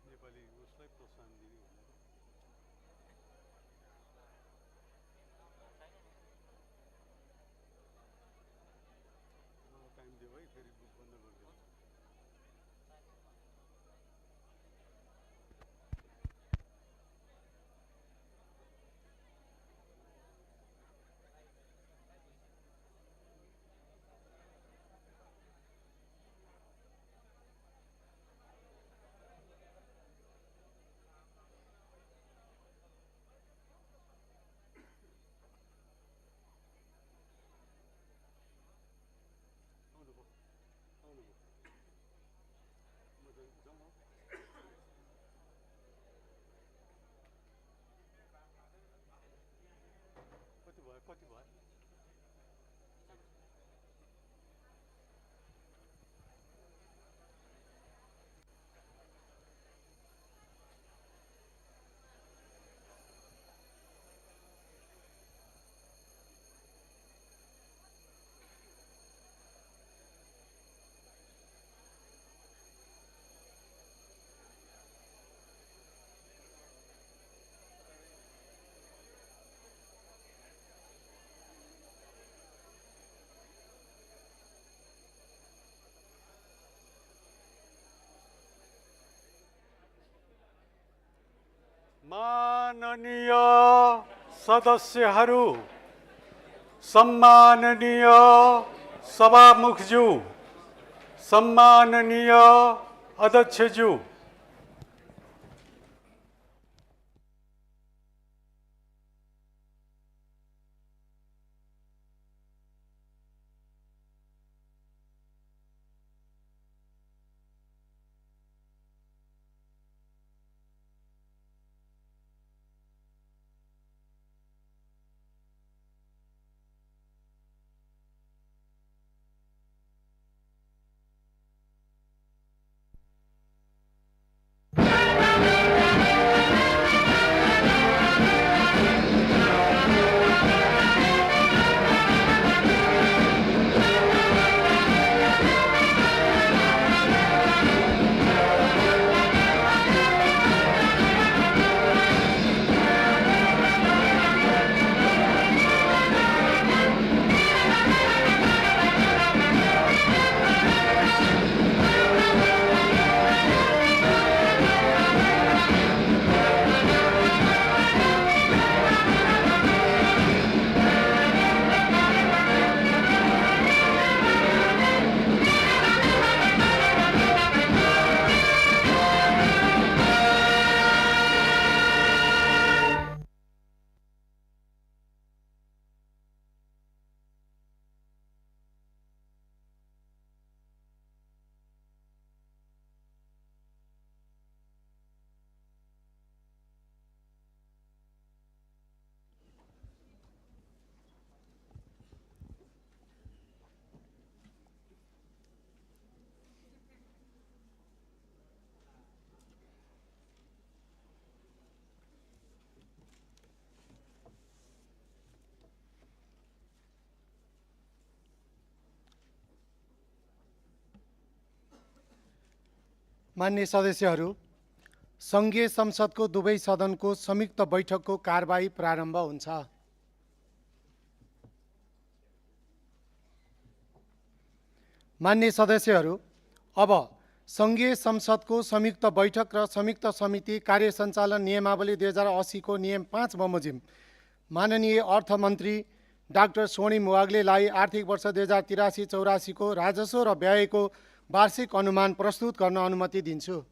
नेपाली उसलाई प्रोत्साहन दिने भनेर टाइम दियो है फेरि बन्द गरिदिनु कति भयो माननीय सदस्यहरू, सम्माननीय सभामुखज्यू, सम्माननीय अध्यक्षज्यू, मान्य सदस्यहरू, सङ्घीय संसदको दुवै सदनको संयुक्त बैठकको कारबाही प्रारम्भ हुन्छ। मान्य सदस्यहरू, अब सङ्घीय संसदको संयुक्त बैठक र संयुक्त समिति कार्य सञ्चालन नियमावली 2080 को नियम 5 बमोजिम माननीय अर्थमन्त्री डाक्टर स्वर्णिम वाग्लेलाई आर्थिक वर्ष 2083-84 को राजस्व र व्ययको वार्षिक अनुमान प्रस्तुत गर्न अनुमति दिन्छु।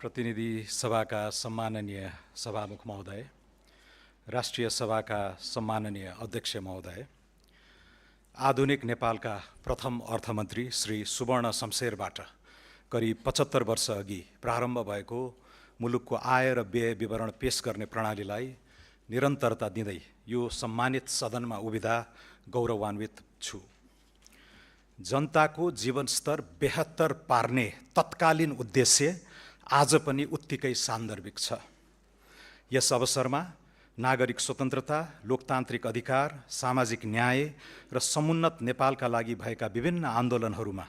प्रतिनिधि सभाका सम्माननीय सभामुख महोदय, राष्ट्रिय सभाका सम्माननीय अध्यक्ष महोदय, आधुनिक नेपालका प्रथम अर्थमन्त्री श्री सुवर्ण शमशेरबाट करिब 75 वर्ष अघि प्रारम्भ भएको मुलुकको आय र व्यय विवरण पेश गर्ने प्रणालीलाई निरन्तरता दिँदै यो सम्मानित सदनमा उभिँदा गौरवान्वित छु। जनताको जीवनस्तर बेहत्तर पार्ने तत्कालीन उद्देश्य आज पनि उत्तिकै सान्दर्भिक छ। यस अवसरमा नागरिक स्वतन्त्रता, लोकतान्त्रिक अधिकार, सामाजिक न्याय र समुन्नत नेपालका लागि भएका विभिन्न आन्दोलनहरूमा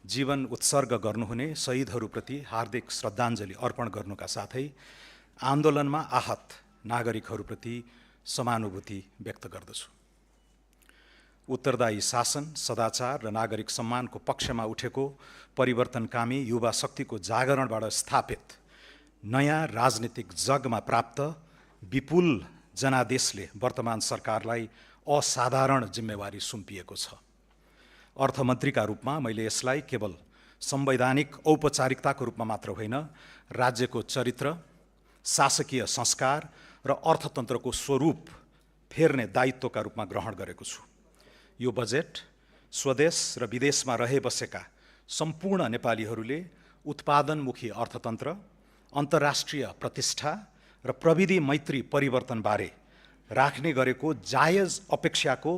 जीवन उत्सर्ग गर्नुहुने शहीदहरूप्रति हार्दिक श्रद्धाञ्जली अर्पण गर्नुका साथै आन्दोलनमा आहत नागरिकहरूप्रति समानुभूति व्यक्त गर्दछु। उत्तरदायी शासन, सदाचार र नागरिक सम्मानको पक्षमा उठेको परिवर्तनकामी युवा शक्तिको जागरणबाट स्थापित नयाँ राजनीतिक जगमा प्राप्त विपुल जनादेशले वर्तमान सरकारलाई असाधारण जिम्मेवारी सुम्पिएको छ। अर्थमन्त्रीका रूपमा मैले यसलाई केवल संवैधानिक औपचारिकताको रूपमा मात्र होइन, राज्यको चरित्र, शासकीय संस्कार र अर्थतन्त्रको स्वरूप फेर्ने दायित्वका रूपमा ग्रहण गरेको छु। यो बजेट स्वदेश र विदेशमा रहे बसेका सम्पूर्ण नेपालीहरूले उत्पादनमुखी अर्थतन्त्र, अन्तर्राष्ट्रिय प्रतिष्ठा र प्रविधि मैत्री परिवर्तनबारे राख्ने गरेको जायज अपेक्षाको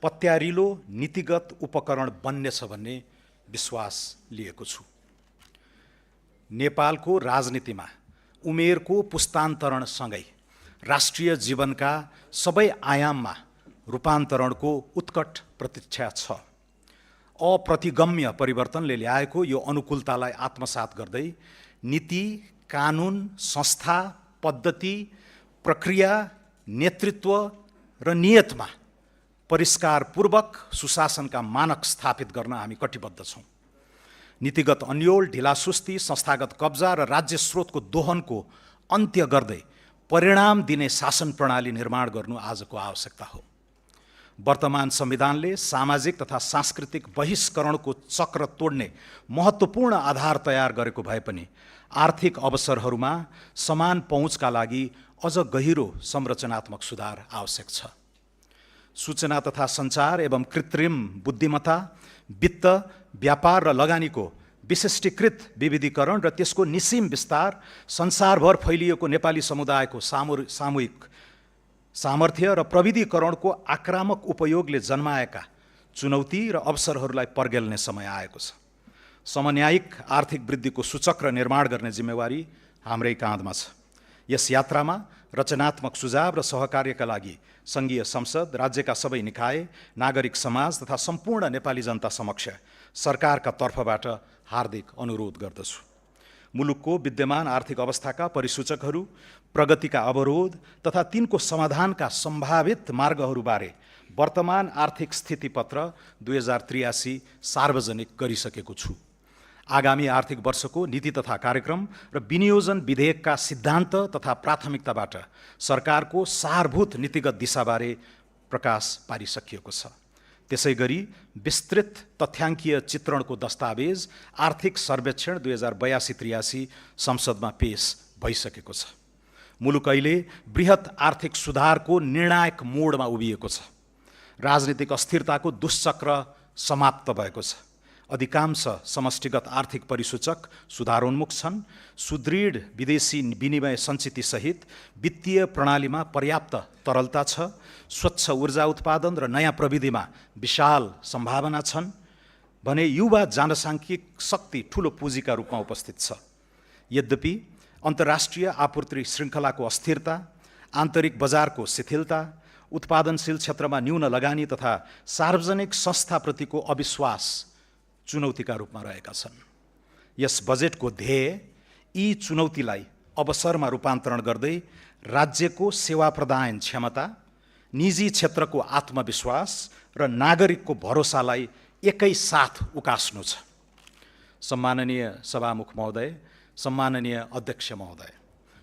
पत्यारिलो नीतिगत उपकरण बन्नेछ भन्ने विश्वास लिएको छु। नेपालको राजनीतिमा उमेरको पुस्तान्तरणसँगै राष्ट्रिय जीवनका सबै आयाममा रूपान्तरणको उत्कट प्रतीक्षा छ। अप्रतिगम्य परिवर्तनले ल्याएको यो अनुकूलतालाई आत्मसात गर्दै नीति, कानुन, संस्था, पद्धति, प्रक्रिया, नेतृत्व र नियतमा परिष्कारपूर्वक सुशासनका मानक स्थापित गर्न हामी कटिबद्ध छौँ। नीतिगत अन्योल, ढिलासुस्ती, संस्थागत कब्जा र राज्य स्रोतको दोहनको अन्त्य गर्दै परिणाम दिने शासन प्रणाली निर्माण गर्नु आजको आवश्यकता हो। वर्तमान संविधानले सामाजिक तथा सांस्कृतिक बहिष्करणको चक्र तोड्ने महत्त्वपूर्ण आधार तयार गरेको भए पनि आर्थिक अवसरहरूमा समान पहुँचका लागि अझ गहिरो संरचनात्मक सुधार आवश्यक छ। सूचना तथा सञ्चार एवं कृत्रिम बुद्धिमत्ता, वित्त, व्यापार र लगानीको विशिष्टीकृत विविधीकरण र त्यसको निसीम विस्तार, संसारभर फैलिएको नेपाली समुदायको सामूहिक सामर्थ्य र प्रविधिकरणको आक्रामक उपयोगले जन्माएका चुनौती र अवसरहरूलाई पर्गेल्ने समय आएको छ। समन्यायिक आर्थिक वृद्धिको सूचक्र निर्माण गर्ने जिम्मेवारी हाम्रै काँधमा छ। यस यात्रामा रचनात्मक सुझाव र सहकार्यका लागि सङ्घीय संसद, राज्यका सबै निकाय, नागरिक समाज तथा सम्पूर्ण नेपाली जनता समक्ष सरकारका तर्फबाट हार्दिक अनुरोध गर्दछु। मुलुकको विद्यमान आर्थिक अवस्थाका परिसूचकहरू, प्रगतिका अवरोध तथा तिनको समाधानका सम्भावित मार्गहरूबारे वर्तमान आर्थिक स्थितिपत्र 2083 सार्वजनिक गरिसकेको छु। आगामी आर्थिक वर्षको नीति तथा कार्यक्रम र विनियोजन विधेयकका सिद्धान्त तथा प्राथमिकताबाट सरकारको सारभूत नीतिगत दिशाबारे प्रकाश पारिसकिएको छ। त्यसै गरी विस्तृत तथ्याङ्कीय चित्रणको दस्तावेज आर्थिक सर्वेक्षण 2082-83 संसदमा पेश भइसकेको छ। मुलुक अहिले बृहत आर्थिक सुधारको निर्णायक मोडमा उभिएको छ। राजनीतिक अस्थिरताको दुष्चक्र समाप्त भएको छ। अधिकांश समष्टिगत आर्थिक परिसूचक सुधारोन्मुख छन्। सुदृढ विदेशी विनिमय सञ्चितिसहित वित्तीय प्रणालीमा पर्याप्त तरलता छ। स्वच्छ ऊर्जा उत्पादन र नयाँ प्रविधिमा विशाल सम्भावना छन् भने युवा जनसाङ्ख्यिक शक्ति ठूलो पुँजीका रूपमा उपस्थित छ। यद्यपि अन्तर्राष्ट्रिय आपूर्ति श्रृङ्खलाको अस्थिरता, आन्तरिक बजारको शिथिलता, उत्पादनशील क्षेत्रमा न्यून लगानी तथा सार्वजनिक संस्थाप्रतिको अविश्वास चुनौतीका रूपमा रहेका छन्। यस बजेटको ध्येय यी चुनौतीलाई अवसरमा रूपान्तरण गर्दै राज्यको सेवा प्रदान क्षमता, निजी क्षेत्रको आत्मविश्वास र नागरिकको भरोसालाई एकैसाथ उकास्नु छ। सम्माननीय सभामुख महोदय, सम्माननीय अध्यक्ष महोदय,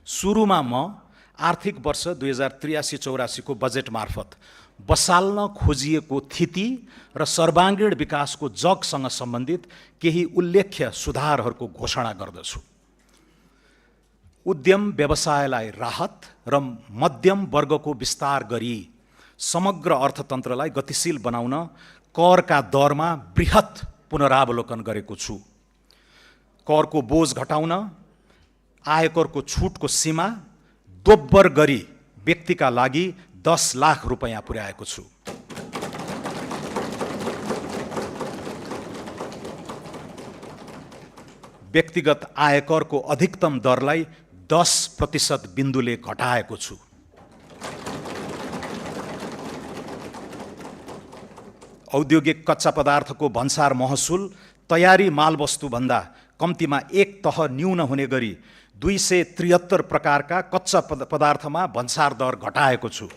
सुरुमा म आर्थिक वर्ष 2083-84 को बजेट मार्फत बसाल्न खोजिएको थिति र सर्वाङ्गीण विकासको जगसँग सम्बन्धित केही उल्लेख्य सुधारहरूको घोषणा गर्दछु। उद्यम व्यवसायलाई राहत र मध्यम वर्गको विस्तार गरी समग्र अर्थतन्त्रलाई गतिशील बनाउन करका दरमा बृहत पुनरावलोकन गरेको छु। करको बोझ घटाउन आयकरको छुटको सीमा दोब्बर गरी व्यक्तिका लागि 10 लाख रुपैयाँ पुर्याएको छु। व्यक्तिगत आयकरको अधिकतम दरलाई 10% बिन्दुले घटाएको छु। औद्योगिक कच्चा पदार्थको भन्सार महसुल तयारी मालवस्तुभन्दा कम्तीमा एक तह न्यून हुने गरी 273 प्रकारका कच्चा पदार्थमा भन्सार दर घटाएको छु।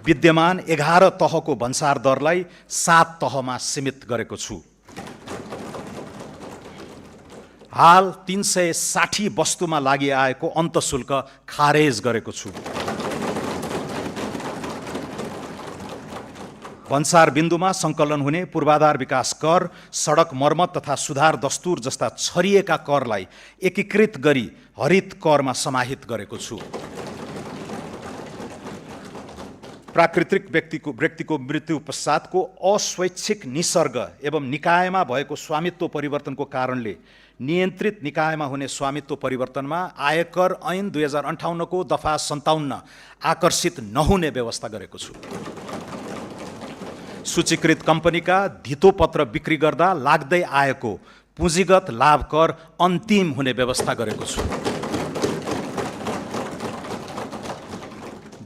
विद्यमान 11 तहको भन्सार दरलाई 7 तहमा सीमित गरेको छु। हाल 360 वस्तुमा लागि आएको अन्तशुल्क खारेज गरेको छु। भन्सार बिन्दुमा सङ्कलन हुने पूर्वाधार विकास कर, सडक मर्मत तथा सुधार दस्तुर जस्ता छरिएका करलाई एकीकृत गरी हरित करमा समाहित गरेको छु। प्राकृतिक व्यक्तिको मृत्यु पश्चातको अस्वैच्छिक निसर्ग एवं निकायमा भएको स्वामित्व परिवर्तनको कारणले नियन्त्रित निकायमा हुने स्वामित्व परिवर्तनमा आयकर ऐन 2058 को दफा 57 आकर्षित नहुने व्यवस्था गरेको छु। सूचीकृत कम्पनीका धितोपत्र बिक्री गर्दा लाग्दै आएको पुँजीगत लाभ कर अन्तिम हुने व्यवस्था गरेको छु।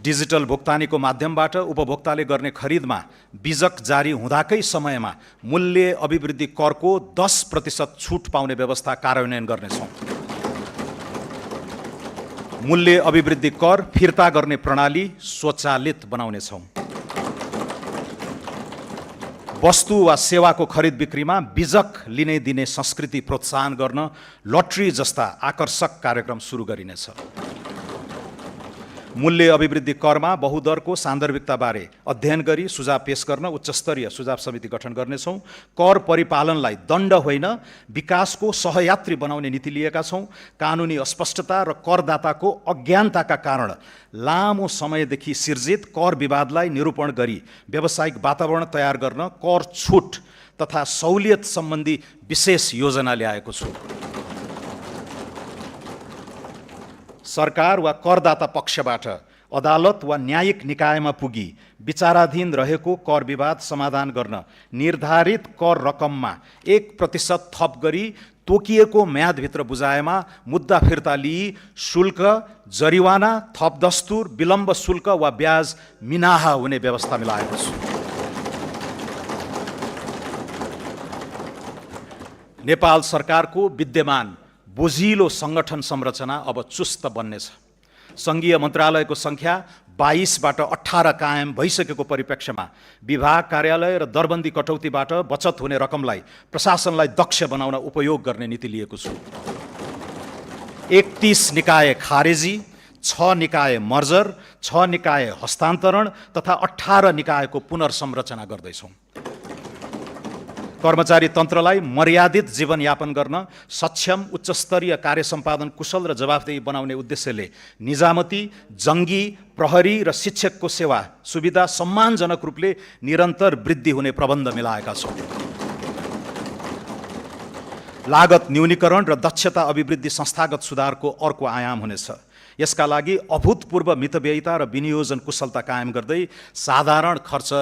डिजिटल भुक्तानीको माध्यमबाट उपभोक्ताले गर्ने खरिदमा बिजक जारी हुँदाकै समयमा मूल्य अभिवृद्धि करको 10% छुट पाउने व्यवस्था कार्यान्वयन गर्नेछौँ। मूल्य अभिवृद्धि कर फिर्ता गर्ने प्रणाली स्वचालित बनाउनेछौँ। वस्तु वा सेवाको खरिद बिक्रीमा बिजक लिने दिने संस्कृति प्रोत्साहन गर्न लटरी जस्ता आकर्षक कार्यक्रम सुरु गरिनेछ। मूल्य अभिवृद्धि करमा बहुदरको सान्दर्भिकताबारे अध्ययन गरी सुझाव पेश गर्न उच्चस्तरीय सुझाव समिति गठन गर्नेछौँ। कर परिपालनलाई दण्ड होइन विकासको सहयात्री बनाउने नीति लिएका छौँ। कानुनी अस्पष्टता र करदाताको अज्ञानताका कारण लामो समयदेखि सिर्जित कर विवादलाई निरूपण गरी व्यावसायिक वातावरण तयार गर्न कर छुट तथा सहुलियत सम्बन्धी विशेष योजना ल्याएको छु। सरकार वा करदाता पक्षबाट अदालत वा न्यायिक निकायमा पुगी विचाराधीन रहेको कर विवाद समाधान गर्न निर्धारित कर रकममा 1% थप गरी तोकिएको म्यादभित्र बुझाएमा मुद्दा फिर्ता लिई शुल्क, जरिवाना, थप दस्तुर, विलम्ब शुल्क वा ब्याज मिनाहा हुने व्यवस्था मिलाएको छु। नेपाल सरकारको विद्यमान बोझिलो सङ्गठन संरचना अब चुस्त बन्नेछ। सङ्घीय मन्त्रालयको सङ्ख्या 22बाट 18 कायम भइसकेको परिप्रेक्ष्यमा विभाग, कार्यालय र दरबन्दी कटौतीबाट बचत हुने रकमलाई प्रशासनलाई दक्ष बनाउन उपयोग गर्ने नीति लिएको छु। 31 निकाय खारेजी, 6 निकाय मर्जर, 6 निकाय हस्तान्तरण तथा 18 निकायको पुनर्संरचना गर्दैछौँ। कर्मचारी तन्त्रलाई मर्यादित जीवनयापन गर्न सक्षम, उच्चस्तरीय कार्य सम्पादन कुशल र जवाफदेही बनाउने उद्देश्यले निजामती, जङ्गी, प्रहरी र शिक्षकको सेवा सुविधा सम्मानजनक रूपले निरन्तर वृद्धि हुने प्रबन्ध मिलाएका छौँ। लागत न्यूनीकरण र दक्षता अभिवृद्धि संस्थागत सुधारको अर्को आयाम हुनेछ। यसका लागि अभूतपूर्व मितव्ययिता र विनियोजन कुशलता कायम गर्दै साधारण खर्च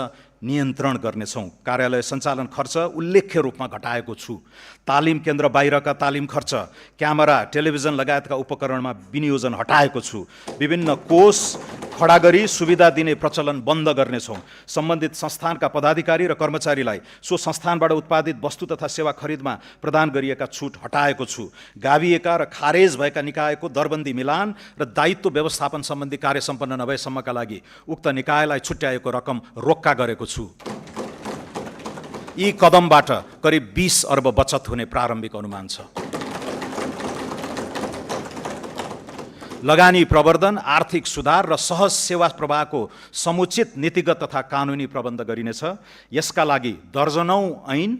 नियन्त्रण गर्नेछौँ। कार्यालय सञ्चालन खर्च उल्लेख्य रूपमा घटाएको छु। तालिम केन्द्र बाहिरका तालिम खर्च, क्यामेरा, टेलिभिजन लगायतका उपकरणमा विनियोजन हटाएको छु। विभिन्न कोष खडा गरी सुविधा दिने प्रचलन बन्द गर्नेछौँ। सम्बन्धित संस्थानका पदाधिकारी र कर्मचारीलाई सो संस्थानबाट उत्पादित वस्तु तथा सेवा खरिदमा प्रदान गरिएका छुट हटाएको छु। गाभिएका र खारेज भएका निकायको दरबन्दी मिलान र दायित्व व्यवस्थापन सम्बन्धी कार्य सम्पन्न नभएसम्मका लागि उक्त निकायलाई छुट्याएको रकम रोक्का गरेको छु। यी कदमबाट करिब 20 अर्ब बचत हुने प्रारम्भिक अनुमान छ। लगानी प्रवर्धन, आर्थिक सुधार र सहज सेवा प्रवाहको समुचित नीतिगत तथा कानुनी प्रबन्ध गरिनेछ। यसका लागि दर्जनौं ऐन,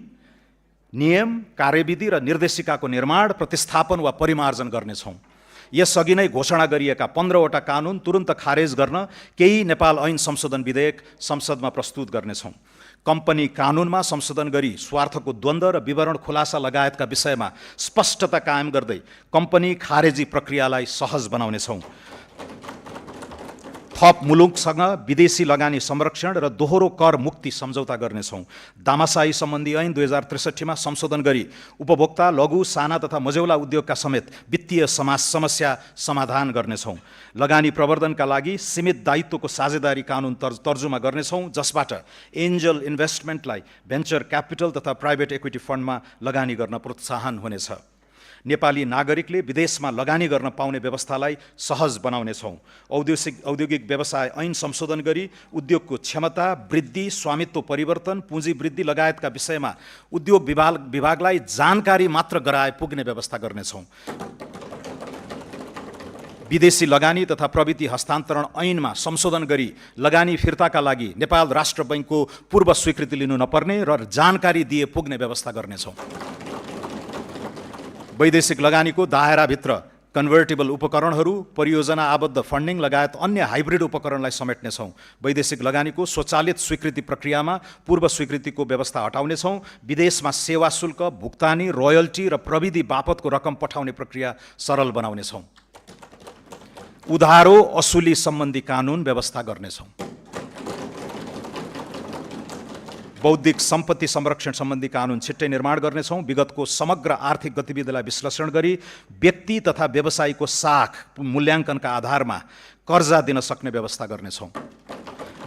नियम, कार्यविधि र निर्देशिकाको निर्माण, प्रतिस्थापन वा परिमार्जन गर्नेछौँ। यसअघि नै घोषणा गरिएका 15वटा कानुन तुरुन्त खारेज गर्न केही नेपाल ऐन संशोधन विधेयक संसदमा प्रस्तुत गर्नेछौँ। कम्पनी कानुनमा संशोधन गरी स्वार्थको द्वन्द्व र विवरण खुलासा लगायतका विषयमा स्पष्टता कायम गर्दै कम्पनी खारेजी प्रक्रियालाई सहज बनाउनेछौँ। थप मुलुकसँग विदेशी लगानी संरक्षण र दोहोरो कर मुक्ति सम्झौता गर्नेछौँ। दामासाही सम्बन्धी ऐन 2063 संशोधन गरी उपभोक्ता, लघु, साना तथा मझौला उद्योगका समेत वित्तीय समस्या समाधान गर्नेछौँ। लगानी प्रवर्धनका लागि सीमित दायित्वको साझेदारी कानुन तर्जुमा गर्नेछौँ, जसबाट एन्जल इन्भेस्टमेन्टलाई भेन्चर क्यापिटल तथा प्राइभेट इक्विटी फन्डमा लगानी गर्न प्रोत्साहन हुनेछ। नेपाली नागरिकले विदेशमा लगानी गर्न पाउने व्यवस्थालाई सहज बनाउनेछौँ। औद्योगिक व्यवसाय ऐन संशोधन गरी उद्योगको क्षमता वृद्धि, स्वामित्व परिवर्तन, पुँजी वृद्धि लगायतका विषयमा उद्योग विभागलाई जानकारी मात्र गराए पुग्ने व्यवस्था गर्नेछौँ। विदेशी लगानी तथा प्रविधि हस्तान्तरण ऐनमा संशोधन गरी लगानी फिर्ताका लागि नेपाल राष्ट्र बैङ्कको पूर्व स्वीकृति लिनु नपर्ने र जानकारी दिए पुग्ने व्यवस्था गर्नेछौँ। वैदेशिक लगानीको दायराभित्र कन्भर्टेबल उपकरणहरू, परियोजना आबद्ध फन्डिङ लगायत अन्य हाइब्रिड उपकरणलाई समेट्नेछौँ। वैदेशिक लगानीको स्वचालित स्वीकृति प्रक्रियामा पूर्व स्वीकृतिको व्यवस्था हटाउनेछौँ। विदेशमा सेवा शुल्क, भुक्तानी, रोयल्टी र प्रविधि बापतको रकम पठाउने प्रक्रिया सरल बनाउनेछौँ। उधारो असुली सम्बन्धी कानुन व्यवस्था गर्नेछौँ। बौद्धिक सम्पत्ति संरक्षण सम्बन्धी कानुन छिट्टै निर्माण गर्नेछौँ। विगतको समग्र आर्थिक गतिविधिलाई विश्लेषण गरी व्यक्ति तथा व्यवसायीको साख मूल्याङ्कनका आधारमा कर्जा दिन सक्ने व्यवस्था गर्नेछौँ।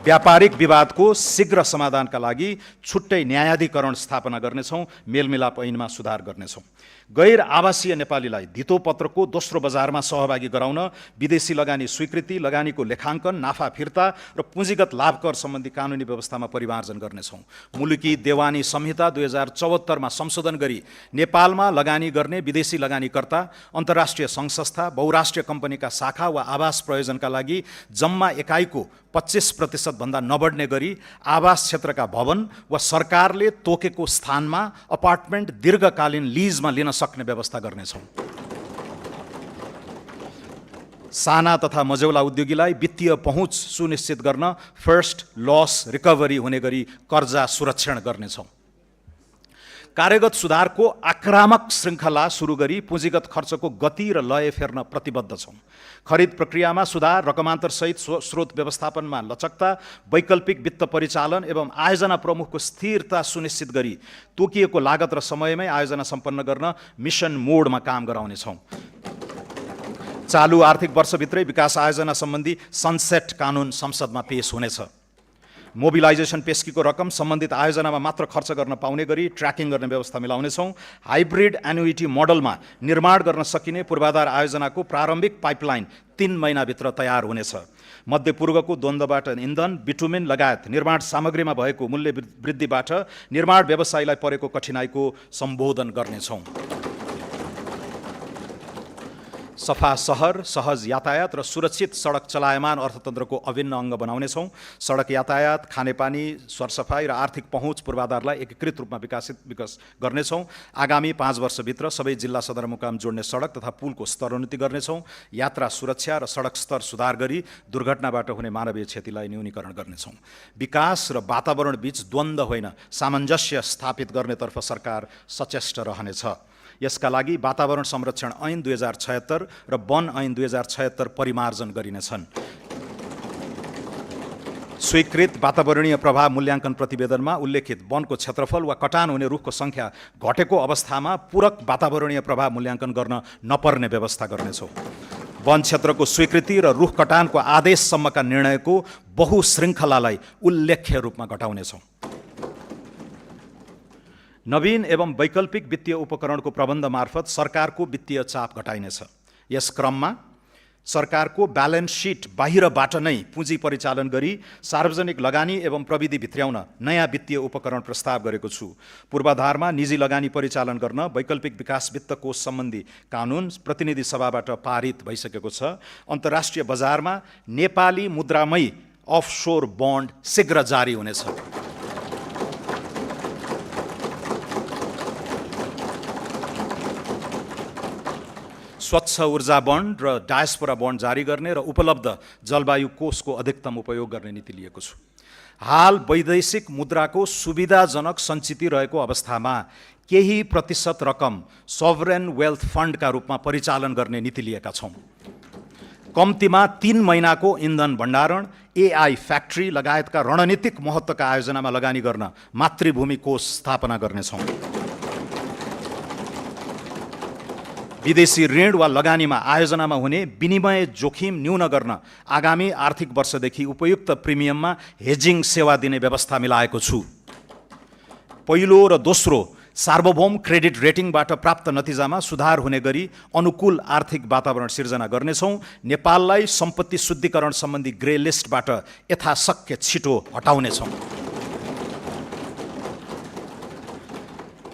व्यापारिक विवादको शीघ्र समाधानका लागि छुट्टै न्यायाधिकरण स्थापना गर्नेछौँ। मेलमिलाप ऐनमा सुधार गर्नेछौँ। गैर आवासीय नेपालीलाई धितोपत्रको दोस्रो बजारमा सहभागी गराउन विदेशी लगानी स्वीकृति, लगानीको लेखाङ्कन, नाफा फिर्ता र पुँजीगत लाभकर सम्बन्धी कानुनी व्यवस्थामा परिमार्जन गर्नेछौँ। मुलुकी देवानी संहिता 2074 मा संशोधन गरी नेपालमा लगानी गर्ने विदेशी लगानीकर्ता, अन्तर्राष्ट्रिय सङ्घ संस्था, बहुराष्ट्रिय कम्पनीका शाखा वा आवास प्रयोजनका लागि जम्मा एकाइको 25% भन्दा नबढ्ने गरी आवास क्षेत्रका भवन वा सरकारले तोकेको स्थानमा अपार्टमेन्ट दीर्घकालीन लिजमा लिन सक्ने व्यवस्था गर्नेछौँ। साना तथा मझौला उद्योगीलाई वित्तीय पहुँच सुनिश्चित गर्न फर्स्ट लस रिकभरी हुने गरी कर्जा सुरक्षण गर्नेछौँ। कार्यगत सुधारको आक्रामक श्रृङ्खला सुरु गरी पुँजीगत खर्चको गति र लय फेर्न प्रतिबद्ध छौँ। खरिद प्रक्रियामा सुधार, रकमान्तरसहित स्रोत व्यवस्थापनमा लचकता, वैकल्पिक वित्त परिचालन एवं आयोजना प्रमुखको स्थिरता सुनिश्चित गरी तोकिएको लागत र समयमै आयोजना सम्पन्न गर्न मिसन मोडमा काम गराउनेछौँ। चालु आर्थिक वर्षभित्रै विकास आयोजना सम्बन्धी सनसेट कानुन संसदमा पेश हुनेछ। मोबिलाइजेसन पेस्कीको रकम सम्बन्धित आयोजनामा मात्र खर्च गर्न पाउने गरी ट्र्याकिङ गर्ने व्यवस्था मिलाउनेछौँ। हाइब्रिड एन्युइटी मोडलमा निर्माण गर्न सकिने पूर्वाधार आयोजनाको प्रारम्भिक पाइपलाइन 3 महिनाभित्र तयार हुनेछ। मध्यपूर्वको द्वन्द्वबाट इन्धन, बिटुमिन लगायत निर्माण सामग्रीमा भएको मूल्य वृद्धिबाट निर्माण व्यवसायीलाई परेको कठिनाइको सम्बोधन गर्नेछौँ। सफा सहर, सहज यातायात र सुरक्षित सडक चलायमान अर्थतन्त्रको अभिन्न अङ्ग बनाउनेछौँ। सडक यातायात, खानेपानी, सरसफाई र आर्थिक पहुँच पूर्वाधारलाई एकीकृत रूपमा विकास गर्नेछौँ। आगामी 5 वर्षभित्र सबै जिल्ला सदरमुकाम जोड्ने सडक तथा पुलको स्तरोन्नति गर्नेछौँ। यात्रा सुरक्षा र सडक स्तर सुधार गरी दुर्घटनाबाट हुने मानवीय क्षतिलाई न्यूनीकरण गर्नेछौँ। विकास र वातावरण बीच द्वन्द्व होइन, सामञ्जस्य स्थापित गर्नेतर्फ सरकार सचेष्ट रहनेछ। यसका लागि वातावरण संरक्षण ऐन 2076 र वन ऐन 2076 परिमार्जन गरिनेछन्। स्वीकृत वातावरणीय प्रभाव मूल्याङ्कन प्रतिवेदनमा उल्लेखित वनको क्षेत्रफल वा कटान हुने रुखको सङ्ख्या घटेको अवस्थामा पूरक वातावरणीय प्रभाव मूल्याङ्कन गर्न नपर्ने व्यवस्था गर्नेछौँ। वन क्षेत्रको स्वीकृति र रुख कटानको आदेशसम्मका निर्णयको बहुशृङ्खलालाई उल्लेख्य रूपमा घटाउनेछौँ। नवीन एवं वैकल्पिक वित्तीय उपकरणको प्रबन्ध मार्फत सरकारको वित्तीय चाप घटाइनेछ। यस क्रममा सरकारको ब्यालेन्स सिट बाहिरबाट नै पुँजी परिचालन गरी सार्वजनिक लगानी एवं प्रविधि भित्र्याउन नयाँ वित्तीय उपकरण प्रस्ताव गरेको छु। पूर्वाधारमा निजी लगानी परिचालन गर्न वैकल्पिक विकास वित्त कोष सम्बन्धी कानुन प्रतिनिधि सभाबाट पारित भइसकेको छ। अन्तर्राष्ट्रिय बजारमा नेपाली मुद्रामै अफसोर बन्ड शीघ्र जारी हुनेछ। स्वच्छ ऊर्जा बन्ड र डायस्पोरा बन्ड जारी गर्ने र उपलब्ध जलवायु कोषको अधिकतम उपयोग गर्ने नीति लिएको छु। हाल वैदेशिक मुद्राको सुविधाजनक सञ्चित रहेको अवस्थामा केही प्रतिशत रकम सभरेन वेल्थ फन्डका रूपमा परिचालन गर्ने नीति लिएका छौँ। कम्तीमा 3 महिनाको इन्धन भण्डारण, एआई फ्याक्ट्री लगायतका रणनीतिक महत्त्वका आयोजनामा लगानी गर्न मातृभूमि कोष स्थापना गर्नेछौँ। विदेशी ऋण वा लगानीमा आयोजनामा हुने विनिमय जोखिम न्यून गर्न आगामी आर्थिक वर्षदेखि उपयुक्त प्रिमियममा हेजिङ सेवा दिने व्यवस्था मिलाएको छु। पहिलो र दोस्रो सार्वभौम क्रेडिट रेटिङबाट प्राप्त नतिजामा सुधार हुने गरी अनुकूल आर्थिक वातावरण सिर्जना गर्नेछौँ। नेपाललाई सम्पत्ति शुद्धिकरण सम्बन्धी ग्रे लिस्टबाट यथाशक्य छिटो हटाउनेछौँ।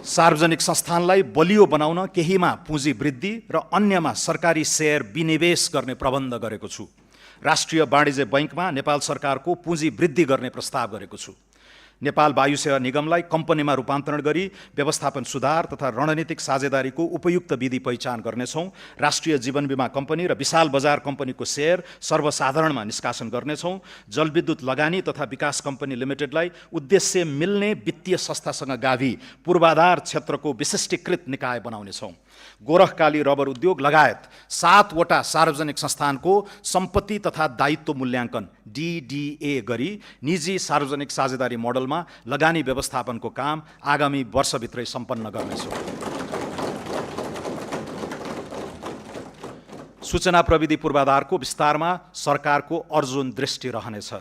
सार्वजनिक संस्थानलाई बलियो बनाउन केहीमा पुँजी वृद्धि र अन्यमा सरकारी सेयर विनिवेश गर्ने प्रबन्ध गरेको छु। राष्ट्रिय वाणिज्य बैङ्कमा नेपाल सरकारको पुँजी वृद्धि गर्ने प्रस्ताव गरेको छु। नेपाल वायु सेवा निगमलाई कम्पनीमा रूपान्तरण गरी व्यवस्थापन सुधार तथा रणनीतिक साझेदारीको उपयुक्त विधि पहिचान गर्नेछौँ। राष्ट्रिय जीवन बीमा कम्पनी र विशाल बजार कम्पनीको सेयर सर्वसाधारणमा निष्कासन गर्नेछौँ। जलविद्युत लगानी तथा विकास कम्पनी लिमिटेडलाई उद्देश्य मिल्ने वित्तीय संस्थासँग गाभी पूर्वाधार क्षेत्रको विशिष्टीकृत निकाय बनाउनेछौँ। गोरखकाली रबर उद्योग लगायत 7वटा सार्वजनिक संस्थानको सम्पत्ति तथा दायित्व मूल्याङ्कन DDA गरी निजी सार्वजनिक साझेदारी मोडलमा लगानी व्यवस्थापनको काम आगामी वर्षभित्रै सम्पन्न गर्नेछौँ। सूचना प्रविधि पूर्वाधारको विस्तारमा सरकारको अर्जुन दृष्टि रहनेछ।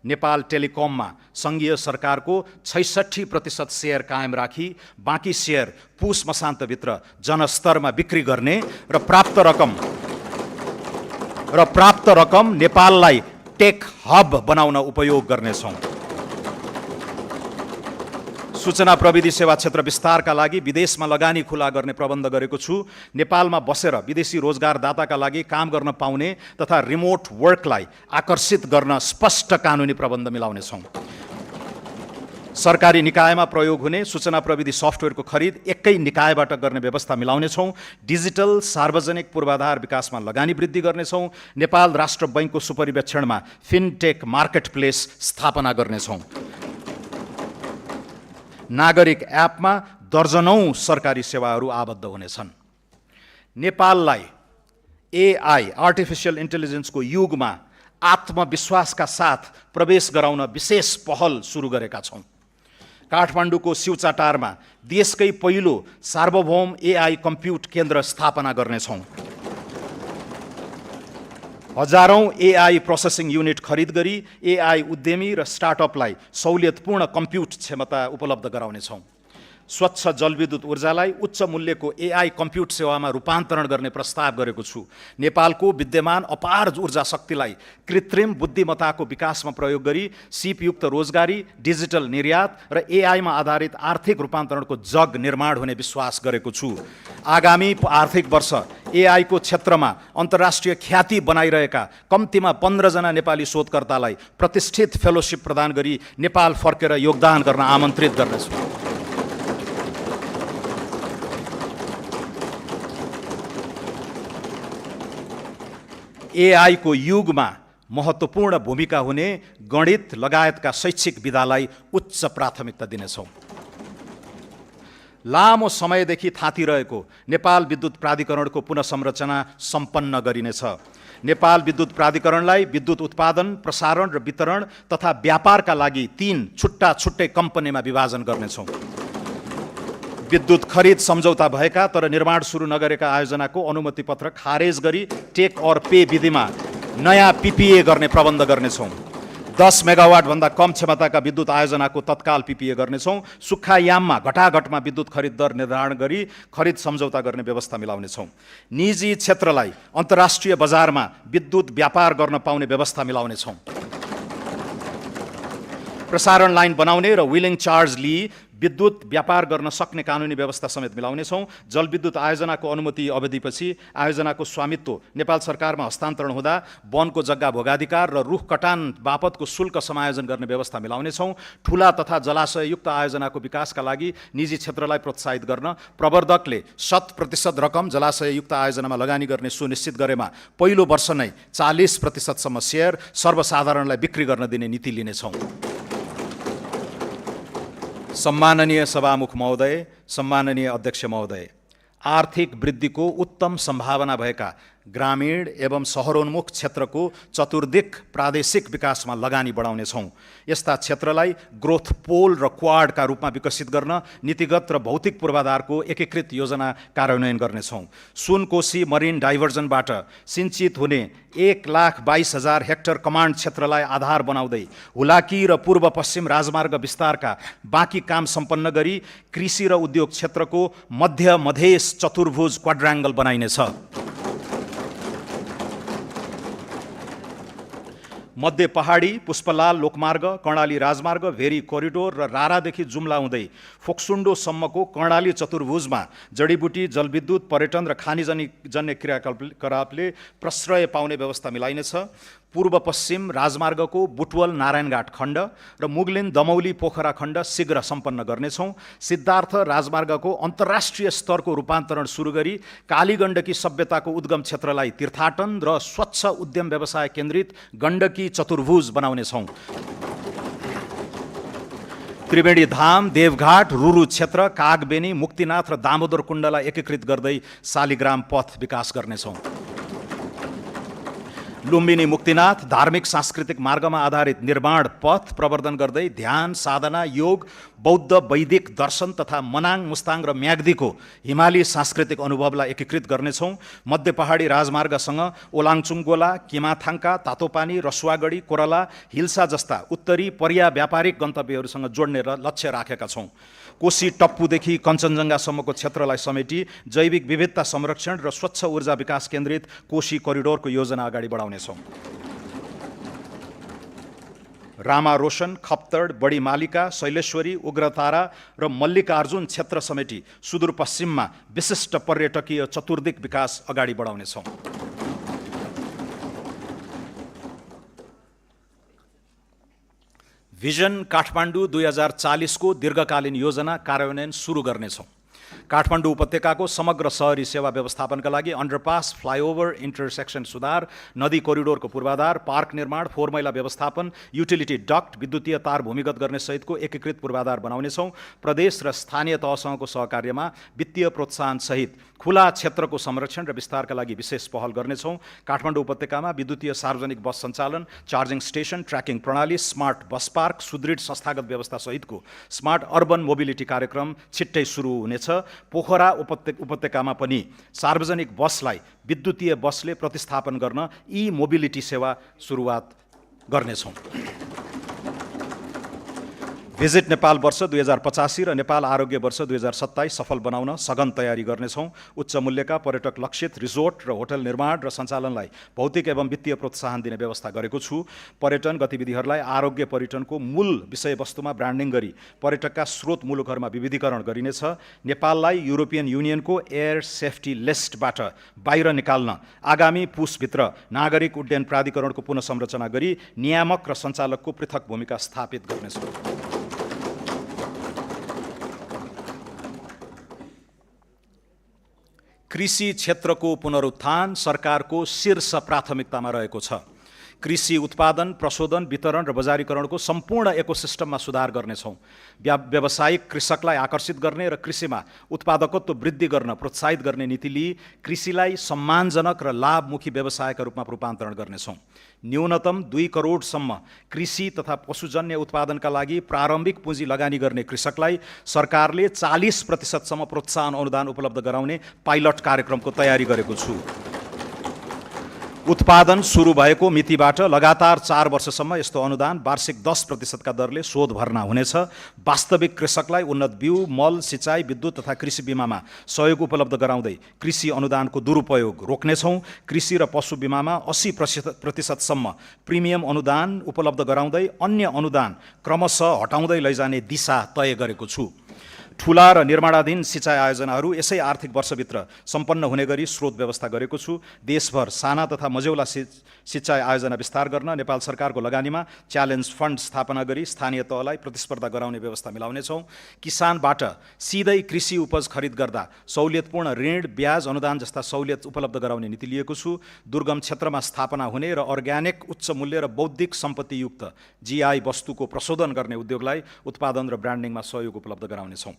नेपाल टेलिकममा सङ्घीय सरकारको 66% सेयर कायम राखी बाँकी सेयर पुस मसान्तभित्र जनस्तरमा बिक्री गर्ने र प्राप्त रकम नेपाललाई टेक हब बनाउन उपयोग गर्नेछौँ। सूचना प्रविधि सेवा क्षेत्र विस्तारका लागि विदेशमा लगानी खुला गर्ने प्रबन्ध गरेको छु। नेपालमा बसेर विदेशी रोजगारदाताका लागि काम गर्न पाउने तथा रिमोट वर्कलाई आकर्षित गर्न स्पष्ट कानुनी प्रबन्ध मिलाउनेछौँ। सरकारी निकायमा प्रयोग हुने सूचना प्रविधि सफ्टवेयरको खरिद एकै निकायबाट गर्ने व्यवस्था मिलाउनेछौँ। डिजिटल सार्वजनिक पूर्वाधार विकासमा लगानी वृद्धि गर्नेछौँ। नेपाल राष्ट्र बैङ्कको सुपरिवेक्षणमा फिनटेक मार्केट प्लेस स्थापना गर्नेछौँ। नागरिक एपमा दर्जनौं सरकारी सेवाहरू आबद्ध हुनेछन्। नेपाललाई एआई आर्टिफिसियल इन्टेलिजेन्सको युगमा आत्मविश्वासका साथ प्रवेश गराउन विशेष पहल सुरु गरेका छौँ। काठमाडौँको शिवचाटारमा देशकै पहिलो सार्वभौम एआई कम्प्युट केन्द्र स्थापना गर्नेछौँ। हजारौं एआई प्रोसेसिङ युनिट खरिद गरी एआई उद्यमी र स्टार्टअपलाई सहुलियतपूर्ण कम्प्युट क्षमता उपलब्ध गराउनेछौँ। स्वच्छ जलविद्युत ऊर्जालाई उच्च मूल्यको एआई कम्प्युट सेवामा रूपान्तरण गर्ने प्रस्ताव गरेको छु। नेपालको विद्यमान अपार ऊर्जा शक्तिलाई कृत्रिम बुद्धिमत्ताको विकासमा प्रयोग गरी सिपयुक्त रोजगारी, डिजिटल निर्यात र एआईमा आधारित आर्थिक रूपान्तरणको जग निर्माण हुने विश्वास गरेको छु। आगामी आर्थिक वर्ष एआईको क्षेत्रमा अन्तर्राष्ट्रिय ख्याति बनाइरहेका कम्तीमा 15 जना नेपाली शोधकर्तालाई प्रतिष्ठित फेलोशिप प्रदान गरी नेपाल फर्केर योगदान गर्न आमन्त्रित गर्नेछु। एआई को युगमा महत्त्वपूर्ण भूमिका हुने गणित लगायतका शैक्षिक विधालाई उच्च प्राथमिकता दिनेछौँ। लामो समयदेखि थाँतिरहेको नेपाल विद्युत प्राधिकरणको पुनःसंरचना सम्पन्न गरिनेछ। नेपाल विद्युत प्राधिकरणलाई विद्युत उत्पादन, प्रसारण र वितरण तथा व्यापारका लागि 3 छुट्टै कम्पनीमा विभाजन गर्नेछौँ। विद्युत खरिद सम्झौता भएका तर निर्माण सुरु नगरेका आयोजनाको अनुमति पत्र खारेज गरी टेक और पे विधिमा नयाँ PPA गर्ने प्रबन्ध गर्नेछौँ। 10 मेगावाट भन्दा कम क्षमताका विद्युत आयोजनाको तत्काल PPA गर्नेछौँ। सुक्खायाममा घटाघटमा विद्युत खरिद दर निर्धारण गरी खरिद सम्झौता गर्ने व्यवस्था मिलाउनेछौँ। निजी क्षेत्रलाई अन्तर्राष्ट्रिय बजारमा विद्युत व्यापार गर्न पाउने व्यवस्था मिलाउनेछौँ। प्रसारण लाइन बनाउने र व्हिलिङ चार्ज लिई विद्युत व्यापार गर्न सक्ने कानुनी व्यवस्था समेत मिलाउनेछौँ। जलविद्युत आयोजनाको अनुमति अवधिपछि आयोजनाको स्वामित्व नेपाल सरकारमा हस्तान्तरण हुँदा वनको जग्गा भोगाधिकार र रुख कटान बापतको शुल्क समायोजन गर्ने व्यवस्था मिलाउनेछौँ। ठुला तथा जलाशययुक्त आयोजनाको विकासका लागि निजी क्षेत्रलाई प्रोत्साहित गर्न प्रवर्धकले 100% रकम जलाशययुक्त आयोजनामा लगानी गर्ने सुनिश्चित गरेमा पहिलो वर्ष नै 40% सेयर सर्वसाधारणलाई बिक्री गर्न दिने नीति लिनेछौँ। सम्माननीय सभामुख महोदय, सम्माननीय अध्यक्ष महोदय, आर्थिक वृद्धिको उत्तम सम्भावना भएका ग्रामीण एवं शहरोन्मुख क्षेत्रको चतुर्दिक प्रादेशिक विकासमा लगानी बढाउनेछौँ। यस्ता क्षेत्रलाई ग्रोथ पोल र क्वाडका रूपमा विकसित गर्न नीतिगत र भौतिक पूर्वाधारको एकीकृत योजना कार्यान्वयन गर्नेछौँ। सुनकोशी मरिन डाइभर्जनबाट सिंचित हुने 1,22,000 हेक्टर कमान्ड क्षेत्रलाई आधार बनाउँदै हुलाकी र पूर्व पश्चिम राजमार्ग विस्तारका बाँकी काम सम्पन्न गरी कृषि र उद्योग क्षेत्रको मध्य मधेस चतुर्भुज क्वाड्राङ्गल बनाइनेछ। मध्य पहाडी, पुष्पलाल लोकमार्ग, कर्णाली राजमार्ग, भेरी कोरिडोर र रारादेखि जुम्ला हुँदै फोक्सुन्डोसम्मको कर्णाली चतुर्भुजमा जडीबुटी, जलविद्युत, पर्यटन र खानीजन्य क्रियाकलापले प्रश्रय पाउने व्यवस्था मिलाइनेछ। पूर्व पश्चिम राजमार्गको बुटवल नारायणघाट खण्ड र मुगलिन दमौली पोखरा खण्ड शीघ्र सम्पन्न गर्नेछौँ। सिद्धार्थ राजमार्गको अन्तर्राष्ट्रिय स्तरको रूपान्तरण सुरु गरी कालीगण्डकी सभ्यताको उद्गम क्षेत्रलाई तीर्थाटन र स्वच्छ उद्यम व्यवसाय केन्द्रित गण्डकी चतुर्भुज बनाउनेछौँ। त्रिवेणी धाम, देवघाट, रुरु क्षेत्र, कागबेनी, मुक्तिनाथ र दामोदर कुण्डलाई एकीकृत गर्दै शालिग्राम पथ विकास गर्नेछौँ। लुम्बिनी मुक्तिनाथ धार्मिक सांस्कृतिक मार्गमा आधारित निर्माण पथ प्रवर्धन गर्दै ध्यान, साधना, योग, बौद्ध वैदिक दर्शन तथा मनाङ, मुस्ताङ र म्याग्दीको हिमाली सांस्कृतिक अनुभवलाई एकीकृत गर्नेछौँ। मध्य पहाडी राजमार्गसँग ओलाङचुङगोला, किमाथाङका, तातोपानी, रसुवागढी, कोरला, हिल्सा जस्ता उत्तरी पर्या व्यापारिक गन्तव्यहरूसँग जोड्ने लक्ष्य राखेका छौँ। कोशी टप्पुदेखि कञ्चनजङ्घासम्मको क्षेत्रलाई समेटी जैविक विविधता संरक्षण र स्वच्छ ऊर्जा विकास केन्द्रित कोशी कोरिडोरको योजना अगाडि बढाउनेछौँ। रामा रोशन, खप्तड, बडी मालिका, शैलेश्वरी, उग्रतारा र मल्लिकार्जुन क्षेत्र समेटी सुदूरपश्चिममा विशिष्ट पर्यटकीय चतुर्दिक विकास अगाडि बढाउनेछौँ। भिजन काठमाडौँ 2040 को दीर्घकालीन योजना कार्यान्वयन सुरु गर्नेछौँ। काठमाडौँ उपत्यकाको समग्र शहरी सेवा व्यवस्थापनका लागि अन्डरपास, फ्लाइओभर, इन्टरसेक्सन सुधार, नदी कोरिडोरको पूर्वाधार, पार्क निर्माण, फोहोर मैला व्यवस्थापन, युटिलिटी डक्ट, विद्युतीय तार भूमिगत गर्ने सहितको एकीकृत पूर्वाधार बनाउनेछौँ। प्रदेश र स्थानीय तहसँगको सहकार्यमा वित्तीय प्रोत्साहन सहित खुला क्षेत्रको संरक्षण र विस्तारका लागि विशेष पहल गर्नेछौँ। काठमाडौँ उपत्यकामा विद्युतीय सार्वजनिक बस सञ्चालन, चार्जिङ स्टेसन, ट्र्याकिङ प्रणाली, स्मार्ट बस पार्क, सुदृढ संस्थागत व्यवस्था सहितको स्मार्ट अर्बन मोबिलिटी कार्यक्रम छिट्टै सुरु हुनेछ। पोखरा उपत्यकामा पनि सार्वजनिक बसलाई विद्युतीय बसले प्रतिस्थापन गर्न ई मोबिलिटी सेवा सुरुवात गर्नेछौँ। भिजिट नेपाल वर्ष 2085 र नेपाल आरोग्य वर्ष 2027 सफल बनाउन सघन तयारी गर्नेछौँ। उच्च मूल्यका पर्यटक लक्षित रिजोर्ट र होटल निर्माण र सञ्चालनलाई भौतिक एवं वित्तीय प्रोत्साहन दिने व्यवस्था गरेको छु। पर्यटन गतिविधिहरूलाई आरोग्य पर्यटनको मूल विषयवस्तुमा ब्रान्डिङ गरी पर्यटकका स्रोत मुलुकहरूमा विविधीकरण गरिनेछ। नेपाललाई युरोपियन युनियनको एयर सेफ्टी लिस्टबाट बाहिर निकाल्न आगामी पुसभित्र नागरिक उड्डयन प्राधिकरणको पुनः संरचना गरी नियामक र सञ्चालकको पृथक भूमिका स्थापित गर्नेछौँ। कृषि क्षेत्रको पुनरुत्थान सरकारको शीर्ष प्राथमिकतामा रहेको छ। कृषि उत्पादन, प्रशोधन, वितरण र बजारीकरणको सम्पूर्ण इकोसिस्टममा सुधार गर्नेछौँ। व्यावसायिक कृषकलाई आकर्षित गर्ने र कृषिमा उत्पादकत्व वृद्धि गर्न प्रोत्साहित गर्ने नीति लिई कृषिलाई सम्मानजनक र लाभमुखी व्यवसायका रूपमा रूपान्तरण गर्नेछौँ। न्यूनतम 2 करोडसम्म कृषि तथा पशुजन्य उत्पादनका लागि प्रारम्भिक पुँजी लगानी गर्ने कृषकलाई सरकारले 40% प्रोत्साहन अनुदान उपलब्ध गराउने पाइलट कार्यक्रमको तयारी गरेको छु। उत्पादन सुरु भएको मितिबाट लगातार 4 वर्षसम्म यस्तो अनुदान वार्षिक 10% दरले शोध भर्ना हुनेछ। वास्तविक कृषकलाई उन्नत बिउ, मल, सिँचाइ, विद्युत तथा कृषि बिमामा सहयोग उपलब्ध गराउँदै कृषि अनुदानको दुरुपयोग रोक्नेछौँ। कृषि र पशु बिमामा 80% प्रिमियम अनुदान उपलब्ध गराउँदै अन्य अनुदान क्रमशः हटाउँदै लैजाने दिशा तय गरेको छु। ठुला र निर्माणाधीन सिँचाइ आयोजनाहरू यसै आर्थिक वर्षभित्र सम्पन्न हुने गरी स्रोत व्यवस्था गरेको छु। देशभर साना तथा मझौला सिँचाइ आयोजना विस्तार गर्न नेपाल सरकारको लगानीमा च्यालेन्ज फन्ड स्थापना गरी स्थानीय तहलाई प्रतिस्पर्धा गराउने व्यवस्था मिलाउनेछौँ। किसानबाट सिधै कृषि उपज खरिद गर्दा सहुलियतपूर्ण ऋण, ब्याज, अनुदान जस्ता सहुलियत उपलब्ध गराउने नीति लिएको छु। दुर्गम क्षेत्रमा स्थापना हुने र अर्ग्यानिक, उच्च मूल्य र बौद्धिक सम्पत्तियुक्त जीआई वस्तुको प्रशोधन गर्ने उद्योगलाई उत्पादन र ब्रान्डिङमा सहयोग उपलब्ध गराउनेछौँ।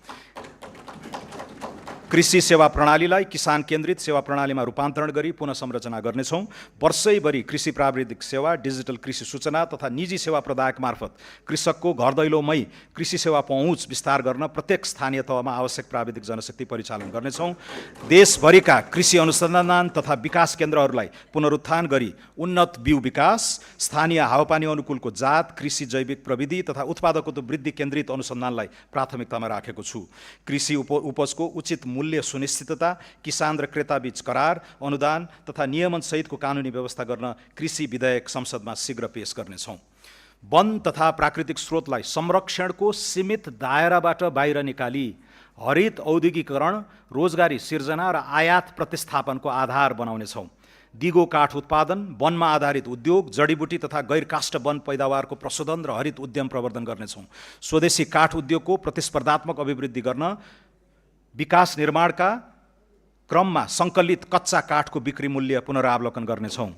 कृषि सेवा प्रणालीलाई किसान केन्द्रित सेवा प्रणालीमा रूपान्तरण गरी पुनः संरचना गर्नेछौँ। वर्षैभरि कृषि प्राविधिक सेवा, डिजिटल कृषि सूचना तथा निजी सेवा प्रदायक मार्फत कृषकको घर दैलोमै कृषि सेवा पहुँच विस्तार गर्न प्रत्येक स्थानीय तहमा आवश्यक प्राविधिक जनशक्ति परिचालन गर्नेछौँ। देशभरिका कृषि अनुसन्धान तथा विकास केन्द्रहरूलाई पुनरुत्थान गरी उन्नत बिउ विकास, स्थानीय हावापानी अनुकूलको जात, कृषि जैविक प्रविधि तथा उत्पादकत्व वृद्धि केन्द्रित अनुसन्धानलाई प्राथमिकतामा राखेको छु। कृषि उपजको उचित मूल्य सुनिश्चितता, किसान र क्रेता बीच करार, अनुदान तथा नियमन सहितको कानुनी व्यवस्था गर्न कृषि विधेयक संसदमा शीघ्र पेश गर्नेछौँ। वन तथा प्राकृतिक स्रोतलाई संरक्षणको सीमित दायराबाट बाहिर निकाली हरित औद्योगिकरण, रोजगारी सिर्जना र आयात प्रतिस्थापनको आधार बनाउनेछौँ। दिगो काठ उत्पादन, वनमा आधारित उद्योग, जडीबुटी तथा गैर काष्ठ वन पैदावारको प्रशोधन र हरित उद्यम प्रवर्धन गर्नेछौँ। स्वदेशी काठ उद्योगको प्रतिस्पर्धात्मक अभिवृद्धि गर्न विकास निर्माणका क्रममा सङ्कलित कच्चा काठको बिक्री मूल्य पुनरावलोकन गर्नेछौँ।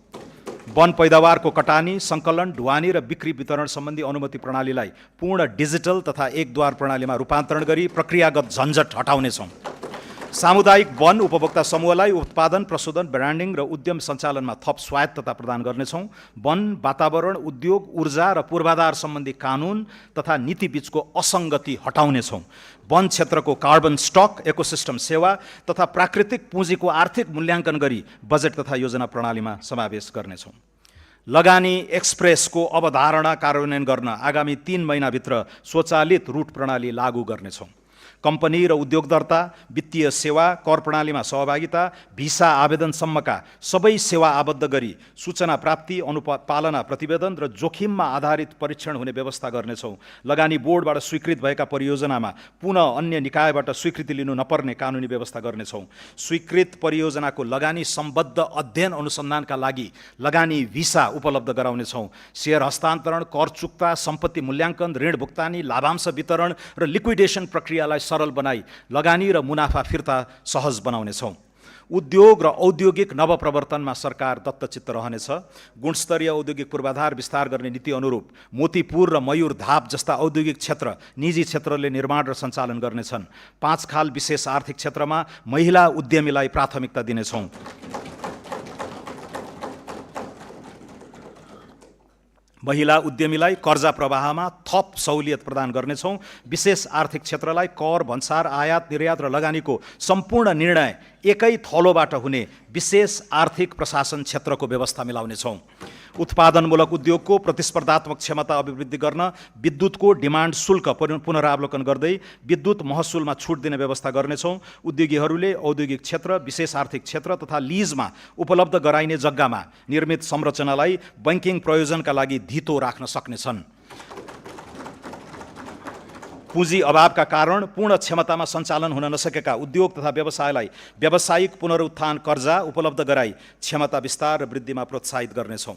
वन पैदावारको कटानी, सङ्कलन, ढुवानी र बिक्री वितरण सम्बन्धी अनुमति प्रणालीलाई पूर्ण डिजिटल तथा एकद्वार प्रणालीमा रूपान्तरण गरी प्रक्रियागत झन्झट हटाउनेछौँ। सामुदायिक वन उपभोक्ता समूहलाई उत्पादन, प्रशोधन, ब्रान्डिङ र उद्यम सञ्चालनमा थप स्वायत्तता प्रदान गर्नेछौँ। वन, वातावरण, उद्योग, ऊर्जा र पूर्वाधार सम्बन्धी कानुन तथा नीति बीचको असङ्गति हटाउनेछौँ। वन क्षेत्रको कार्बन स्टक, इकोसिस्टम सेवा तथा प्राकृतिक पुँजीको आर्थिक मूल्याङ्कन गरी बजेट तथा योजना प्रणालीमा समावेश गर्नेछौँ। लगानी एक्सप्रेसको अवधारणा कार्यान्वयन गर्न आगामी 3 महिनाभित्र स्वचालित रूट प्रणाली लागू गर्नेछौँ। कम्पनी र उद्योग दर्ता, वित्तीय सेवा, कर प्रणालीमा सहभागिता, भिसा आवेदनसम्मका सबै सेवा आबद्ध गरी सूचना प्राप्ति, अनुपालना प्रतिवेदन र जोखिममा आधारित परीक्षण हुने व्यवस्था गर्नेछौँ। लगानी बोर्डबाट स्वीकृत भएका परियोजनामा पुनः अन्य निकायबाट स्वीकृति लिनु नपर्ने कानुनी व्यवस्था गर्नेछौँ। स्वीकृत परियोजनाको लगानी सम्बद्ध अध्ययन अनुसन्धानका लागि लगानी भिसा उपलब्ध गराउनेछौँ। सेयर हस्तान्तरण, कर चुक्ता, सम्पत्ति मूल्याङ्कन, ऋण भुक्तानी, लाभांश वितरण र लिक्विडेसन प्रक्रियालाई सरल बनाई लगानी र मुनाफा फिर्ता सहज बनाउनेछौँ। उद्योग र औद्योगिक नवप्रवर्तनमा सरकार दत्तचित्त रहनेछ। गुणस्तरीय औद्योगिक पूर्वाधार विस्तार गर्ने नीति अनुरूप मोतीपुर र मयूर धाप जस्ता औद्योगिक क्षेत्र निजी क्षेत्रले निर्माण र सञ्चालन गर्नेछन्। 5 खाल विशेष आर्थिक क्षेत्रमा महिला उद्यमीलाई प्राथमिकता दिनेछौँ। महिला उद्यमीलाई कर्जा प्रवाहमा थप सहुलियत प्रदान गर्नेछौँ। विशेष आर्थिक क्षेत्रलाई कर, भन्सार, आयात, निर्यात र लगानीको सम्पूर्ण निर्णय एकै थलोबाट हुने विशेष आर्थिक प्रशासन क्षेत्रको व्यवस्था मिलाउनेछौँ। उत्पादनमूलक उद्योगको प्रतिस्पर्धात्मक क्षमता अभिवृद्धि गर्न विद्युतको डिमान्ड शुल्क पुनरावलोकन गर्दै विद्युत महसुलमा छुट दिने व्यवस्था गर्नेछौँ। उद्योगीहरूले औद्योगिक क्षेत्र, विशेष आर्थिक क्षेत्र तथा लिजमा उपलब्ध गराइने जग्गामा निर्मित संरचनालाई बैंकिङ प्रयोजनका लागि धितो राख्न सक्नेछन्। पुँजी अभावका कारण पूर्ण क्षमतामा सञ्चालन हुन नसकेका उद्योग तथा व्यवसायलाई व्यावसायिक पुनरुत्थान कर्जा उपलब्ध गराई क्षमता विस्तार र वृद्धिमा प्रोत्साहित गर्नेछौँ।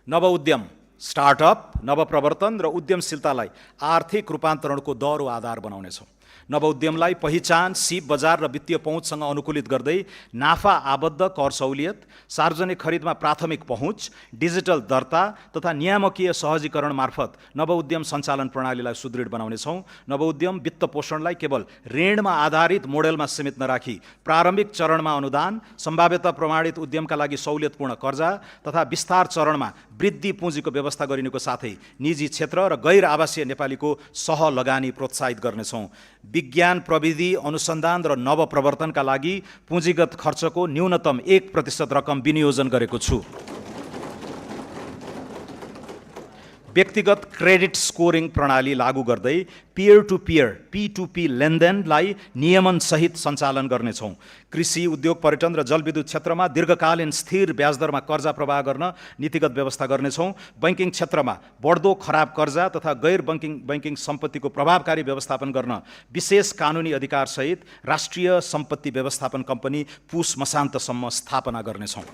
नवउद्यम, स्टार्टअप, नवप्रवर्तन र उद्यमशीलतालाई आर्थिक रूपान्तरणको दह्रो आधार बनाउनेछौँ। नवउद्यमलाई पहिचान, सिप बजार र वित्तीय पहुँचसँग अनुकूलित गर्दै नाफा आबद्ध कर सहुलियत, सार्वजनिक खरिदमा प्राथमिक पहुँच, डिजिटल दर्ता तथा नियामकीय सहजीकरण मार्फत नवउद्यम सञ्चालन प्रणालीलाई सुदृढ बनाउनेछौँ। नवउद्यम वित्त पोषणलाई केवल ऋणमा आधारित मोडेलमा सीमित नराखी प्रारम्भिक चरणमा अनुदान, सम्भाव्यता प्रमाणित उद्यमका लागि सहुलियतपूर्ण कर्जा तथा विस्तार चरणमा वृद्धि पुँजीको व्यवस्था गरिनुको साथै निजी क्षेत्र र गैर आवासीय नेपालीको सहलगानी प्रोत्साहित गर्नेछौँ। विज्ञान, प्रविधि, अनुसन्धान र नवप्रवर्तनका लागि पुँजीगत खर्चको न्यूनतम 1% रकम विनियोजन गरेको छु। व्यक्तिगत क्रेडिट स्कोरिङ प्रणाली लागू गर्दै पियर टु पियर P2P लेनदेनलाई नियमनसहित सञ्चालन गर्नेछौँ। कृषि, उद्योग, पर्यटन र जलविद्युत क्षेत्रमा दीर्घकालीन स्थिर ब्याजदरमा कर्जा प्रवाह गर्न नीतिगत व्यवस्था गर्नेछौँ। बैङ्किङ क्षेत्रमा बढ्दो खराब कर्जा तथा गैर बैङ्किङ सम्पत्तिको प्रभावकारी व्यवस्थापन गर्न विशेष कानुनी अधिकारसहित राष्ट्रिय सम्पत्ति व्यवस्थापन कम्पनी पुस मसान्तसम्म स्थापना गर्नेछौँ।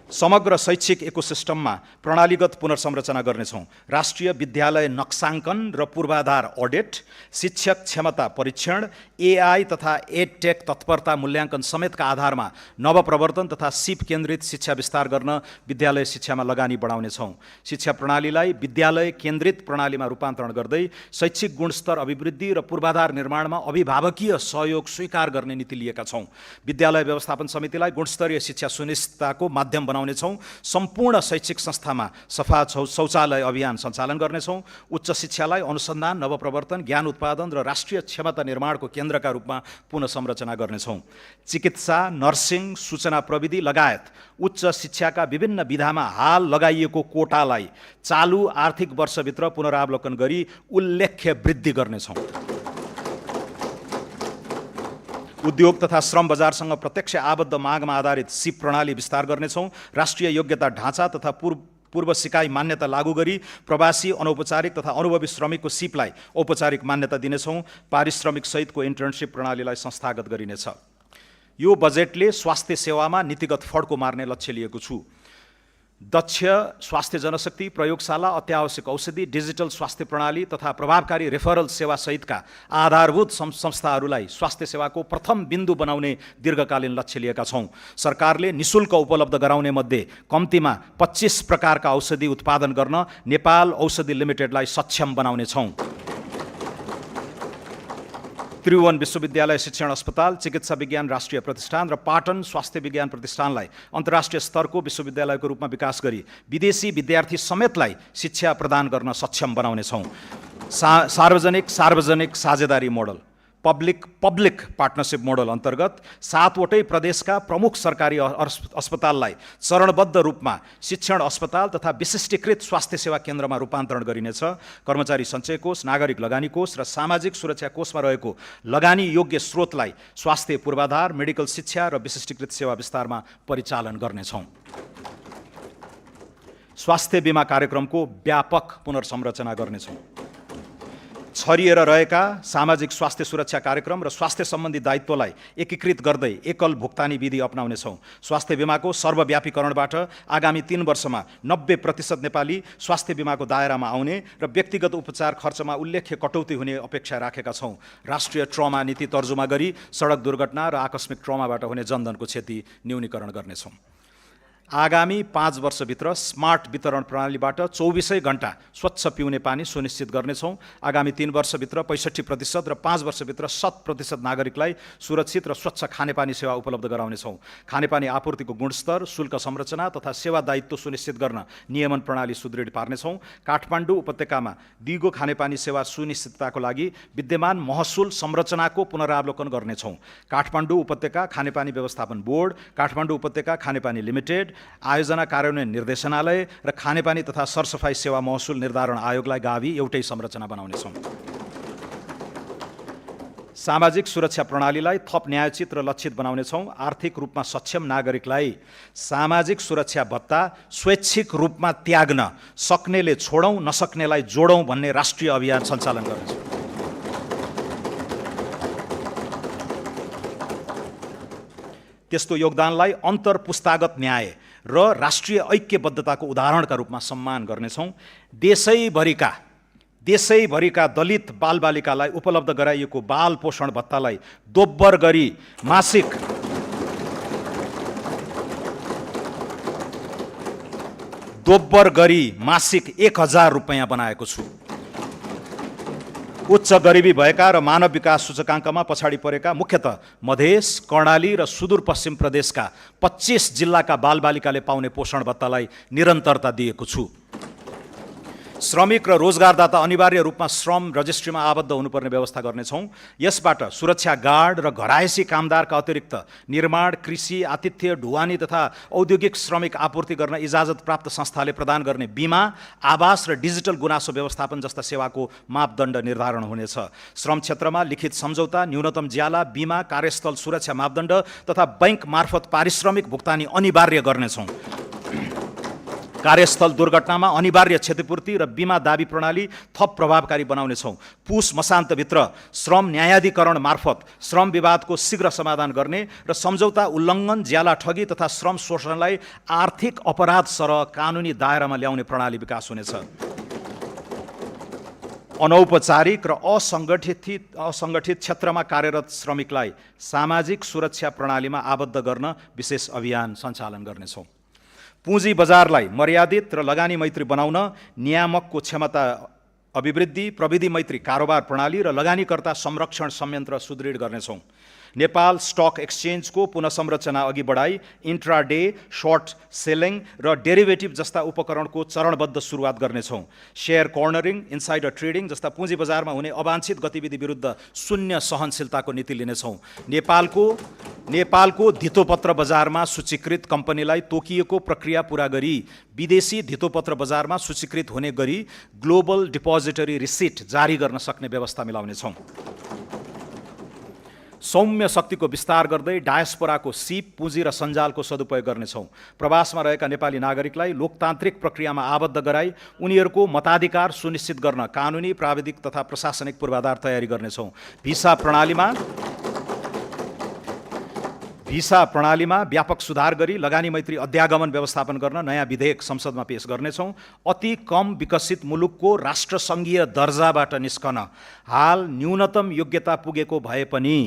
समग्र शैक्षिक इकोसिस्टममा प्रणालीगत पुनर्संरचना गर्नेछौँ। राष्ट्रिय विद्यालय नक्साङ्कन र पूर्वाधार अडिट, शिक्षक क्षमता परीक्षण, AI तथा एडटेक तत्परता मूल्याङ्कन समेतका आधारमा नवप्रवर्तन तथा सिप केन्द्रित शिक्षा विस्तार गर्न विद्यालय शिक्षामा लगानी बढाउनेछौँ। शिक्षा प्रणालीलाई विद्यालय केन्द्रित प्रणालीमा रूपान्तरण गर्दै शैक्षिक गुणस्तर अभिवृद्धि र पूर्वाधार निर्माणमा अभिभावकीय सहयोग स्वीकार गर्ने नीति लिएका छौँ। विद्यालय व्यवस्थापन समितिलाई गुणस्तरीय शिक्षा सुनिश्चितताको माध्यम बनाउनेछौँ। सम्पूर्ण शैक्षिक संस्थामा सफा शौचालय अभियान सञ्चालन गर्नेछौँ। उच्च शिक्षालाई अनुसन्धान, नवप्रवर्तन, ज्ञान उत्पादन र राष्ट्रिय क्षमता निर्माणको केन्द्रका रूपमा पुनः संरचना गर्नेछौँ। चिकित्सा, नर्सिङ, सूचना प्रविधि लगायत उच्च शिक्षाका विभिन्न विधामा हाल लगाइएको कोटालाई चालु आर्थिक वर्षभित्र पुनरावलोकन गरी उल्लेख्य वृद्धि गर्नेछौँ। उद्योग तथा श्रम बजारसँग प्रत्यक्ष आबद्ध मागमा आधारित सिप प्रणाली विस्तार गर्नेछौँ। राष्ट्रिय योग्यता ढाँचा तथा पूर्व सिकाइ मान्यता लागू गरी प्रवासी, अनौपचारिक तथा अनुभवी श्रमिकको सिपलाई औपचारिक मान्यता दिनेछौँ। पारिश्रमिक सहितको इन्टर्नसिप प्रणालीलाई संस्थागत गरिनेछ। यो बजेटले स्वास्थ्य सेवामा नीतिगत फड्को मार्ने लक्ष्य लिएको छु। दक्ष स्वास्थ्य जनशक्ति, प्रयोगशाला, अत्यावश्यक औषधि, डिजिटल स्वास्थ्य प्रणाली तथा प्रभावकारी रेफरल सेवा सहितका आधारभूत संस्थाहरूलाई स्वास्थ्य सेवाको प्रथम बिन्दु बनाउने दीर्घकालीन लक्ष्य लिएका छौँ। सरकारले निशुल्क उपलब्ध गराउने मध्ये कम्तीमा 25 प्रकारका औषधि उत्पादन गर्न नेपाल औषधि लिमिटेडलाई सक्षम बनाउनेछौँ। त्रिभुवन विश्वविद्यालय शिक्षण अस्पताल, चिकित्सा विज्ञान राष्ट्रिय प्रतिष्ठान र पाटन स्वास्थ्य विज्ञान प्रतिष्ठानलाई अन्तर्राष्ट्रिय स्तरको विश्वविद्यालयको रूपमा विकास गरी विदेशी विद्यार्थी समेतलाई शिक्षा प्रदान गर्न सक्षम बनाउनेछौँ। सार्वजनिक साझेदारी मोडल, पब्लिक पार्टनरसिप मोडल अन्तर्गत 7 वटै प्रदेशका प्रमुख सरकारी अस्पताललाई चरणबद्ध रूपमा शिक्षण अस्पताल तथा विशिष्टीकृत स्वास्थ्य सेवा केन्द्रमा रूपान्तरण गरिनेछ। कर्मचारी सञ्चय कोष, नागरिक लगानी कोष र सामाजिक सुरक्षा कोषमा रहेको लगानी योग्य स्रोतलाई स्वास्थ्य पूर्वाधार, मेडिकल शिक्षा र विशिष्टीकृत सेवा विस्तारमा परिचालन गर्नेछौँ। स्वास्थ्य बीमा कार्यक्रमको व्यापक पुनर्संरचना गर्नेछौँ। छरिएर रहेका सामाजिक स्वास्थ्य सुरक्षा कार्यक्रम र स्वास्थ्य सम्बन्धी दायित्वलाई एकीकृत गर्दै एकल भुक्तानी विधि अपनाउनेछौँ। स्वास्थ्य बीमाको सर्वव्यापीकरणबाट आगामी 3 वर्षमा 90% नेपाली स्वास्थ्य बीमाको दायरामा आउने र व्यक्तिगत उपचार खर्चमा उल्लेख्य कटौती हुने अपेक्षा राखेका छौँ। राष्ट्रिय ट्रमा नीति तर्जुमा गरी सडक दुर्घटना र आकस्मिक ट्रमाबाट हुने जनधनको क्षति न्यूनीकरण गर्नेछौँ। आगामी 5 वर्षभित्र स्मार्ट वितरण प्रणालीबाट 24 घण्टा स्वच्छ पिउने पानी सुनिश्चित गर्नेछौँ। आगामी 3 वर्षभित्र 65% र 5 वर्षभित्र 100% नागरिकलाई सुरक्षित र स्वच्छ खानेपानी सेवा उपलब्ध गराउनेछौँ। खानेपानी आपूर्तिको गुणस्तर, शुल्क संरचना तथा सेवा दायित्व सुनिश्चित गर्न नियमन प्रणाली सुदृढ पार्नेछौँ। काठमाडौँ उपत्यकामा दिगो खानेपानी सेवा सुनिश्चितताको लागि विद्यमान महसुल संरचनाको पुनरावलोकन गर्नेछौँ। काठमाडौँ उपत्यका खानेपानी व्यवस्थापन बोर्ड, काठमाडौँ उपत्यका खानेपानी लिमिटेड, आयोजना कार्यान्वयन निर्देशनालय र खानेपानी तथा सरसफाई सेवा महसुल निर्धारण आयोगलाई गाभी एउटै संरचना बनाउनेछौँ। सामाजिक सुरक्षा प्रणालीलाई थप न्यायोचित र लक्षित बनाउनेछौँ। आर्थिक रूपमा सक्षम नागरिकलाई सामाजिक सुरक्षा भत्ता स्वैच्छिक रूपमा त्याग्न सक्नेले छोडौँ, नसक्नेलाई जोडौँ भन्ने राष्ट्रिय अभियान सञ्चालन गर्नेछौँ। त्यस्तो योगदानलाई अन्तर्पुस्तागत न्याय र राष्ट्रिय ऐक्यबद्धताको उदाहरणका रूपमा सम्मान गर्नेछौँ। देशैभरिका दलित बालबालिकालाई उपलब्ध गराइएको बाल पोषण भत्तालाई दोब्बर गरी मासिक 1000 रुपैयाँ बनाएको छु। उच्च गरिबी भएका र मानव विकास सूचकाङ्कमा पछाडि परेका मुख्यतः मधेस, कर्णाली र सुदूरपश्चिम प्रदेशका 25 जिल्लाका बालबालिकाले पाउने पोषण भत्तालाई निरन्तरता दिएको छु। श्रमिक र रोजगारदाता अनिवार्य रूपमा श्रम रजिस्ट्रीमा आबद्ध हुनुपर्ने व्यवस्था गर्नेछौँ। यसबाट सुरक्षा गार्ड र घरायसी कामदारका अतिरिक्त निर्माण, कृषि, आतिथ्य, ढुवानी तथा औद्योगिक श्रमिक आपूर्ति गर्न इजाजत प्राप्त संस्थाले प्रदान गर्ने बिमा, आवास र डिजिटल गुनासो व्यवस्थापन जस्ता सेवाको मापदण्ड निर्धारण हुनेछ। श्रम क्षेत्रमा लिखित सम्झौता, न्यूनतम ज्याला, बिमा, कार्यस्थल सुरक्षा मापदण्ड तथा बैंक मार्फत पारिश्रमिक भुक्तानी अनिवार्य गर्नेछौँ। कार्यस्थल दुर्घटनामा अनिवार्य क्षतिपूर्ति र बिमा दाबी प्रणाली थप प्रभावकारी बनाउनेछौँ। पुस मसान्तभित्र श्रम न्यायाधिकरण मार्फत श्रम विवादको शीघ्र समाधान गर्ने र सम्झौता उल्लङ्घन, ज्याला ठगी तथा श्रम शोषणलाई आर्थिक अपराध सरह कानुनी दायरामा ल्याउने प्रणाली विकास हुनेछ। अनौपचारिक र असङ्गठित क्षेत्रमा कार्यरत श्रमिकलाई सामाजिक सुरक्षा प्रणालीमा आबद्ध गर्न विशेष अभियान सञ्चालन गर्नेछौँ। पुँजी बजारलाई मर्यादित र लगानी मैत्री बनाउन नियामकको क्षमता अभिवृद्धि, प्रविधि मैत्री कारोबार प्रणाली र लगानीकर्ता संरक्षण संयन्त्र सुदृढ गर्नेछौँ। नेपाल स्टक एक्सचेन्जको पुनः संरचना अघि बढाई इन्ट्राडे, सर्ट सेलिङ र डेरिभेटिभ जस्ता उपकरणको चरणबद्ध सुरुवात गर्नेछौँ। सेयर कर्नरिङ, इन्साइडर ट्रेडिङ जस्ता पुँजी बजारमा हुने अवांछित गतिविधि विरुद्ध शून्य सहनशीलताको नीति लिनेछौँ। नेपालको धितोपत्र बजारमा सूचीकृत कम्पनीलाई तोकिएको प्रक्रिया पूरा गरी विदेशी धितोपत्र बजारमा सूचीकृत हुने गरी ग्लोबल डिपोजिटरी रिसिट जारी गर्न सक्ने व्यवस्था मिलाउनेछौँ। सौम्य शक्तिको विस्तार गर्दै डायस्पोराको सिप, पुँजी र सञ्जालको सदुपयोग गर्नेछौँ। प्रवासमा रहेका नेपाली नागरिकलाई लोकतान्त्रिक प्रक्रियामा आबद्ध गराई उनीहरूको मताधिकार सुनिश्चित गर्न कानुनी, प्राविधिक तथा प्रशासनिक पूर्वाधार तयारी गर्नेछौँ। भिसा प्रणालीमा व्यापक सुधार गरी लगानी मैत्री अध्यागमन व्यवस्थापन गर्न नयाँ विधेयक संसदमा पेश गर्नेछौँ। अति कम विकसित मुलुकको राष्ट्रसङ्घीय दर्जाबाट निस्कन हाल न्यूनतम योग्यता पुगेको भए पनि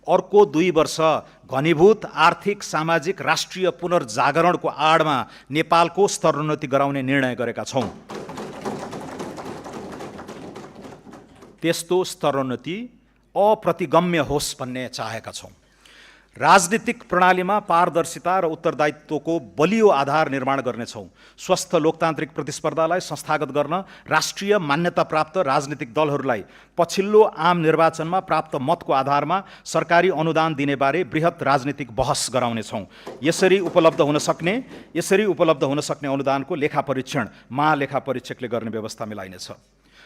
अर्को 2 वर्ष घनीभूत आर्थिक, सामाजिक, राष्ट्रिय पुनर्जागरणको आडमा नेपालको स्तरोन्नति गराउने निर्णय गरेका छौँ। त्यस्तो स्तरोन्नति अप्रतिगम्य होस् भन्ने चाहेका छौँ। राजनीतिक प्रणालीमा पारदर्शिता र उत्तरदायित्वको बलियो आधार निर्माण गर्नेछौँ। स्वस्थ लोकतान्त्रिक प्रतिस्पर्धालाई संस्थागत गर्न राष्ट्रिय मान्यता प्राप्त राजनीतिक दलहरूलाई पछिल्लो आम निर्वाचनमा प्राप्त मतको आधारमा सरकारी अनुदान दिने बारे बृहत राजनीतिक बहस गराउनेछौँ। यसरी उपलब्ध हुन सक्ने अनुदानको लेखा परीक्षण महालेखा परीक्षकले गर्ने व्यवस्था मिलाइनेछ।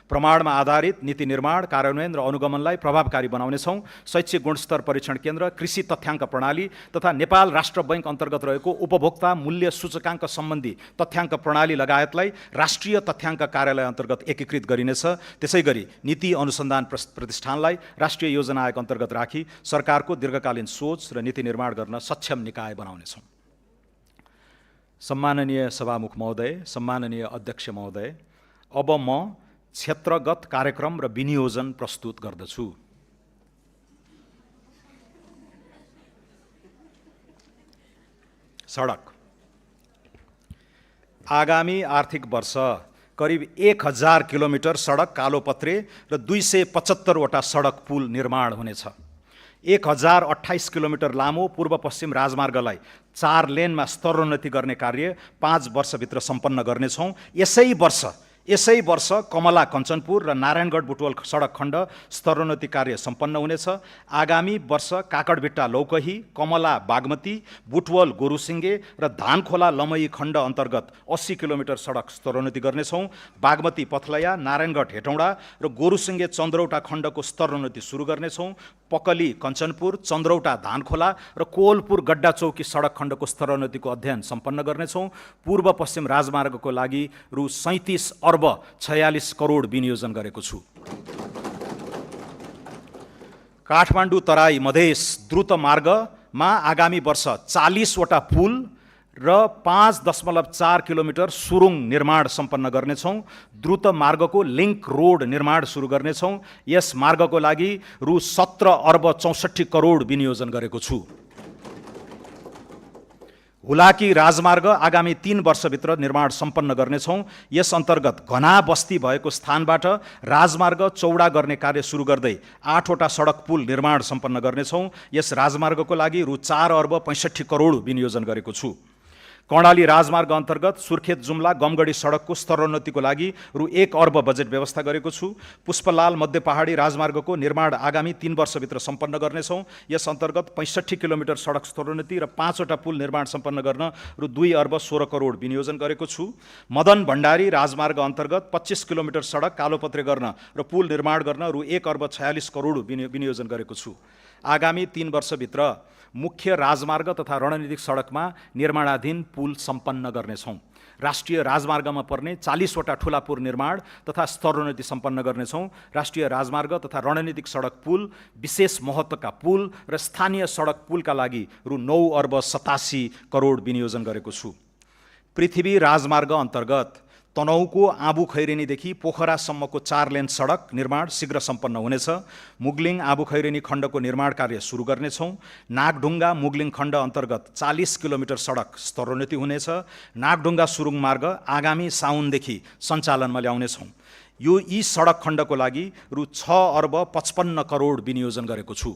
प्रमाणमा आधारित नीति निर्माण, कार्यान्वयन र अनुगमनलाई प्रभावकारी बनाउनेछौँ। शैक्षिक गुणस्तर परीक्षण केन्द्र, कृषि तथ्याङ्क प्रणाली तथा नेपाल राष्ट्र बैङ्क अन्तर्गत रहेको उपभोक्ता मूल्य सूचकाङ्क सम्बन्धी तथ्याङ्क प्रणाली लगायतलाई राष्ट्रिय तथ्याङ्क कार्यालय अन्तर्गत एकीकृत गरिनेछ। त्यसै गरी नीति अनुसन्धान प्रतिष्ठानलाई राष्ट्रिय योजना आयोग अन्तर्गत राखी सरकारको दीर्घकालीन सोच र नीति निर्माण गर्न सक्षम निकाय बनाउनेछौँ। सम्माननीय सभामुख महोदय, सम्माननीय अध्यक्ष महोदय, अब म क्षेत्रगत कार्यक्रम र विनियोजन प्रस्तुत गर्दछु। सडक। आगामी आर्थिक वर्ष करिब 1000 किलोमिटर सडक, कालोपत्रे र 275 वटा सडक पुल निर्माण हुनेछ। 1028 किलोमिटर लामो पूर्व पश्चिम राजमार्गलाई 4 लेनमा स्तरोन्नति गर्ने कार्य 5 वर्षभित्र सम्पन्न गर्नेछौँ। यसै वर्ष कमला कञ्चनपुर र नारायणगढ बुटवल सडक खण्ड स्तरोन्नति कार्य सम्पन्न हुनेछ। आगामी वर्ष काकडभिट्टा लौकही, कमला बागमती, बुटवल गोरुसिङ्गे र धानखोला लमही खण्ड अन्तर्गत 80 किलोमिटर सडक स्तरोन्नति गर्नेछौँ। बागमती पथलया, नारायणगढ हेटौँडा र गोरुसिङ्गे चन्द्रौटा खण्डको स्तरोन्नति सुरु गर्नेछौँ। पकली कञ्चनपुर, चन्द्रौटा धानखोला र कोवलपुर गड्डा चौकी सडक खण्डको स्तरोन्नतिको अध्ययन सम्पन्न गर्नेछौँ। पूर्व पश्चिम राजमार्गको लागि रु 37 अर्ब 46 करोड विनियोजन गरेको छु। काठमाडौँ तराई मधेस द्रुत मार्गमा आगामी वर्ष 40 वटा पुल र 5.4 किलोमिटर सुरुङ निर्माण सम्पन्न गर्नेछौँ। द्रुत मार्गको लिङ्क रोड निर्माण सुरु गर्नेछौँ। यस मार्गको लागि रु 17 अर्ब 64 करोड विनियोजन गरेको छु। हुलाकी राजमार्ग आगामी 3 वर्षभित्र निर्माण सम्पन्न गर्नेछौँ। यस अन्तर्गत घना बस्ती भएको स्थानबाट राजमार्ग चौडा गर्ने कार्य सुरु गर्दै 8 वटा सडक पुल निर्माण सम्पन्न गर्नेछौँ। यस राजमार्गको लागि रु 4 अर्ब 65 करोड विनियोजन गरेको छु। कर्णाली राजमार्ग अन्तर्गत सुर्खेत जुम्ला गमगढी सडकको स्तरोन्नतिको लागि रु 1 अर्ब बजेट व्यवस्था गरेको छु। पुष्पलाल मध्य पहाडी राजमार्गको निर्माण आगामी 3 वर्षभित्र सम्पन्न गर्नेछौँ। यस अन्तर्गत 65 किलोमिटर सडक स्तरोन्नति र 5वटा पुल निर्माण सम्पन्न गर्न रु 2 अर्ब 16 करोड विनियोजन गरेको छु। मदन भण्डारी राजमार्ग अन्तर्गत 25 किलोमिटर सडक कालोपत्रे गर्न र पुल निर्माण गर्न रु 1 अर्ब 46 करोड विनियोजन गरेको छु। आगामी 3 वर्षभित्र मुख्य राजमार्ग तथा रणनीतिक सडकमा निर्माणाधीन पुल सम्पन्न गर्नेछौँ। राष्ट्रिय राजमार्गमा पर्ने 40वटा ठुला पुल निर्माण तथा स्तरोन्नति सम्पन्न गर्नेछौँ। राष्ट्रिय राजमार्ग तथा रणनीतिक सडक पुल, विशेष महत्त्वका पुल र स्थानीय सडक पुलका लागि रु 9 अर्ब 87 करोड विनियोजन गरेको छु। पृथ्वी राजमार्ग अन्तर्गत तनहुको आबु खैरेनीदेखि पोखरासम्मको 4 लेन सडक निर्माण शीघ्र सम्पन्न हुनेछ। मुगलिङ आबु खैरेनी खण्डको निर्माण कार्य सुरु गर्नेछौँ। नागढुङ्गा मुगलिङ खण्ड अन्तर्गत 40 किलोमिटर सडक स्तरोन्नति हुनेछ। नागढुङ्गा सुरुङ मार्ग आगामी साउनदेखि सञ्चालनमा ल्याउनेछौँ। यी सडक खण्डको लागि रु 6 अर्ब 55 करोड विनियोजन गरेको छु।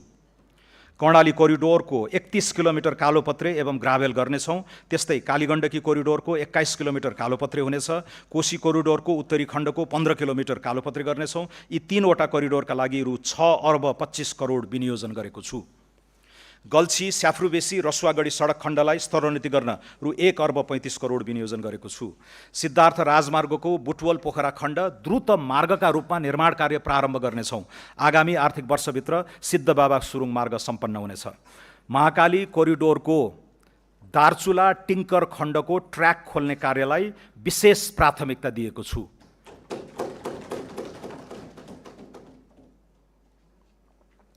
कर्णाली कोरिडोरको 31 किलोमिटर कालोपत्रे एवं ग्राभेल गर्नेछौँ। त्यस्तै कालीगण्डकी कोरिडोरको 21 किलोमिटर कालोपत्रे हुनेछ। कोशी कोरिडोरको उत्तरी खण्डको 15 किलोमिटर कालोपत्रे गर्नेछौँ। यी 3वटा कोरिडोरका लागि रु 6 अर्ब 25 करोड विनियोजन गरेको छु। गल्छी स्याफ्रुबेसी रसुवागढी सडक खण्डलाई स्तरोन्नति गर्न रु 1 अर्ब 35 करोड विनियोजन गरेको छु। सिद्धार्थ राजमार्गको बुटवल पोखरा खण्ड द्रुत मार्गका रूपमा निर्माण कार्य प्रारम्भ गर्नेछौँ। आगामी आर्थिक वर्षभित्र सिद्धबाबा सुरुङ मार्ग सम्पन्न हुनेछ। महाकाली कोरिडोरको दार्चुला टिङ्कर खण्डको ट्र्याक खोल्ने कार्यलाई विशेष प्राथमिकता दिएको छु।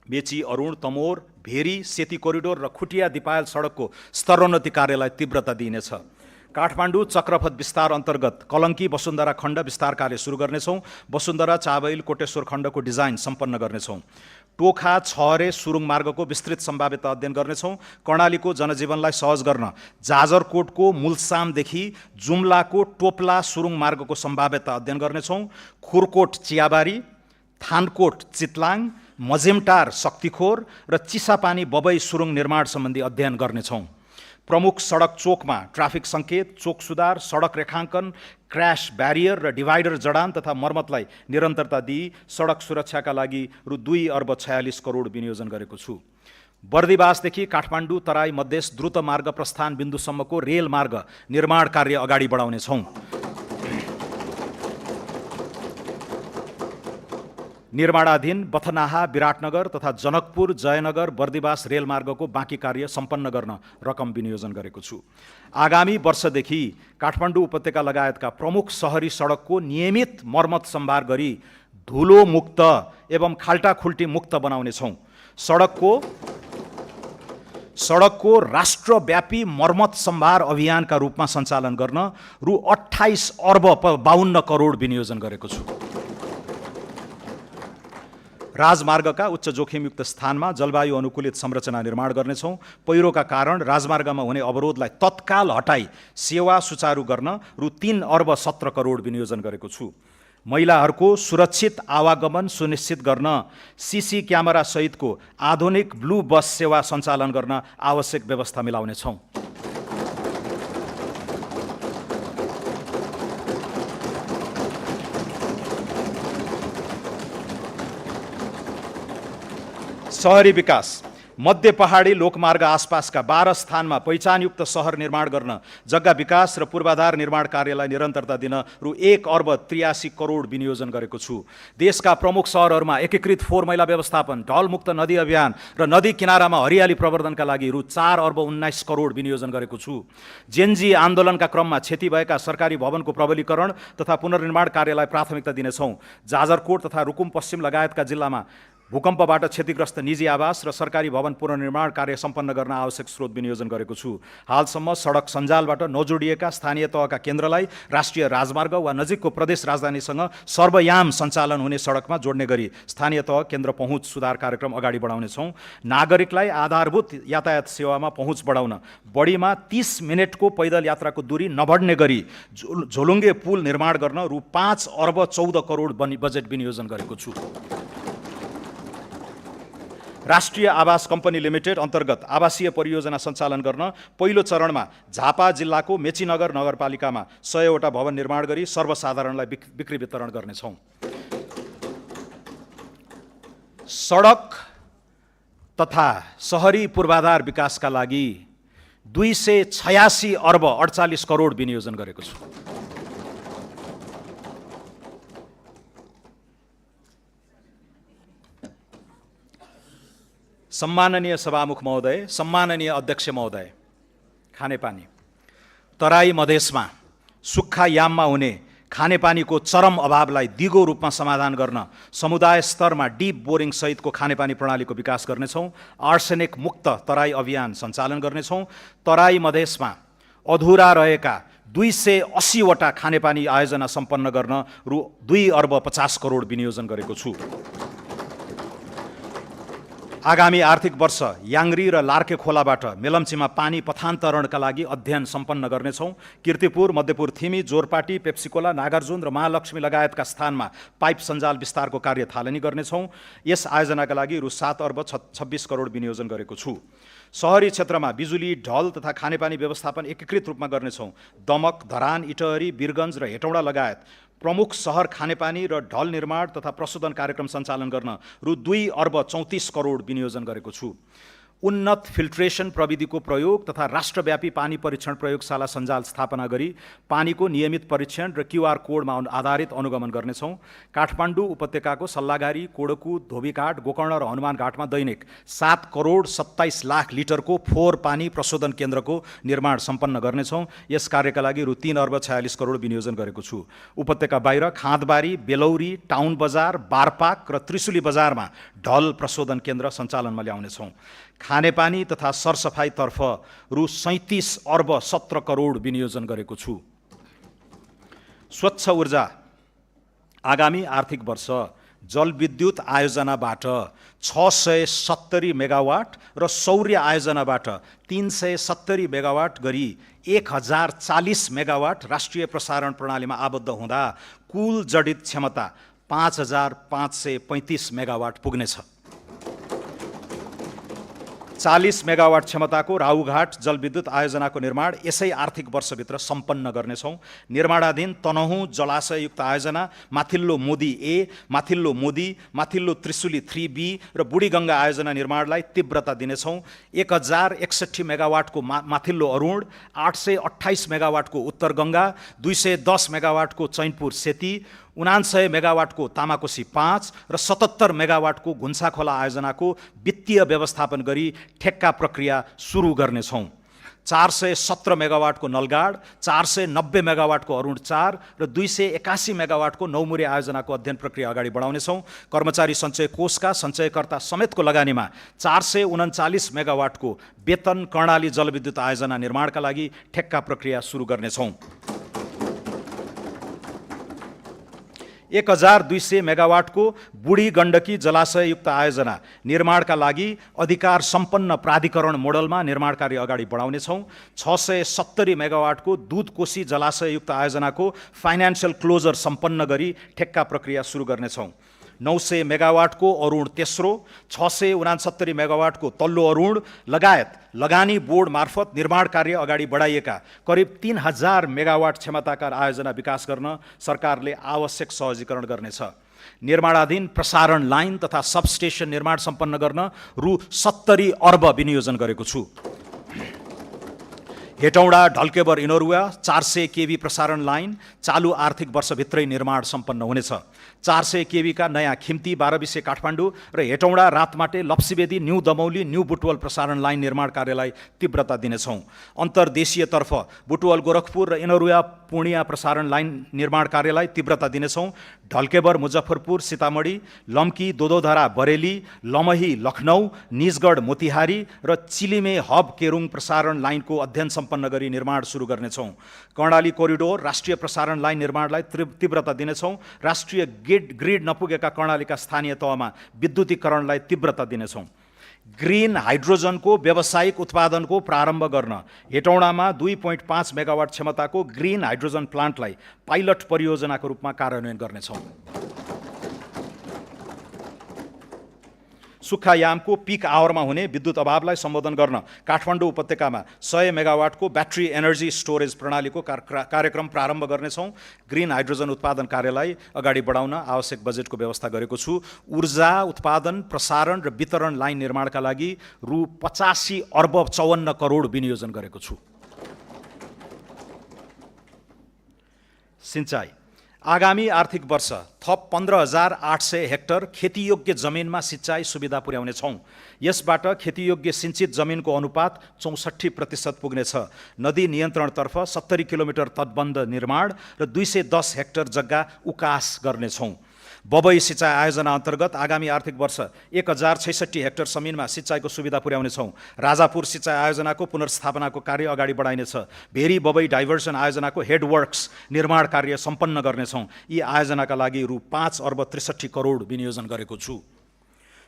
मेची अरुण तमोर भेरी सेती कोरिडोर र खुटिया दिपायल सडकको स्तरोन्नति कार्यलाई तीव्रता दिइनेछ। काठमाडौँ चक्रपथ विस्तार अन्तर्गत कलङ्की वसुन्धरा खण्ड विस्तार कार्य सुरु गर्नेछौँ। वसुन्धरा चाबैल कोटेश्वर खण्डको डिजाइन सम्पन्न गर्नेछौँ। टोखा छहरे सुरुङ मार्गको विस्तृत सम्भाव्यता अध्ययन गर्नेछौँ। कर्णालीको जनजीवनलाई सहज गर्न जाजरकोटको मुलसामदेखि जुम्लाको टोप्ला सुरुङ मार्गको सम्भाव्यता अध्ययन गर्नेछौँ। खुरकोट चियाबारी, थानकोट चितलाङ, मजेमटार शक्तिखोर र चिसापानी बबई सुरुङ निर्माण सम्बन्धी अध्ययन गर्नेछौँ। प्रमुख सडक चोकमा ट्राफिक सङ्केत, चोक सुधार, सडक रेखाङ्कन, क्र्यास ब्यारियर र डिभाइडर जडान तथा मर्मतलाई निरन्तरता दिई सडक सुरक्षाका लागि रु 2 अर्ब 46 करोड विनियोजन गरेको छु। बर्दिवासदेखि काठमाडौँ तराई मधेस द्रुत मार्ग प्रस्थान बिन्दुसम्मको रेल मार्ग निर्माण कार्य अगाडि बढाउनेछौँ। निर्माणाधीन बथनाहा विराटनगर तथा जनकपुर जयनगर बर्दिवास रेलमार्गको बाँकी कार्य सम्पन्न गर्न रकम विनियोजन गरेको छु। आगामी वर्षदेखि काठमाडौँ उपत्यका लगायतका प्रमुख सहरी सडकको नियमित मर्मत सम्भार गरी धुलो मुक्त एवं खाल्टाखुल्टी मुक्त बनाउनेछौँ। सडकको राष्ट्रव्यापी मर्मत सम्भार अभियानका रूपमा सञ्चालन गर्न रु 28 अर्ब 52 करोड विनियोजन गरेको छु। राजमार्गका उच्च जोखिमयुक्त स्थानमा जलवायु अनुकूलित संरचना निर्माण गर्नेछौँ। पहिरोका कारण राजमार्गमा हुने अवरोधलाई तत्काल हटाई सेवा सुचारू गर्न रु 3 अर्ब 17 करोड विनियोजन गरेको छु। महिलाहरूको सुरक्षित आवागमन सुनिश्चित गर्न सीसी क्यामेरा सहितको आधुनिक ब्लू बस सेवा सञ्चालन गर्न आवश्यक व्यवस्था मिलाउनेछौँ। सहरी विकास मध्य पहाडी लोकमार्ग आसपासका 12 स्थानमा पहिचानयुक्त सहर निर्माण गर्न जग्गा विकास र पूर्वाधार निर्माण कार्यलाई निरन्तरता दिन रु 1 अर्ब 83 करोड विनियोजन गरेको छु। देशका प्रमुख सहरहरूमा एकीकृत फोहोर मैला व्यवस्थापन, ढलमुक्त नदी अभियान र नदी किनारामा हरियाली प्रवर्धनका लागि रु 4 अर्ब 19 करोड विनियोजन गरेको छु। जेनजी आन्दोलनका क्रममा क्षति भएका सरकारी भवनको प्रबलीकरण तथा पुनर्निर्माण कार्यलाई प्राथमिकता दिनेछौँ। जाजरकोट तथा रुकुम पश्चिम लगायतका जिल्लामा भूकम्पबाट क्षतिग्रस्त निजी आवास र सरकारी भवन पुनर्निर्माण कार्य सम्पन्न गर्न आवश्यक स्रोत विनियोजन गरेको छु। हालसम्म सडक सञ्जालबाट नजोडिएका स्थानीय तहका केन्द्रलाई राष्ट्रिय राजमार्ग वा नजिकको प्रदेश राजधानीसँग सर्वयाम सञ्चालन हुने सडकमा जोड्ने गरी स्थानीय तह केन्द्र पहुँच सुधार कार्यक्रम अगाडि बढाउनेछौँ। नागरिकलाई आधारभूत यातायात सेवामा पहुँच बढाउन बढीमा 30 मिनटको पैदल यात्राको दूरी नबढ्ने गरी झोलुङ्गे पुल निर्माण गर्न रु 5 अर्ब 14 करोड बजेट विनियोजन गरेको छु। राष्ट्रिय आवास कम्पनी लिमिटेड अन्तर्गत आवासीय परियोजना सञ्चालन गर्न पहिलो चरणमा झापा जिल्लाको मेचीनगर नगरपालिकामा 100वटा भवन निर्माण गरी सर्वसाधारणलाई बिक्री वितरण गर्नेछौँ। सडक तथा सहरी पूर्वाधार विकासका लागि 286 अर्ब 48 करोड विनियोजन गरेको छु। सम्माननीय सभामुख महोदय, सम्माननीय अध्यक्ष महोदय, खानेपानी तराई मधेसमा सुक्खा याममा हुने खानेपानीको चरम अभावलाई दिगो रूपमा समाधान गर्न समुदाय स्तरमा डिप बोरिङ सहितको खानेपानी प्रणालीको विकास गर्नेछौँ। आर्सेनिक मुक्त तराई अभियान सञ्चालन गर्नेछौँ। तराई मधेसमा अधुरा रहेका 280वटा खानेपानी आयोजना सम्पन्न गर्न रु 2 अर्ब 50 करोड विनियोजन गरेको छु। आगामी आर्थिक वर्ष याङ्री र लार्के खोलाबाट मेलम्चीमा पानी पथान्तरणका लागि अध्ययन सम्पन्न गर्नेछौँ। कीर्तिपुर, मध्यपुर थिमी, जोरपाटी, पेप्सिकोला, नागार्जुन र महालक्ष्मी लगायतका स्थानमा पाइप सञ्जाल विस्तारको कार्य थालनी गर्नेछौँ। यस आयोजनाका लागि रु 7 अर्ब 26 करोड विनियोजन गरेको छु। सहरी क्षेत्रमा बिजुली, ढल तथा खानेपानी व्यवस्थापन एकीकृत रूपमा गर्नेछौँ। दमक, धरान, इटहरी, वीरगञ्ज र हेटौडा लगायत प्रमुख सहर खानेपानी र ढल निर्माण तथा प्रशोधन कार्यक्रम सञ्चालन गर्न रु 2 अर्ब 34 करोड विनियोजन गरेको छु। उन्नत फिल्ट्रेसन प्रविधिको प्रयोग तथा राष्ट्रव्यापी पानी परीक्षण प्रयोगशाला सञ्जाल स्थापना गरी पानीको नियमित परीक्षण र QR कोडमा आधारित अनुगमन गर्नेछौँ। काठमाडौँ उपत्यकाको सल्लाघारी, कोडकु, धोबीघाट, गोकर्ण र हनुमान घाटमा दैनिक 7 करोड 27 लाख लिटरको फोहोर पानी प्रशोधन केन्द्रको निर्माण सम्पन्न गर्नेछौँ। यस कार्यका लागि रु 3 अर्ब 46 करोड विनियोजन गरेको छु। उपत्यका बाहिर खाँदबारी, बेलौरी, टाउन बजार, बारपाक र त्रिशुली बजारमा ढल प्रशोधन केन्द्र सञ्चालनमा ल्याउनेछौँ। खानेपानी तथा सरसफाइतर्फ रु 37 अर्ब 17 करोड विनियोजन गरेको छु। स्वच्छ ऊर्जा आगामी आर्थिक वर्ष जलविद्युत आयोजनाबाट 670 मेगावाट र सौर्य आयोजनाबाट 370 मेगावाट गरी 1040 मेगावाट राष्ट्रिय प्रसारण प्रणालीमा आबद्ध हुँदा कुल जडित क्षमता 5535 मेगावाट पुग्नेछ। 40 मेगावाट क्षमताको राहुघाट जलविद्युत आयोजनाको निर्माण यसै आर्थिक वर्षभित्र सम्पन्न गर्नेछौँ। निर्माणाधीन तनहुँ जलाशययुक्त आयोजना, माथिल्लो मोदी ए, माथिल्लो मोदी, माथिल्लो त्रिशुली 3B र बुढीगङ्गा आयोजना निर्माणलाई तीव्रता दिनेछौँ। 1061 मेगावाटको माथिल्लो अरुण, 828 मेगावाटको उत्तर गङ्गा, 210 मेगावाटको चैनपुर सेती, 99 मेगावाटको तामाकोसी 5 र 77 मेगावाटको घुन्साखोला आयोजनाको वित्तीय व्यवस्थापन गरी ठेक्का प्रक्रिया सुरु गर्नेछौँ। 417 मेगावाटको नलगाड, 490 मेगावाटको अरुण 4 र 281 मेगावाटको नौमुरे आयोजनाको अध्ययन प्रक्रिया अगाडि बढाउनेछौँ। कर्मचारी सञ्चय कोषका सञ्चयकर्ता समेतको लगानीमा 439 मेगावाटको वेतन कर्णाली जलविद्युत आयोजना निर्माणका लागि ठेक्का प्रक्रिया सुरु गर्नेछौँ। 1200 मेगावाटको बुढी गण्डकी जलाशययुक्त आयोजना निर्माणका लागि अधिकार सम्पन्न प्राधिकरण मोडलमा निर्माण कार्य अगाडि बढाउनेछौँ। 670 मेगावाटको दुधकोशी जलाशययुक्त आयोजनाको फाइनेन्सियल क्लोजर सम्पन्न गरी ठेक्का प्रक्रिया सुरु गर्नेछौँ। 900 मेगावाटको अरुण तेस्रो, 669 मेगावाटको तल्लो अरुण लगायत लगानी बोर्ड मार्फत निर्माण कार्य अगाडि बढाइएका करिब 3000 मेगावाट क्षमताका आयोजना विकास गर्न सरकारले आवश्यक सहजीकरण गर्नेछ। निर्माणाधीन प्रसारण लाइन तथा सबस्टेसन निर्माण सम्पन्न गर्न रु 70 अर्ब विनियोजन गरेको छु। हेटौडा ढल्केबर इनोरुवा 400 केबी प्रसारण लाइन चालु आर्थिक वर्षभित्रै निर्माण सम्पन्न हुनेछ। 400 केबीका नयाँ खिम्ती 12 काठमाडौँ र हेटौडा रातमाटे लप्सीबेदी न्यू दमौली न्यू बुटवल प्रसारण लाइन निर्माण कार्यलाई तीव्रता दिनेछौँ। अन्तर्देशीयतर्फ बुटवल गोरखपुर र इनोरुवा पूर्णिया प्रसारण लाइन निर्माण कार्यलाई तीव्रता दिनेछौँ। ढल्केबर मुजफ्फरपुर सीतामढी, लम्की दोदोधरा बरेली, लमही लखनऊ, निजगढ मोतिहारी र चिलिमे हब केरुङ प्रसारण लाइनको अध्ययन सम्पन्न गरी निर्माण सुरु गर्नेछौँ। कर्णाली कोरिडोर राष्ट्रिय प्रसारण लाइन निर्माणलाई तीव्रता दिनेछौँ। राष्ट्रिय ग्रिड नपुगेका कर्णालीका स्थानीय तहमा विद्युतीकरणलाई तीव्रता दिनेछौँ। ग्रिन हाइड्रोजनको व्यावसायिक उत्पादनको प्रारम्भ गर्न हेटौडामा 2.5 मेगावाट क्षमताको ग्रिन हाइड्रोजन प्लान्टलाई पाइलट परियोजनाको रूपमा कार्यान्वयन गर्नेछौँ। सुक्खायामको पिक आवरमा हुने विद्युत अभावलाई सम्बोधन गर्न काठमाडौँ उपत्यकामा 100 मेगावाटको ब्याट्री एनर्जी स्टोरेज प्रणालीको कार्यक्रम प्रारम्भ गर्नेछौँ। ग्रिन हाइड्रोजन उत्पादन कार्यलाई अगाडि बढाउन आवश्यक बजेटको व्यवस्था गरेको छु। ऊर्जा उत्पादन, प्रसारण र वितरण लाइन निर्माणका लागि रु 85 अर्ब 54 करोड विनियोजन गरेको छु। सिंचाई आगामी आर्थिक वर्ष थप 15,800 हेक्टर खेतीयोग्य जमिनमा सिंचाई सुविधा पुर्याउनेछौँ। यसबाट खेतीयोग्य सिंचित जमिनको अनुपात 64% पुग्नेछ। नदी नियन्त्रणतर्फ 70 किलोमिटर तटबन्ध निर्माण र 210 हेक्टर जग्गा उकास गर्नेछौँ। बबई सिँचाइ आयोजना अन्तर्गत आगामी आर्थिक वर्ष 1066 हेक्टर जमिनमा सिँचाइको सुविधा पुर्याउनेछौँ। राजापुर सिँचाइ आयोजनाको पुनर्स्थापनाको कार्य अगाडि बढाइनेछ। भेरी बबई डाइभर्सन आयोजनाको हेडवर्क्स निर्माण कार्य सम्पन्न गर्नेछौँ। यी आयोजनाका लागि रु 5 अर्ब 63 करोड विनियोजन गरेको छु।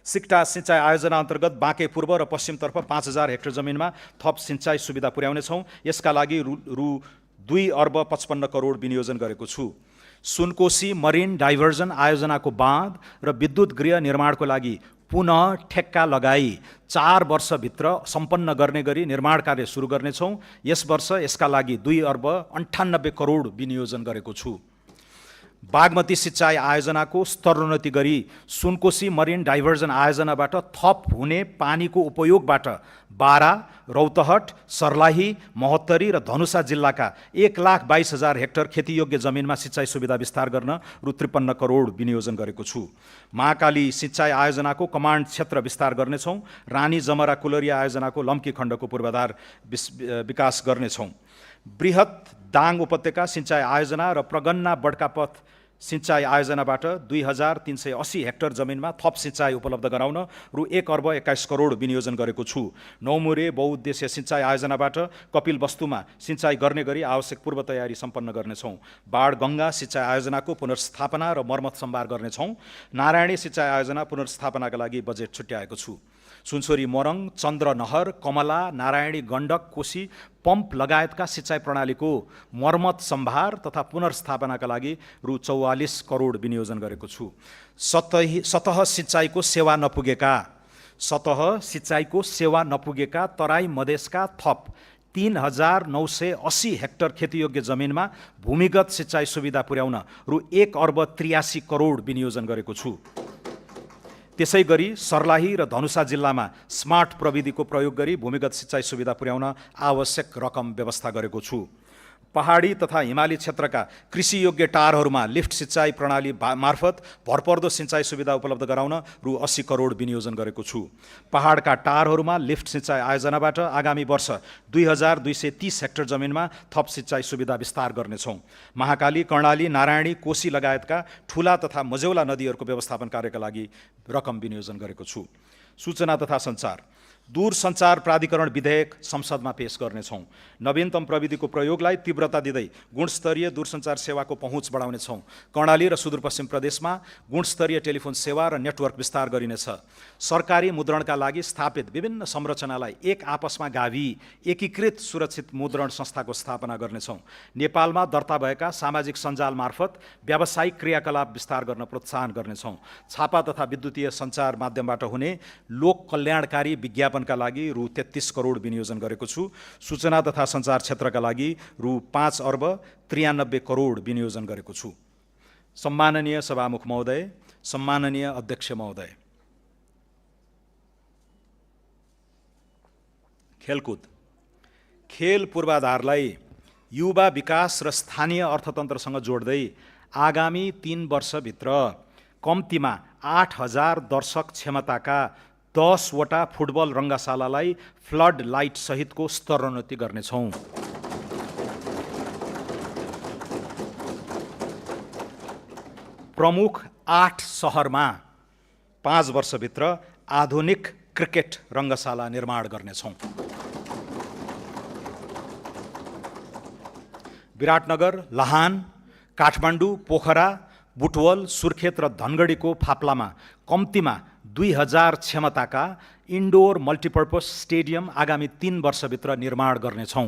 सिक्टा सिँचाइ आयोजना अन्तर्गत बाँके पूर्व र पश्चिमतर्फ 5000 हेक्टर जमिनमा थप सिँचाइ सुविधा पुर्याउनेछौँ। यसका लागि रु 2 अर्ब 55 करोड विनियोजन गरेको छु। सुनकोशी मरिन डाइभर्जन आयोजनाको बाँध र विद्युत गृह निर्माणको लागि पुनः ठेक्का लगाई 4 वर्षभित्र सम्पन्न गर्ने गरी निर्माण कार्य सुरु गर्नेछौँ। यस वर्ष यसका लागि 2 अर्ब 98 करोड विनियोजन गरेको छु। बागमती सिँचाइ आयोजनाको स्तरोन्नति गरी सुनकोशी मरिन डाइभर्जन आयोजनाबाट थप हुने पानीको उपयोगबाट बारा, रौतहट, सर्लाही, महोत्तरी र धनुषा जिल्लाका 1,22,000 हेक्टर खेतीयोग्य जमिनमा सिँचाइ सुविधा विस्तार गर्न रु 53 करोड विनियोजन गरेको छु। महाकाली सिँचाइ आयोजनाको कमान्ड क्षेत्र विस्तार गर्नेछौँ। रानी जमरा कुलरिया आयोजनाको लम्की खण्डको पूर्वाधार विकास गर्नेछौँ। बृहत दाङ उपत्यका सिँचाइ आयोजना र प्रगन्ना बड्कापथ सिँचाइ आयोजनाबाट 2,380 हेक्टर जमिनमा थप सिँचाइ उपलब्ध गराउन रु 1 अर्ब 21 करोड विनियोजन गरेको छु। नौमुरे बहुउद्देश्य सिँचाइ आयोजनाबाट कपिलवस्तुमा सिँचाइ गर्ने गरी आवश्यक पूर्व तयारी सम्पन्न गर्नेछौँ। बाढगङ्गा सिँचाइ आयोजनाको पुनर्स्थापना र मर्मत सम्भार गर्नेछौँ। नारायणी सिँचाइ आयोजना पुनर्स्थापनाका लागि बजेट छुट्याएको छु। सुनसरी मोरङ, चन्द्रनहर, कमला, नारायणी गण्डक, कोशी पम्प लगायतका सिँचाइ प्रणालीको मर्मत सम्भार तथा पुनर्स्थापनाका लागि रु 44 करोड विनियोजन गरेको छु। सतह सिँचाइको सेवा नपुगेका तराई मधेसका थप 3,980 हेक्टर खेतीयोग्य जमिनमा भूमिगत सिँचाइ सुविधा पुर्याउन रु 1 अर्ब 83 करोड विनियोजन गरेको छु। त्यसै गरी सर्लाही र धनुषा जिल्लामा स्मार्ट प्रविधिको प्रयोग गरी भूमिगत सिँचाइ सुविधा पुर्याउन आवश्यक रकम व्यवस्था गरेको छु। पहाडी तथा हिमाली क्षेत्रका कृषियोग्य टारहरूमा लिफ्ट सिँचाइ प्रणाली मार्फत भरपर्दो सिँचाइ सुविधा उपलब्ध गराउन रु 80 करोड विनियोजन गरेको छु। पहाडका टारहरूमा लिफ्ट सिँचाइ आयोजनाबाट आगामी वर्ष 2,230 हेक्टर जमिनमा थप सिँचाइ सुविधा विस्तार गर्नेछौँ। महाकाली, कर्णाली, नारायणी, कोशी लगायतका ठुला तथा मझौला नदीहरूको व्यवस्थापन कार्यका लागि रकम विनियोजन गरेको छु। सूचना तथा सञ्चार दूरसञ्चार प्राधिकरण विधेयक संसदमा पेश गर्नेछौँ। नवीनतम प्रविधिको प्रयोगलाई तीव्रता दिँदै गुणस्तरीय दूरसञ्चार सेवाको पहुँच बढाउनेछौँ। कर्णाली र सुदूरपश्चिम प्रदेशमा गुणस्तरीय टेलिफोन सेवा र नेटवर्क विस्तार गरिनेछ। सरकारी मुद्रणका लागि स्थापित विभिन्न संरचनालाई एक आपसमा गाभी एकीकृत सुरक्षित मुद्रण संस्थाको स्थापना गर्नेछौँ। नेपालमा दर्ता भएका सामाजिक सञ्जाल मार्फत व्यावसायिक क्रियाकलाप विस्तार गर्न प्रोत्साहन गर्नेछौँ। छापा तथा विद्युतीय सञ्चार माध्यमबाट हुने लोक कल्याणकारी विज्ञापन का लागि रु 33 करोड विनियोजन गरेको छु। सूचना तथा सञ्चार क्षेत्रका लागि रु 5 अर्ब 93 करोड विनियोजन गरेको छु। सम्माननीय सभामुख महोदय, सम्माननीय अध्यक्ष महोदय, खेलकुद खेल पूर्वाधारलाई युवा विकास र स्थानीय अर्थतन्त्रसँग जोड्दै आगामी 3 वर्षभित्र कम्तीमा 8,000 दर्शक क्षमताका 10 वटा फुटबल रङ्गशालालाई फ्लड लाइट सहितको स्तरोन्नति गर्नेछौँ। प्रमुख 8 सहरमा 5 वर्षभित्र आधुनिक क्रिकेट रङ्गशाला निर्माण गर्नेछौँ। विराटनगर, लाहान, काठमाडौँ, पोखरा, बुटवल, सुर्खेत र धनगढीको फाप्लामा कम्तीमा 2,000 क्षमताका इन्डोर मल्टिपर्पज स्टेडियम आगामी 3 वर्षभित्र निर्माण गर्नेछौँ।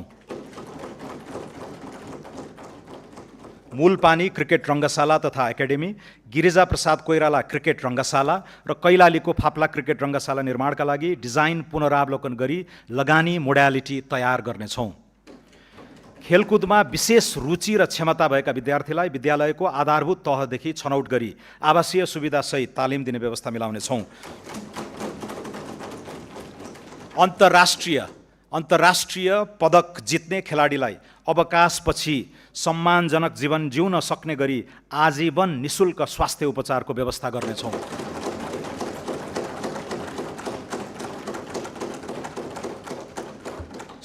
मूलपानी क्रिकेट रङ्गशाला तथा एकाडेमी, गिरिजा प्रसाद कोइराला क्रिकेट रङ्गशाला र कैलालीको फाप्ला क्रिकेट रङ्गशाला निर्माणका लागि डिजाइन पुनरावलोकन गरी लगानी मोडालिटी तयार गर्नेछौँ। खेलकुदमा विशेष रुचि र क्षमता भएका विद्यार्थीलाई विद्यालयको आधारभूत तहदेखि छनौट गरी आवासीय सुविधासहित तालिम दिने व्यवस्था मिलाउनेछौँ। अन्तर्राष्ट्रिय पदक जित्ने खेलाडीलाई अवकाशपछि सम्मानजनक जीवन जिउन सक्ने गरी आजीवन निशुल्क स्वास्थ्य उपचारको व्यवस्था गर्नेछौँ।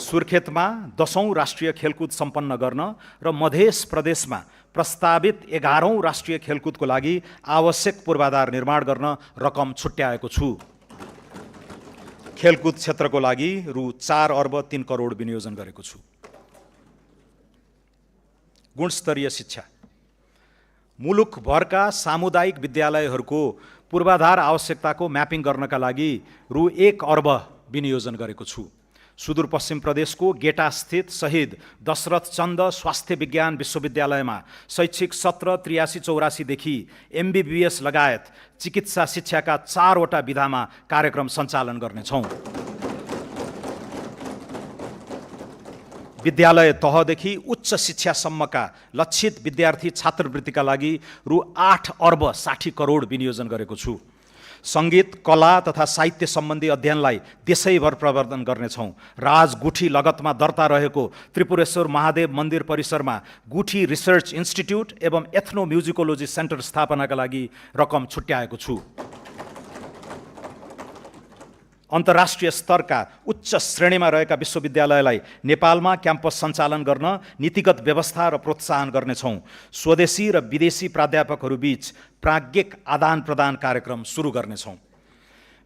सुर्खेतमा 10औं राष्ट्रिय खेलकुद सम्पन्न गर्न र मध्य प्रदेशमा प्रस्तावित 11औं राष्ट्रिय खेलकुदको लागि आवश्यक पूर्वाधार निर्माण गर्न रकम छुट्याएको छु। खेलकुद क्षेत्रको लागि रु 4 अर्ब 3 करोड विनियोजन गरेको छु। गुणस्तरीय शिक्षा। मुलुकभरका सामुदायिक विद्यालयहरूको पूर्वाधार आवश्यकताको म्यापिङ गर्नका लागि रु 1 अर्ब विनियोजन गरेको छु। सुदूरपश्चिम प्रदेशको गेटास्थित शहीद दशरथ चन्द स्वास्थ्य विज्ञान विश्वविद्यालयमा शैक्षिक सत्र 83-84 देखि MBBS लगायत चिकित्सा शिक्षाका 4 वटा विधामा कार्यक्रम सञ्चालन गर्नेछौँ। विद्यालय तहदेखि उच्च शिक्षासम्मका लक्षित विद्यार्थी छात्रवृत्तिका लागि रु 8 अर्ब 60 करोड विनियोजन गरेको छु। सङ्गीत, कला तथा साहित्य सम्बन्धी अध्ययनलाई देशैभर प्रवर्धन गर्नेछौँ। राजगुठी लगतमा दर्ता रहेको त्रिपुरेश्वर महादेव मन्दिर परिसरमा गुठी रिसर्च इन्स्टिट्युट एवं एथ्नो म्युजिकोलोजी सेन्टर स्थापनाका लागि रकम छुट्याएको छु। अन्तर्राष्ट्रिय स्तरका उच्च श्रेणीमा रहेका विश्वविद्यालयलाई नेपालमा क्याम्पस सञ्चालन गर्न नीतिगत व्यवस्था र प्रोत्साहन गर्नेछौँ। स्वदेशी र विदेशी प्राध्यापकहरू बीच प्राज्ञिक आदान प्रदान कार्यक्रम सुरु गर्नेछौँ।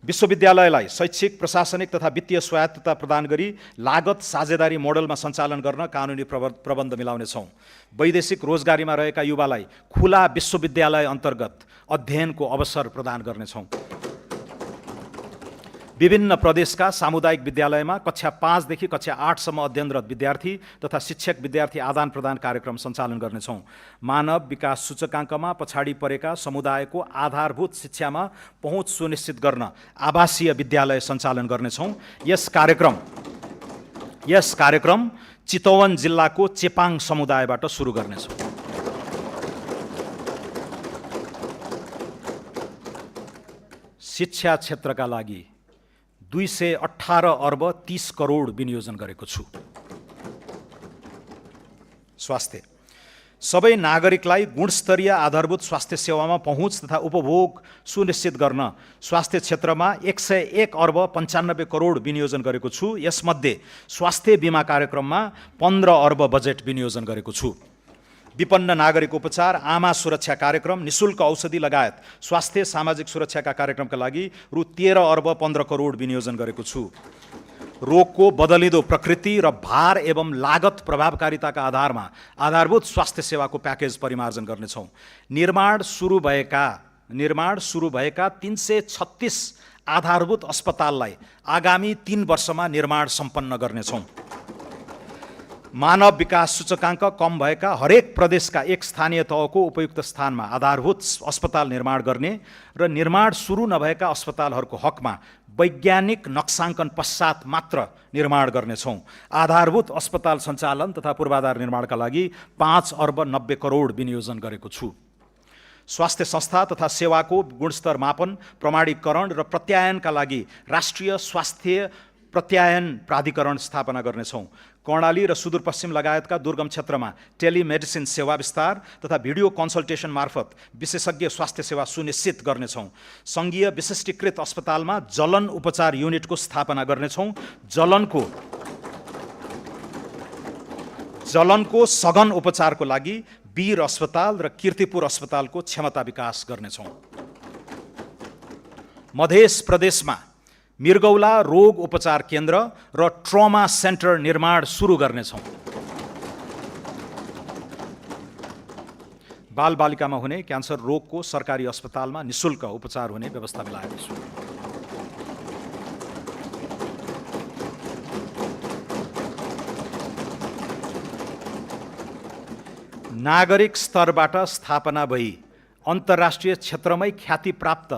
विश्वविद्यालयलाई शैक्षिक, प्रशासनिक तथा वित्तीय स्वायत्तता प्रदान गरी लागत साझेदारी मोडलमा सञ्चालन गर्न कानुनी प्रबन्ध मिलाउनेछौँ। वैदेशिक रोजगारीमा रहेका युवालाई खुला विश्वविद्यालय अन्तर्गत अध्ययनको अवसर प्रदान गर्नेछौँ। विभिन्न प्रदेशका सामुदायिक विद्यालयमा कक्षा 5 देखि कक्षा 8 सम्म अध्ययनरत विद्यार्थी तथा शिक्षक विद्यार्थी आदान प्रदान कार्यक्रम सञ्चालन गर्नेछौँ। मानव विकास सूचकाङ्कमा पछाडि परेका समुदायको आधारभूत शिक्षामा पहुँच सुनिश्चित गर्न आवासीय विद्यालय सञ्चालन गर्नेछौँ। यस कार्यक्रम चितवन जिल्लाको चेपाङ समुदायबाट सुरु गर्नेछौँ। शिक्षा क्षेत्रका लागि 218 अर्ब 30 करोड विनियोजन गरेको छु। स्वास्थ्य। सबै नागरिकलाई गुणस्तरीय आधारभूत स्वास्थ्य सेवामा पहुँच तथा उपभोग सुनिश्चित गर्न स्वास्थ्य क्षेत्रमा 101 अर्ब 95 करोड विनियोजन गरेको छु। यसमध्ये स्वास्थ्य बिमा कार्यक्रममा 15 अर्ब बजेट विनियोजन गरेको छु। विपन्न नागरिक उपचार, आमा सुरक्षा कार्यक्रम, निशुल्क औषधि लगायत स्वास्थ्य सामाजिक सुरक्षाका कार्यक्रमका लागि रु 13 अर्ब 15 करोड विनियोजन गरेको छु। रोगको बदलिँदो प्रकृति र भार एवं लागत प्रभावकारिताका आधारमा आधारभूत स्वास्थ्य सेवाको प्याकेज परिमार्जन गर्नेछौँ। निर्माण सुरु भएका 336 आधारभूत अस्पताललाई आगामी 3 वर्षमा निर्माण सम्पन्न गर्नेछौँ। मानव विकास सूचकाङ्क कम भएका हरेक प्रदेशका एक स्थानीय तहको उपयुक्त स्थानमा आधारभूत अस्पताल निर्माण गर्ने र निर्माण सुरु नभएका अस्पतालहरूको हकमा वैज्ञानिक नक्साङ्कन पश्चात मात्र निर्माण गर्नेछौँ। आधारभूत अस्पताल सञ्चालन तथा पूर्वाधार निर्माणका लागि 5 अर्ब 90 करोड विनियोजन गरेको छु। स्वास्थ्य संस्था तथा सेवाको गुणस्तर मापन, प्रमाणीकरण र प्रत्यायनका लागि राष्ट्रिय स्वास्थ्य प्रत्यायन प्राधिकरण स्थापना गर्नेछौँ। कर्णाली र सुदूरपश्चिम लगायतका दुर्गम क्षेत्रमा टेलिमेडिसिन सेवा विस्तार तथा भिडियो कन्सल्टेसन मार्फत विशेषज्ञ स्वास्थ्य सेवा सुनिश्चित गर्नेछौँ। सङ्घीय विशिष्टीकृत अस्पतालमा जलन उपचार युनिटको स्थापना गर्नेछौँ। जलनको सघन उपचारको लागि वीर अस्पताल र कीर्तिपुर अस्पतालको क्षमता विकास गर्नेछौँ। मध्य प्रदेशमा मृगौला रोग उपचार केन्द्र र ट्रमा सेन्टर निर्माण सुरु गर्नेछौँ। बालबालिकामा हुने क्यान्सर रोगको सरकारी अस्पतालमा निशुल्क उपचार हुने व्यवस्था मिलाएको छु। नागरिक स्तरबाट स्थापना भई अन्तर्राष्ट्रिय क्षेत्रमै ख्याति प्राप्त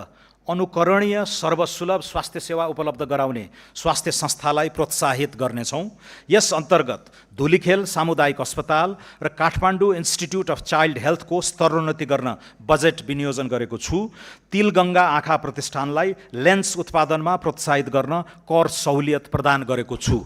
अनुकरणीय सर्वसुलभ स्वास्थ्य सेवा उपलब्ध गराउने स्वास्थ्य संस्थालाई प्रोत्साहित गर्नेछौँ। यस अन्तर्गत धुलिखेल सामुदायिक अस्पताल र काठमाडौँ इन्स्टिट्युट अफ चाइल्ड हेल्थको स्तरोन्नति गर्न बजेट विनियोजन गरेको छु। तिलगङ्गा आँखा प्रतिष्ठानलाई लेन्स उत्पादनमा प्रोत्साहित गर्न कर सहुलियत प्रदान गरेको छु।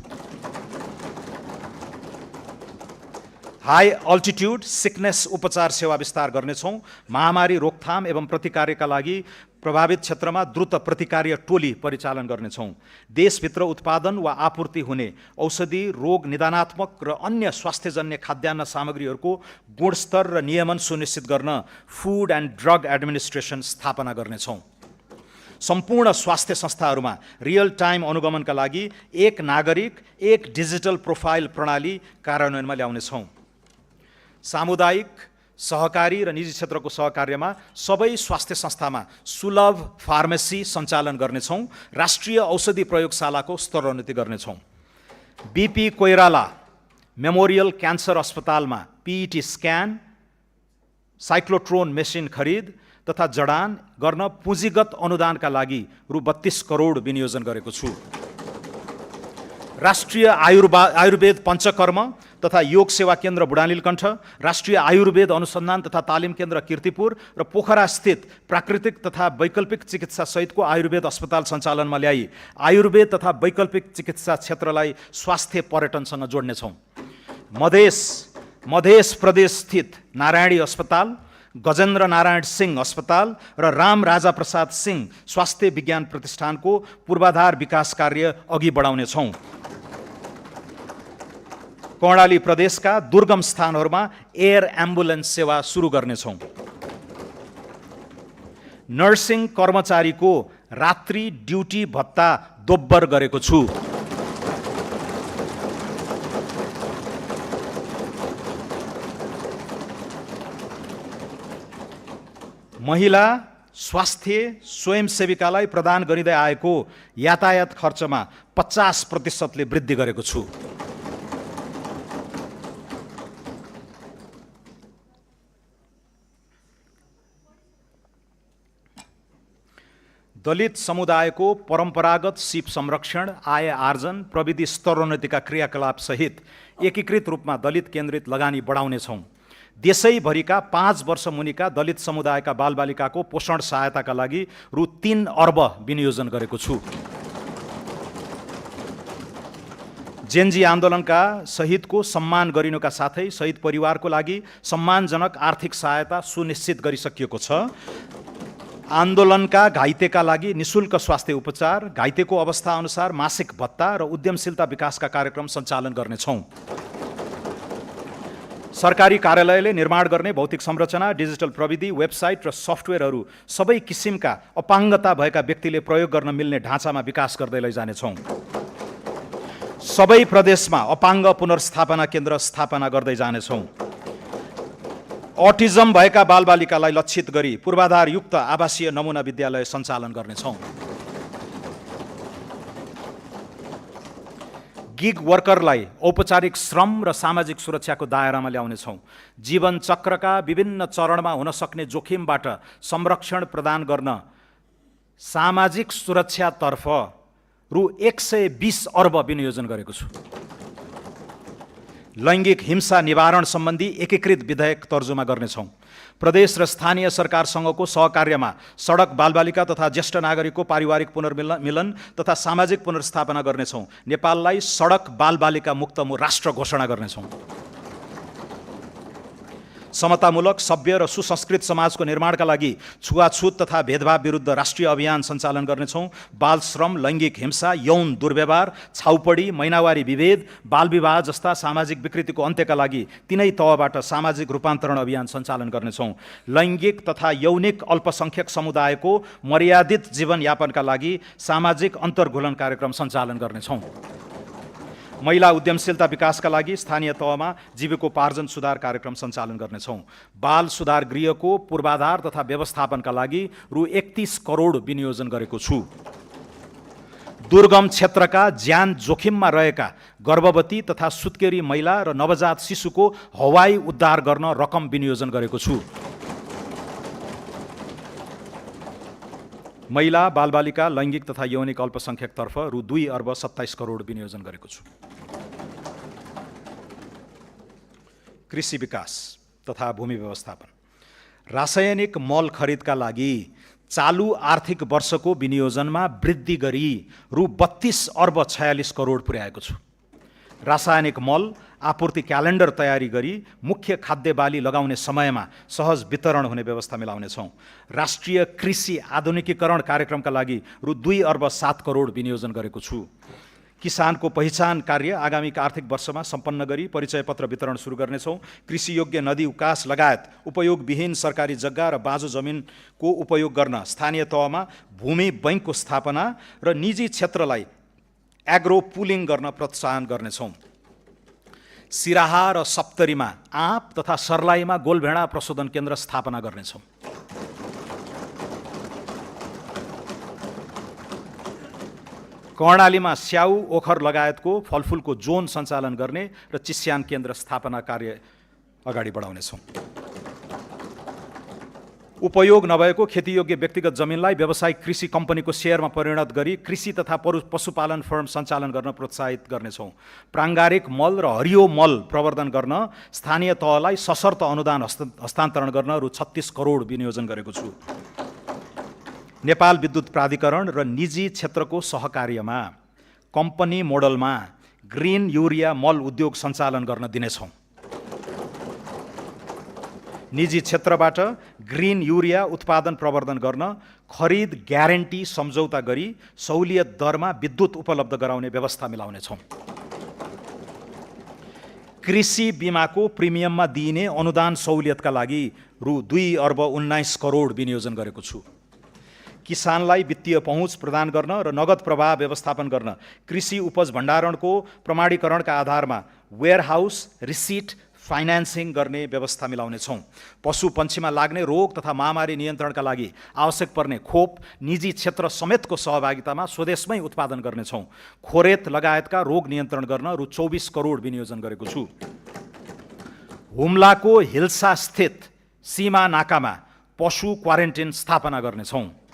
हाई अल्टिट्युड सिकनेस उपचार सेवा विस्तार गर्नेछौँ। महामारी रोकथाम एवं प्रतिकार्यका लागि प्रभावित क्षेत्रमा द्रुत प्रतिकार्य टोली परिचालन गर्नेछौँ। देशभित्र उत्पादन वा आपूर्ति हुने औषधि, रोग निदानात्मक र अन्य स्वास्थ्यजन्य खाद्यान्न सामग्रीहरूको गुणस्तर र नियमन सुनिश्चित गर्न फुड एन्ड ड्रग एडमिनिस्ट्रेसन स्थापना गर्नेछौँ। सम्पूर्ण स्वास्थ्य संस्थाहरूमा रियल टाइम अनुगमनका लागि एक नागरिक एक डिजिटल प्रोफाइल प्रणाली कार्यान्वयनमा ल्याउनेछौँ। सामुदायिक, सहकारी र निजी क्षेत्रको सहकार्यमा सबै स्वास्थ्य संस्थामा सुलभ फार्मेसी सञ्चालन गर्नेछौँ। राष्ट्रिय औषधि प्रयोगशालाको स्तरोन्नति गर्नेछौँ। बीपी कोइराला मेमोरियल क्यान्सर अस्पतालमा पीईटी स्क्यान, साइक्लोट्रोन मेसिन खरिद तथा जडान गर्न पुँजीगत अनुदानका लागि रु 32 करोड विनियोजन गरेको छु। राष्ट्रिय आयुर्वेद पञ्चकर्म तथा योग सेवा केन्द्र बुढानीलकण्ठ, राष्ट्रिय आयुर्वेद अनुसन्धान तथा तालिम केन्द्र कीर्तिपुर र पोखरा स्थित प्राकृतिक तथा वैकल्पिक चिकित्सा सहितको आयुर्वेद अस्पताल सञ्चालनमा ल्याई आयुर्वेद तथा वैकल्पिक चिकित्सा क्षेत्रलाई स्वास्थ्य पर्यटनसँग जोड्नेछौँ। मधेस प्रदेश स्थित नारायणी अस्पताल, गजेन्द्र नारायण सिंह अस्पताल र राम राजा प्रसाद सिंह स्वास्थ्य विज्ञान प्रतिष्ठानको पूर्वाधार विकास कार्य अघि बढाउनेछौँ। कर्णाली प्रदेशका दुर्गम स्थानहरूमा एयर एम्बुलेन्स सेवा सुरु गर्नेछौँ। नर्सिङ कर्मचारीको रात्रि ड्युटी भत्ता दोब्बर गरेको छु। महिला स्वास्थ्य स्वयंसेविकालाई प्रदान गरिँदै आएको यातायात खर्चमा 50% वृद्धि गरेको छु। दलित समुदायको परम्परागत सिप संरक्षण, आय आर्जन, प्रविधि स्तरोन्नतिका क्रियाकलाप सहित एकीकृत रूपमा दलित केन्द्रित लगानी बढाउनेछौँ। देशैभरिका 5 वर्ष मुनिका दलित समुदायका बालबालिकाको पोषण सहायताका लागि रु 3 अर्ब विनियोजन गरेको छु। जेनजी आन्दोलनका शहीदको सम्मान गरिनुका साथै शहीद परिवारको लागि सम्मानजनक आर्थिक सहायता सुनिश्चित गरिसकिएको छ। आन्दोलनका घाइतेका लागि निशुल्क स्वास्थ्य उपचार, घाइतेको अवस्था अनुसार मासिक भत्ता र उद्यमशीलता विकासका कार्यक्रम सञ्चालन गर्नेछौँ। सरकारी कार्यालयले निर्माण गर्ने भौतिक संरचना, डिजिटल प्रविधि, वेबसाइट र सफ्टवेयरहरू सबै किसिमका अपाङ्गता भएका व्यक्तिले प्रयोग गर्न मिल्ने ढाँचामा विकास गर्दै लैजानेछौँ। सबै प्रदेशमा अपाङ्ग पुनर्स्थापना केन्द्र स्थापना गर्दै जानेछौँ। अटिजम भएका बालबालिकालाई लक्षित गरी पूर्वाधारयुक्त आवासीय नमुना विद्यालय सञ्चालन गर्नेछौँ। गिग वर्करलाई औपचारिक श्रम र सामाजिक सुरक्षाको दायरामा ल्याउनेछौँ। जीवन चक्रका विभिन्न चरणमा हुन सक्ने जोखिमबाट संरक्षण प्रदान गर्न सामाजिक सुरक्षातर्फ रु 120 अर्ब विनियोजन गरेको छु। लैङ्गिक हिंसा निवारण सम्बन्धी एकीकृत विधेयक तर्जुमा गर्नेछौँ। प्रदेश र स्थानीय सरकारसँगको सहकार्यमा सडक बालबालिका तथा ज्येष्ठ नागरिकको पारिवारिक पुनर्मिलन तथा सामाजिक पुनर्स्थापना गर्नेछौँ। नेपाललाई सडक बालबालिका मुक्त राष्ट्र घोषणा गर्नेछौँ। समतामूलक, सभ्य र सुसंस्कृत समाजको निर्माणका लागि छुवाछुत तथा भेदभाव विरुद्ध राष्ट्रिय अभियान सञ्चालन गर्नेछौँ। बाल श्रम, लैङ्गिक हिंसा, यौन दुर्व्यवहार, छाउपडी, महिनावारी विभेद, बाल विवाह जस्ता सामाजिक विकृतिको अन्त्यका लागि तिनै तहबाट सामाजिक रूपान्तरण अभियान सञ्चालन गर्नेछौँ। लैङ्गिक तथा यौनिक अल्पसङ्ख्यक समुदायको मर्यादित जीवनयापनका लागि सामाजिक अन्तर्घुलन कार्यक्रम सञ्चालन गर्नेछौँ। महिला उद्यमशीलता विकासका लागि स्थानीय तहमा जीविकोपार्जन सुधार कार्यक्रम सञ्चालन गर्नेछौँ। बाल सुधार गृहको पूर्वाधार तथा व्यवस्थापनका लागि रु 31 करोड विनियोजन गरेको छु। दुर्गम क्षेत्रका ज्यान जोखिममा रहेका गर्भवती तथा सुत्केरी महिला र नवजात शिशुको हवाई उद्धार गर्न रकम विनियोजन गरेको छु। महिला बालबालिका लैङ्गिक तथा यौनिक अल्पसङ्ख्यकतर्फ रु 2 अर्ब 27 करोड विनियोजन गरेको छु। कृषि विकास तथा भूमि व्यवस्थापन, रासायनिक मल खरिदका लागि चालु आर्थिक वर्षको विनियोजनमा वृद्धि गरी रु 32 अर्ब 46 करोड पुर्याएको छु। रासायनिक मल आपूर्ति क्यालेन्डर तयारी गरी मुख्य खाद्य बाली लगाउने समयमा सहज वितरण हुने व्यवस्था मिलाउनेछौँ। राष्ट्रिय कृषि आधुनिकीकरण कार्यक्रमका लागि रु 2 अर्ब 7 करोड विनियोजन गरेको छु। किसानको पहिचान कार्य आगामी आर्थिक वर्षमा सम्पन्न गरी परिचय पत्र वितरण सुरु गर्नेछौँ। कृषि योग्य नदी उकास लगायत उपयोगविहीन सरकारी जग्गा र बाँझो जमिनको उपयोग गर्न स्थानीय तहमा भूमि बैङ्कको स्थापना र निजी क्षेत्रलाई एग्रो पुलिङ गर्न प्रोत्साहन गर्नेछौँ। सिराहा र सप्तरीमा आँप तथा सर्लाहीमा गोलभेडा प्रशोधन केन्द्र स्थापना गर्नेछौँ। कर्णालीमा स्याउ ओखर लगायतको फलफुलको जोन सञ्चालन गर्ने र चिस्यान केन्द्र स्थापना कार्य अगाडि बढाउनेछौँ। उपयोग नभएको खेतीयोग्य व्यक्तिगत जमिनलाई व्यावसायिक कृषि कम्पनीको सेयरमा परिणत गरी कृषि तथा पशुपालन फर्म सञ्चालन गर्न प्रोत्साहित गर्नेछौँ। प्राङ्गारिक मल र हरियो मल प्रवर्धन गर्न स्थानीय तहलाई सशर्त अनुदान हस्तान्तरण गर्न रु 36 करोड विनियोजन गरेको छु। नेपाल विद्युत प्राधिकरण र निजी क्षेत्रको सहकार्यमा कम्पनी मोडलमा ग्रिन युरिया मल उद्योग सञ्चालन गर्न दिनेछौँ। निजी क्षेत्रबाट ग्रिन युरिया उत्पादन प्रवर्धन गर्न खरिद ग्यारेन्टी सम्झौता गरी सहुलियत दरमा विद्युत उपलब्ध गराउने व्यवस्था मिलाउनेछौँ। कृषि बिमाको प्रिमियममा दिइने अनुदान सहुलियतका लागि रु 2 अर्ब 19 करोड विनियोजन गरेको छु। किसानलाई वित्तीय पहुँच प्रदान गर्न र नगद प्रवाह व्यवस्थापन गर्न कृषि उपज भण्डारणको प्रमाणीकरणका आधारमा वेयरहाउस रिसिट फाइनान्सिङ गर्ने व्यवस्था मिलाउनेछौँ। पशु पन्छीमा लाग्ने रोग तथा महामारी नियन्त्रणका लागि आवश्यक पर्ने खोप निजी क्षेत्र समेतको सहभागितामा स्वदेशमै उत्पादन गर्नेछौँ। खोरेत लगायतका रोग नियन्त्रण गर्न रु 24 करोड विनियोजन गरेको छु। हुम्लाको हिल्सा स्थित सीमा नाकामा पशु क्वारेन्टिन स्थापना गर्नेछौँ।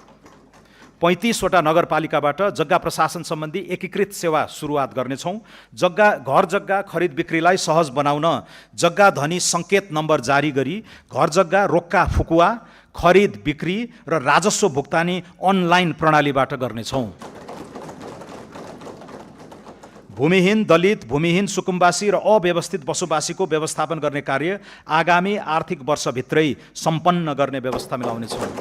35 वटा नगरपालिकाबाट जग्गा प्रशासन सम्बन्धी एकीकृत सेवा सुरुवात गर्नेछौँ। घर जग्गा खरिद बिक्रीलाई सहज बनाउन जग्गा धनी सङ्केत नम्बर जारी गरी घर जग्गा रोक्का फुकुवा खरिद बिक्री र राजस्व भुक्तानी अनलाइन प्रणालीबाट गर्नेछौँ। भूमिहीन दलित, भूमिहीन सुकुम्बासी र अव्यवस्थित बसोबासीको व्यवस्थापन गर्ने कार्य आगामी आर्थिक वर्षभित्रै सम्पन्न गर्ने व्यवस्था मिलाउनेछौँ।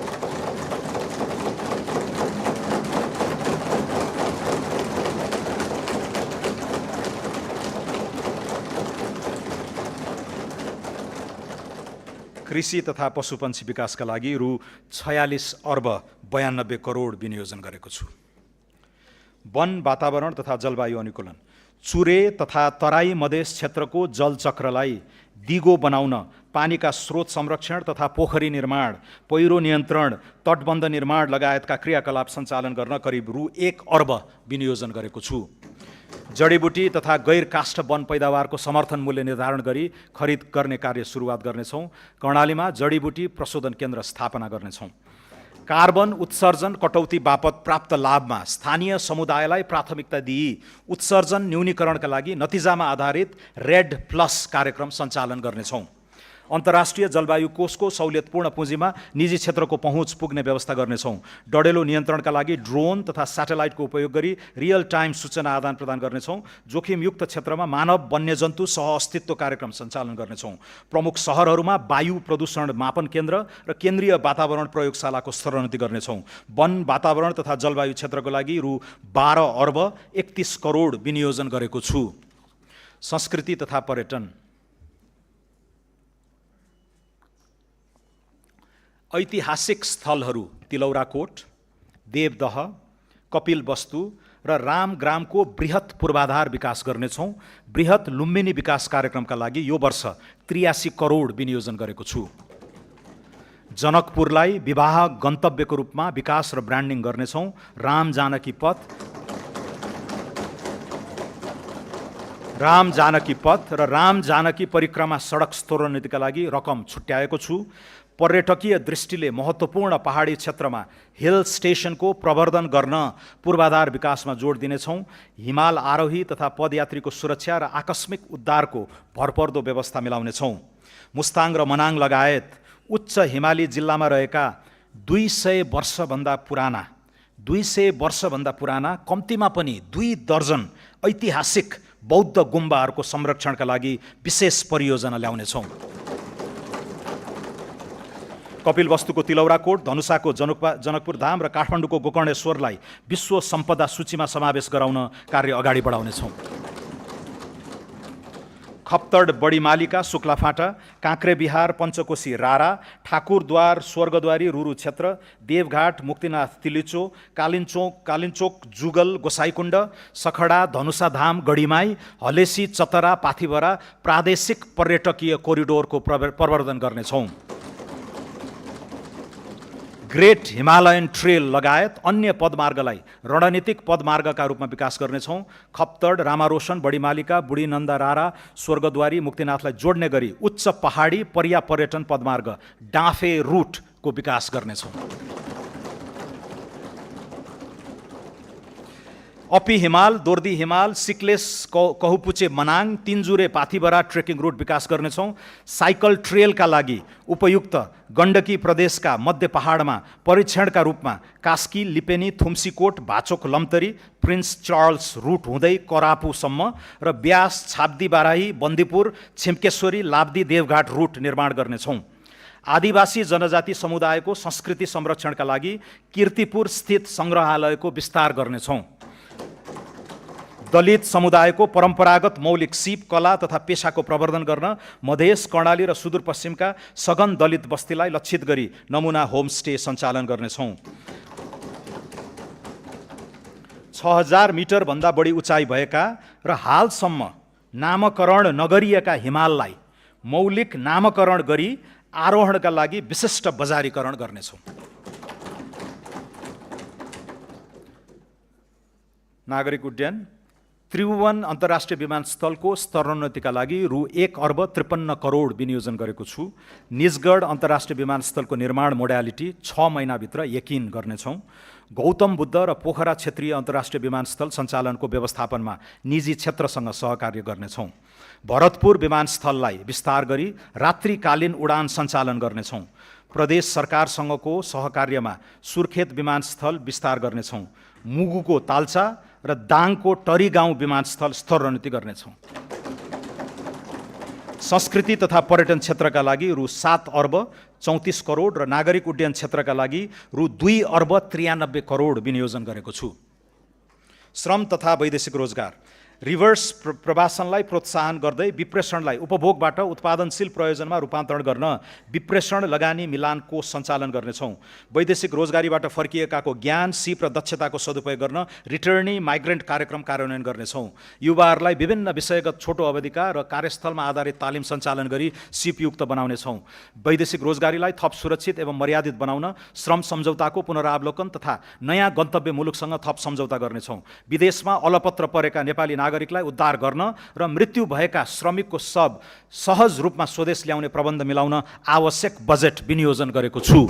कृषि तथा पशुपन्छी विकासका लागि रु 46 अर्ब 92 करोड विनियोजन गरेको छु। वन वातावरण तथा जलवायु अनुकूलन, चुरे तथा तराई मधेस क्षेत्रको जलचक्रलाई दिगो बनाउन पानीका स्रोत संरक्षण तथा पोखरी निर्माण, पहिरो नियन्त्रण, तटबन्ध निर्माण लगायतका क्रियाकलाप सञ्चालन गर्न करिब रु 1 अर्ब विनियोजन गरेको छु। जडीबुटी तथा गैर काष्ठ वन पैदावारको समर्थन मूल्य निर्धारण गरी खरिद गर्ने कार्य सुरुवात गर्नेछौँ। कर्णालीमा जडीबुटी प्रशोधन केन्द्र स्थापना गर्नेछौँ। कार्बन उत्सर्जन कटौती बापत प्राप्त लाभमा स्थानीय समुदायलाई प्राथमिकता दिई उत्सर्जन न्यूनीकरणका लागि नतिजामा आधारित रेड प्लस कार्यक्रम सञ्चालन गर्नेछौँ। अन्तर्राष्ट्रिय जलवायु कोषको सहुलियतपूर्ण पुँजीमा निजी क्षेत्रको पहुँच पुग्ने व्यवस्था गर्नेछौँ। डढेलो नियन्त्रणका लागि ड्रोन तथा स्याटेलाइटको उपयोग गरी रियल टाइम सूचना आदान प्रदान गर्नेछौँ। जोखिमयुक्त क्षेत्रमा मानव वन्यजन्तु सहअस्तित्व कार्यक्रम सञ्चालन गर्नेछौँ। प्रमुख सहरहरूमा वायु प्रदूषण मापन केन्द्र र केन्द्रीय वातावरण प्रयोगशालाको स्तरोन्नति गर्नेछौँ। वन वातावरण तथा जलवायु क्षेत्रको लागि रु 12 अर्ब 31 करोड विनियोजन गरेको छु। संस्कृति तथा पर्यटन, ऐतिहासिक स्थलहरू तिलौराकोट, देवदह, कपिलवस्तु र रामग्रामको बृहत पूर्वाधार विकास गर्नेछौँ। बृहत लुम्बिनी विकास कार्यक्रमका लागि यो वर्ष 83 करोड विनियोजन गरेको छु। जनकपुरलाई विवाह गन्तव्यको रूपमा विकास र ब्रान्डिङ गर्नेछौँ। राम जानकी पथ राम जानकी पथ र राम जानकी परिक्रमा सडक स्तरोन्नतिका लागि रकम छुट्याएको छु। पर्यटकीय दृष्टिले महत्त्वपूर्ण पहाडी क्षेत्रमा हिल स्टेशनको प्रवर्धन गर्न पूर्वाधार विकासमा जोड दिनेछौँ। हिमाल आरोही तथा पदयात्रीको सुरक्षा र आकस्मिक उद्धारको भरपर्दो व्यवस्था मिलाउनेछौँ। मुस्ताङ र मनाङ लगायत उच्च हिमाली जिल्लामा रहेका 200 वर्षभन्दा पुराना कम्तीमा पनि 2 दर्जन ऐतिहासिक बौद्ध गुम्बाहरूको संरक्षणका लागि विशेष परियोजना ल्याउनेछौँ। कपिलवस्तुको तिलौराकोट, धनुषाको जनकपुर धाम र काठमाडौँको गोकर्णेश्वरलाई विश्व सम्पदा सूचीमा समावेश गराउन कार्य अगाडि बढाउनेछौँ। खप्तड बडीमालिका शुक्लाफाटा, काँक्रेबिहार पञ्चकोशी रारा, ठाकुरद्वार स्वर्गद्वारी रुरु क्षेत्र, देवघाट मुक्तिनाथ तिलिचो, कालिन्चोक जुगल गोसाईकुण्ड, सखडा धनुषाधाम गढीमाई, हलेसी चतरा पाथिभरा प्रादेशिक पर्यटकीय कोरिडोरको प्रवर्धन गर्नेछौँ। ग्रेट हिमालयन ट्रेल लगायत अन्य पदमार्गलाई रणनीतिक पदमार्गका रूपमा विकास गर्नेछौँ। खप्तड, रामारोशन, बडीमालिका, बुढीनन्दा रारा, स्वर्गद्वारी मुक्तिनाथलाई जोड्ने गरी उच्च पहाडी पर्यटन पदमार्ग डाँफे रुटको विकास गर्नेछौँ। अपी हिमाल, दोर्दी हिमाल, सिक्लेस कहुपुचे मनाङ, तिनजुरे पाथिभरा ट्रेकिङ रुट विकास गर्नेछौँ। साइकल ट्रेलका लागि उपयुक्त गण्डकी प्रदेशका मध्य पहाडमा परीक्षणका रूपमा कास्की, लिपेनी, थुम्सीकोट, भाचोक, लम्तरी, प्रिन्स चार्ल्स रुट हुँदै करापुसम्म र ब्यास, छाब्दी बाराही, बन्दीपुर, छिम्केश्वरी, लाब्दी, देवघाट रुट निर्माण गर्नेछौँ। आदिवासी जनजाति समुदायको संस्कृति संरक्षणका लागि कीर्तिपुर स्थित सङ्ग्रहालयको विस्तार गर्नेछौँ। दलित समुदायको परम्परागत मौलिक सिप, कला तथा पेसाको प्रवर्धन गर्न मधेस, कर्णाली र सुदूरपश्चिमका सघन दलित बस्तीलाई लक्षित गरी नमुना होमस्टे सञ्चालन गर्नेछौँ। 6000 मिटरभन्दा बढी उचाइ भएका र हालसम्म नामकरण नगरिएका हिमाललाई मौलिक नामकरण गरी आरोहणका लागि विशिष्ट बजारीकरण गर्नेछौँ। नागरिक उड्डयन त्रिभुवन अन्तर्राष्ट्रिय विमानस्थलको स्तरोन्नतिका लागि रु 1 अर्ब 53 करोड विनियोजन गरेको छु। निजगढ अन्तर्राष्ट्रिय विमानस्थलको निर्माण मोडालिटी 6 महिनाभित्र यकिन गर्नेछौँ। गौतम बुद्ध र पोखरा क्षेत्रीय अन्तर्राष्ट्रिय विमानस्थल सञ्चालनको व्यवस्थापनमा निजी क्षेत्रसँग सहकार्य गर्नेछौँ। भरतपुर विमानस्थललाई विस्तार गरी रात्रिकालीन उडान सञ्चालन गर्नेछौँ। प्रदेश सरकारसँगको सहकार्यमा सुर्खेत विमानस्थल विस्तार गर्नेछौँ। मुगुको ताल्चा र दाङको टरी गाउँ विमानस्थल स्तरोन्नति गर्नेछौँ। संस्कृति तथा पर्यटन क्षेत्रका लागि रु 7 अर्ब 34 करोड र नागरिक उड्डयन क्षेत्रका लागि रु 2 अर्ब 93 करोड विनियोजन गरेको छु। श्रम तथा वैदेशिक रोजगार रिभर्स प्रवासनलाई प्रोत्साहन गर्दै विप्रेषणलाई उपभोगबाट उत्पादनशील प्रयोजनमा रूपान्तरण गर्न विप्रेषण लगानी मिलान कोष सञ्चालन गर्नेछौँ। वैदेशिक रोजगारीबाट फर्किएकाको ज्ञान, सिप र दक्षताको सदुपयोग गर्न रिटर्नी माइग्रेन्ट कार्यक्रम कार्यान्वयन गर्नेछौँ। युवाहरूलाई विभिन्न विषयगत छोटो अवधिका र कार्यस्थलमा आधारित तालिम सञ्चालन गरी सिपयुक्त बनाउनेछौँ। वैदेशिक रोजगारीलाई थप सुरक्षित एवं मर्यादित बनाउन श्रम सम्झौताको पुनरावलोकन तथा नयाँ गन्तव्य मुलुकसँग थप सम्झौता गर्नेछौँ। विदेशमा अलपत्र परेका नेपाली नागरिकलाई उद्धार गर्न र मृत्यु भएका श्रमिकको शव सहज रूपमा स्वदेश ल्याउने प्रबन्ध मिलाउन आवश्यक बजेट विनियोजन गरेको छु।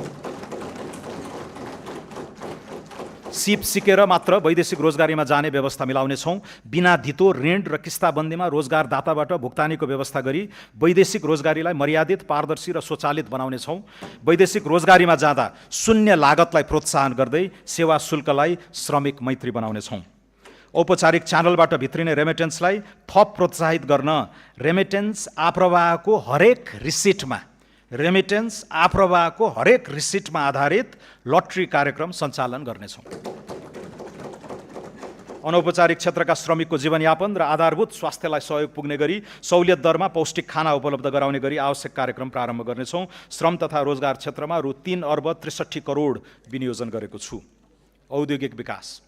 सिप सिकेर मात्र वैदेशिक रोजगारीमा जाने व्यवस्था मिलाउनेछौँ। बिना धितो ऋण र किस्ताबन्दीमा रोजगारदाताबाट भुक्तानीको व्यवस्था गरी वैदेशिक रोजगारीलाई मर्यादित, पारदर्शी र स्वचालित बनाउनेछौँ। वैदेशिक रोजगारीमा जाँदा शून्य लागतलाई प्रोत्साहन गर्दै सेवा शुल्कलाई श्रमिक मैत्री बनाउनेछौँ। औपचारिक च्यानलबाट भित्रिने रेमिटेन्सलाई थप प्रोत्साहित गर्न रेमिटेन्स आप्रवाहको हरेक रिसिटमा आधारित लटरी कार्यक्रम सञ्चालन गर्नेछौँ। अनौपचारिक क्षेत्रका श्रमिकको जीवनयापन र आधारभूत स्वास्थ्यलाई सहयोग पुग्ने गरी सहुलियत दरमा पौष्टिक खाना उपलब्ध गराउने गरी आवश्यक कार्यक्रम प्रारम्भ गर्नेछौँ। श्रम तथा रोजगार क्षेत्रमा रु 3 अर्ब 63 करोड विनियोजन गरेको छु। औद्योगिक विकास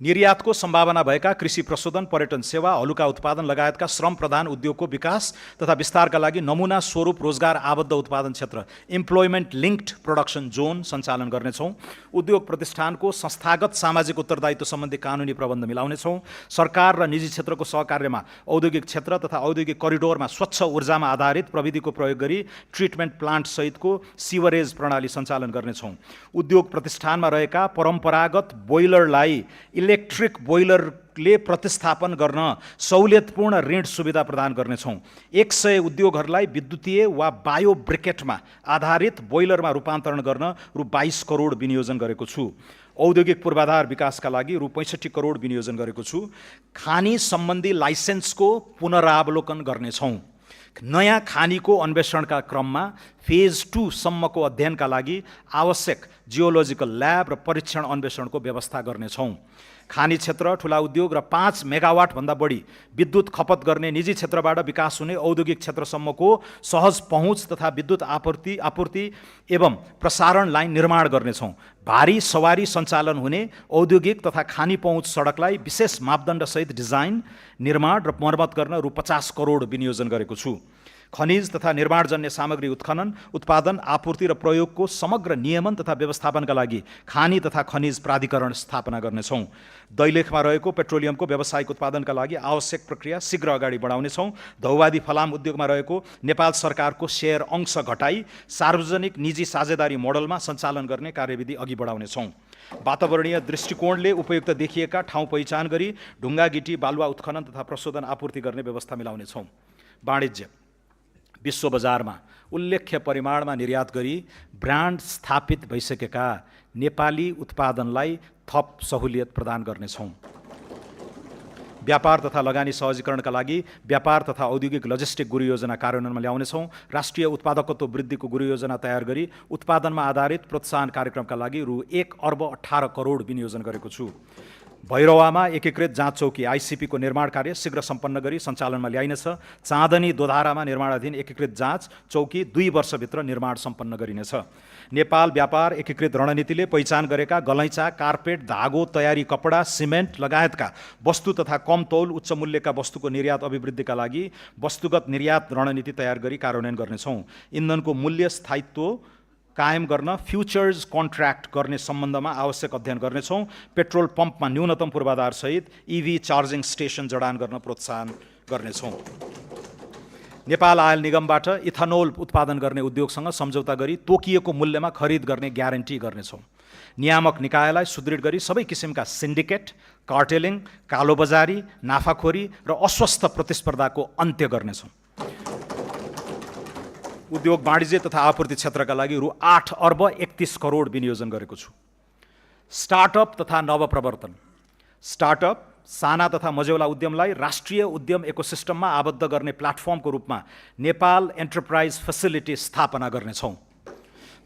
निर्यातको सम्भावना भएका कृषि प्रशोधन, पर्यटन सेवा, हलुका उत्पादन लगायतका श्रम प्रधान उद्योगको विकास तथा विस्तारका लागि नमुना स्वरूप रोजगार आबद्ध उत्पादन क्षेत्र इम्प्लोइमेन्ट लिङ्क्ड प्रोडक्सन जोन सञ्चालन गर्नेछौँ। उद्योग प्रतिष्ठानको संस्थागत सामाजिक उत्तरदायित्व सम्बन्धी कानुनी प्रबन्ध मिलाउनेछौँ। सरकार र निजी क्षेत्रको सहकार्यमा औद्योगिक क्षेत्र तथा औद्योगिक करिडोरमा स्वच्छ ऊर्जामा आधारित प्रविधिको प्रयोग गरी ट्रिटमेन्ट प्लान्ट सहितको सिवरेज प्रणाली सञ्चालन गर्नेछौँ। उद्योग प्रतिष्ठानमा रहेका परम्परागत बोइलरलाई इलेक्ट्रिक बोइलरले प्रतिस्थापन गर्न सहुलियतपूर्ण ऋण सुविधा प्रदान गर्नेछौँ। 100 उद्योगहरूलाई विद्युतीय वा बायो ब्रिकेटमा आधारित बोइलरमा रूपान्तरण गर्न रु 22 करोड विनियोजन गरेको छु। औद्योगिक पूर्वाधार विकासका लागि रु 65 करोड विनियोजन गरेको छु। खानी सम्बन्धी लाइसेन्सको पुनरावलोकन गर्नेछौँ। नयाँ खानीको अन्वेषणका क्रममा फेज 2 सम्मको अध्ययनका लागि आवश्यक जियोलोजिकल ल्याब र परीक्षण अन्वेषणको व्यवस्था गर्नेछौँ। खानी क्षेत्र, ठुला उद्योग र 5 मेगावाटभन्दा बढी विद्युत खपत गर्ने निजी क्षेत्रबाट विकास हुने औद्योगिक क्षेत्रसम्मको सहज पहुँच तथा विद्युत आपूर्ति एवं प्रसारण लाइन निर्माण गर्नेछौँ। भारी सवारी सञ्चालन हुने औद्योगिक तथा खानी पहुँच सडकलाई विशेष मापदण्डसहित डिजाइन, निर्माण र मर्मत गर्न रु 50 करोड विनियोजन गरेको छु। खनिज तथा निर्माणजन्य सामग्री उत्खनन, उत्पादन, आपूर्ति र प्रयोगको समग्र नियमन तथा व्यवस्थापनका लागि खानी तथा खनिज प्राधिकरण स्थापना गर्नेछौँ। दैलेखमा रहेको पेट्रोलियमको व्यावसायिक उत्पादनका लागि आवश्यक प्रक्रिया शीघ्र अगाडि बढाउनेछौँ। धौवादी फलाम उद्योगमा रहेको नेपाल सरकारको सेयर अंश घटाई सार्वजनिक निजी साझेदारी मोडलमा सञ्चालन गर्ने कार्यविधि अघि बढाउनेछौँ। वातावरणीय दृष्टिकोणले उपयुक्त देखिएका ठाउँ पहिचान गरी ढुङ्गा गिटी बालुवा उत्खनन तथा प्रशोधन आपूर्ति गर्ने व्यवस्था मिलाउनेछौँ। वाणिज्य विश्व बजारमा उल्लेख्य परिमाणमा निर्यात गरी ब्रान्ड स्थापित भइसकेका नेपाली उत्पादनलाई थप सहुलियत प्रदान गर्नेछौँ। व्यापार तथा लगानी सहजीकरणका लागि व्यापार तथा औद्योगिक लजिस्टिक गुरु योजना कार्यान्वयनमा ल्याउनेछौँ। राष्ट्रिय उत्पादकत्व वृद्धिको गुरु योजना तयार गरी उत्पादनमा आधारित प्रोत्साहन कार्यक्रमका लागि रु 1 अर्ब 18 करोड विनियोजन गरेको छु। भैरवामा एकीकृत जाँच चौकी आइसिपी को निर्माण कार्य शीघ्र सम्पन्न गरी सञ्चालनमा ल्याइनेछ। चाँदनी दोधारामा निर्माणाधीन एकीकृत जाँच चौकी 2 वर्षभित्र निर्माण सम्पन्न गरिनेछ। नेपाल व्यापार एकीकृत रणनीतिले पहिचान गरेका गलैँचा, कार्पेट, धागो, तयारी कपडा, सिमेन्ट लगायतका वस्तु तथा कम तौल उच्च मूल्यका वस्तुको निर्यात अभिवृद्धिका लागि वस्तुगत निर्यात रणनीति तयार गरी कार्यान्वयन गर्नेछौँ। इन्धनको मूल्य स्थायित्व कायम गर्न फ्युचर्स कन्ट्र्याक्ट गर्ने सम्बन्धमा आवश्यक अध्ययन गर्नेछौँ। पेट्रोल पम्पमा न्यूनतम पूर्वाधार सहित EV चार्जिङ स्टेसन जडान गर्न प्रोत्साहन गर्नेछौँ। नेपाल आयल निगमबाट इथानोल उत्पादन गर्ने उद्योगसँग सम्झौता गरी तोकिएको मूल्यमा खरिद गर्ने ग्यारेन्टी गर्नेछौँ। नियामक निकायलाई सुदृढ गरी सबै किसिमका सिन्डिकेट, कार्टेलिङ, कालोबजारी, नाफाखोरी र अस्वस्थ प्रतिस्पर्धाको अन्त्य गर्नेछौँ। उद्योग वाणिज्य तथा आपूर्ति क्षेत्रका लागि रु 8 अर्ब 31 करोड विनियोजन गरेको छु। स्टार्टअप तथा नवप्रवर्तन। स्टार्टअप, साना तथा मझौला उद्यमलाई राष्ट्रिय उद्यम इकोसिस्टममा आबद्ध गर्ने प्लेटफर्मको रूपमा नेपाल एन्टरप्राइज फेसिलिटी स्थापना गर्नेछौँ।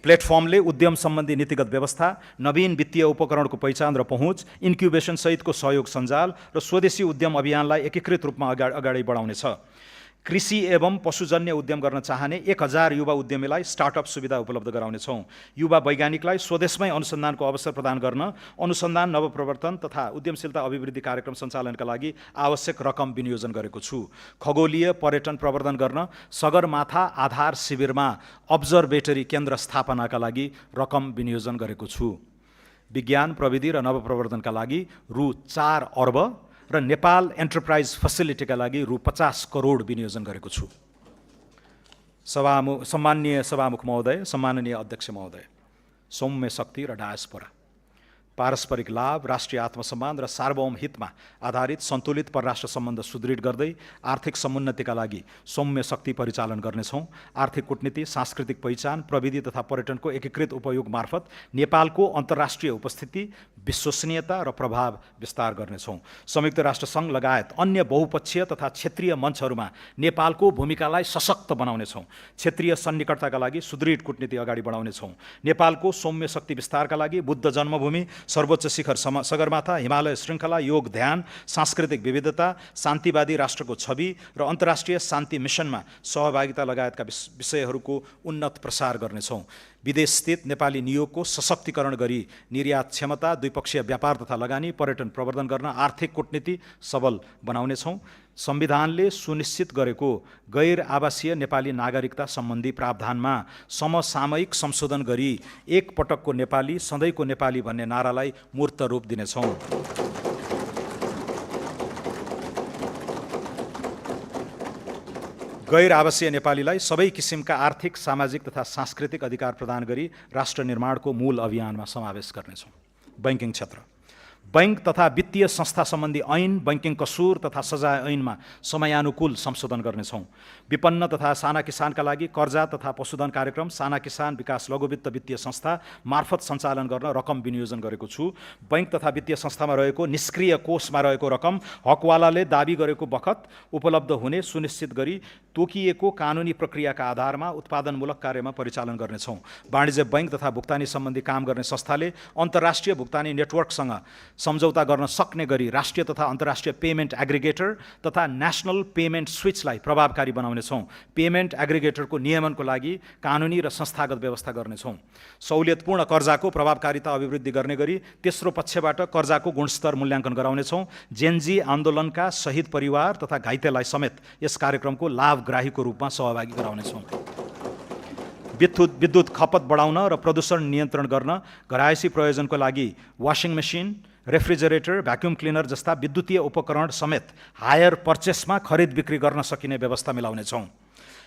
प्लेटफर्मले उद्यम सम्बन्धी नीतिगत व्यवस्था, नवीन वित्तीय उपकरणको पहिचान र पहुँच, इन्क्युबेसन सहितको सहयोग सञ्जाल र स्वदेशी उद्यम अभियानलाई एकीकृत रूपमा अगाडि बढाउनेछ। कृषि एवं पशुजन्य उद्यम गर्न चाहने 1000 युवा उद्यमीलाई स्टार्टअप सुविधा उपलब्ध गराउनेछौँ। युवा वैज्ञानिकलाई स्वदेशमै अनुसन्धानको अवसर प्रदान गर्न अनुसन्धान, नवप्रवर्तन तथा उद्यमशीलता अभिवृद्धि कार्यक्रम सञ्चालनका लागि आवश्यक रकम विनियोजन गरेको छु। खगोलीय पर्यटन प्रवर्धन गर्न सगरमाथा आधार शिविरमा अब्जर्भेटरी केन्द्र स्थापनाका लागि रकम विनियोजन गरेको छु। विज्ञान, प्रविधि र नवप्रवर्धनका लागि रु 4 अर्ब र नेपाल एन्टरप्राइज फेसिलिटीका लागि रु 50 करोड विनियोजन गरेको छु। सम्माननीय सभामुख महोदय, सम्माननीय अध्यक्ष महोदय, सौम्य शक्ति र डायस्पोरा, पारस्परिक लाभ, राष्ट्रिय आत्मसम्मान र सार्वभौम हितमा आधारित सन्तुलित परराष्ट्र सम्बन्ध सुदृढ गर्दै आर्थिक समुन्नतिका लागि सौम्य शक्ति परिचालन गर्नेछौँ। आर्थिक कूटनीति, सांस्कृतिक पहिचान, प्रविधि तथा पर्यटनको एकीकृत उपयोग मार्फत नेपालको अन्तर्राष्ट्रिय उपस्थिति, विश्वसनीयता र प्रभाव विस्तार गर्नेछौँ। संयुक्त राष्ट्रसङ्घ लगायत अन्य बहुपक्षीय तथा क्षेत्रीय मञ्चहरूमा नेपालको भूमिकालाई सशक्त बनाउनेछौँ। क्षेत्रीय सन्निकटताका लागि सुदृढ कूटनीति अगाडि बढाउनेछौँ। नेपालको सौम्य शक्ति विस्तारका लागि बुद्ध जन्मभूमि, सर्वोच्च शिखर सगरमाथा, हिमालय श्रृङ्खला, योग ध्यान, सांस्कृतिक विविधता, शान्तिवादी राष्ट्रको छवि र अन्तर्राष्ट्रिय शान्ति मिसनमा सहभागिता लगायतका विषयहरूको उन्नत प्रसार गर्नेछौँ। विदेशस्थित नेपाली नियोगको सशक्तिकरण गरी निर्यात क्षमता, द्विपक्षीय व्यापार तथा लगानी, पर्यटन प्रवर्धन गर्न आर्थिक कूटनीति सबल बनाउनेछौँ। संविधानले सुनिश्चित गरेको गैर आवासीय नेपाली नागरिकता सम्बन्धी प्रावधानमा समसामयिक संशोधन गरी एक पटकको नेपाली सधैँको नेपाली भन्ने नारालाई मूर्त रूप दिनेछौँ। गैर आवासीय नेपालीलाई सबै किसिमका आर्थिक, सामाजिक तथा सांस्कृतिक अधिकार प्रदान गरी राष्ट्र निर्माणको मूल अभियानमा समावेश गर्नेछौँ। बैंकिङ क्षेत्र, बैंक तथा वित्तीय संस्था सम्बन्धी ऐन, बैंकिङ कसूर तथा सजाय ऐनमा समयानुकूल संशोधन गर्नेछौँ। विपन्न तथा साना किसानका लागि कर्जा तथा पशुधन कार्यक्रम साना किसान विकास लघुवित्त वित्तीय संस्था मार्फत सञ्चालन गर्न रकम विनियोजन गरेको छु। बैंक तथा वित्तीय संस्थामा रहेको निष्क्रिय कोषमा रहेको रकम हकवालाले दाबी गरेको बखत उपलब्ध हुने सुनिश्चित गरी तोकिएको कानुनी प्रक्रियाका आधारमा उत्पादनमूलक कार्यमा परिचालन गर्नेछौँ। वाणिज्य बैंक तथा भुक्तानी सम्बन्धी काम गर्ने संस्थाले अन्तर्राष्ट्रिय भुक्तानी नेटवर्कसँग सम्झौता गर्न सक्ने गरी राष्ट्रिय तथा अन्तर्राष्ट्रिय पेमेन्ट एग्रिगेटर तथा नेसनल पेमेन्ट स्विचलाई प्रभावकारी बनाउनेछौँ। पेमेन्ट एग्रिगेटरको नियमनको लागि कानुनी र संस्थागत व्यवस्था गर्नेछौँ। सहुलियतपूर्ण कर्जाको प्रभावकारिता अभिवृद्धि गर्ने गरी तेस्रो पक्षबाट कर्जाको गुणस्तर मूल्याङ्कन गराउनेछौँ। जेनजी आन्दोलनका शहीद परिवार तथा घाइतेलाई समेत यस कार्यक्रमको लाभग्राहीको रूपमा सहभागी गराउनेछौँ। विद्युत खपत बढाउन र प्रदूषण नियन्त्रण गर्न घरायसी प्रयोजनको लागि washing machine, refrigerator, vacuum cleaner जस्ता विद्युतीय उपकरण समेत हायर पर्चेसमा खरिद बिक्री गर्न सकिने व्यवस्था मिलाउनेछौँ।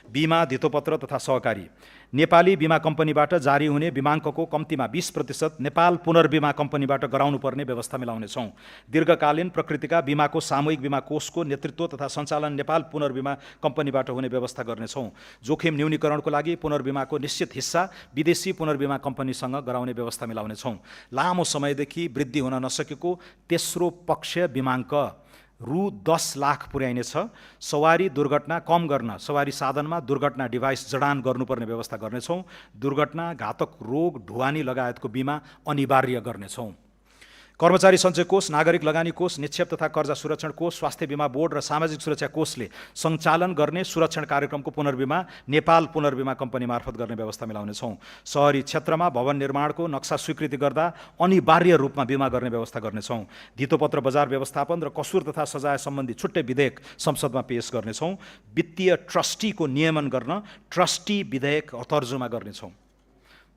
बीमा, धितोपत्र तथा सहकारी, नेपाली बीमा कम्पनीबाट जारी हुने बीमाङ्कको कम्तीमा 20% नेपाल पुनर्बीमा कम्पनीबाट गराउनुपर्ने व्यवस्था मिलाउनेछौँ। दीर्घकालीन प्रकृतिका बीमाको सामूहिक बीमा कोषको नेतृत्व तथा सञ्चालन नेपाल पुनर्बीमा कम्पनीबाट हुने व्यवस्था गर्नेछौँ। जोखिम न्यूनीकरणको लागि पुनर्बीमाको निश्चित हिस्सा विदेशी पुनर्बीमा कम्पनीसँग गराउने व्यवस्था मिलाउनेछौँ। लामो समयदेखि वृद्धि हुन नसकेको तेस्रो पक्ष बीमाङ्क रु 10 लाख पुर्याइनेछ। सवारी दुर्घटना कम गर्न सवारी साधनमा दुर्घटना डिभाइस जडान गर्नुपर्ने व्यवस्था गर्नेछौँ। दुर्घटना, घातक रोग, ढुवानी लगायतको बिमा अनिवार्य गर्नेछौँ। कर्मचारी सञ्चय कोष, नागरिक लगानी कोष, निक्षेप तथा कर्जा सुरक्षण कोष, स्वास्थ्य बिमा बोर्ड र सामाजिक सुरक्षा कोषले सञ्चालन गर्ने सुरक्षण कार्यक्रमको पुनर्बीमा नेपाल पुनर्बीमा कम्पनी मार्फत गर्ने व्यवस्था मिलाउनेछौँ। सहरी क्षेत्रमा भवन निर्माणको नक्सा स्वीकृति गर्दा अनिवार्य रूपमा बिमा गर्ने व्यवस्था गर्नेछौँ। धितोपत्र बजार व्यवस्थापन र कसूर तथा सजाय सम्बन्धी छुट्टै विधेयक संसदमा पेश गर्नेछौँ। वित्तीय ट्रस्टीको नियमन गर्न ट्रस्टी विधेयक तर्जुमा गर्नेछौँ।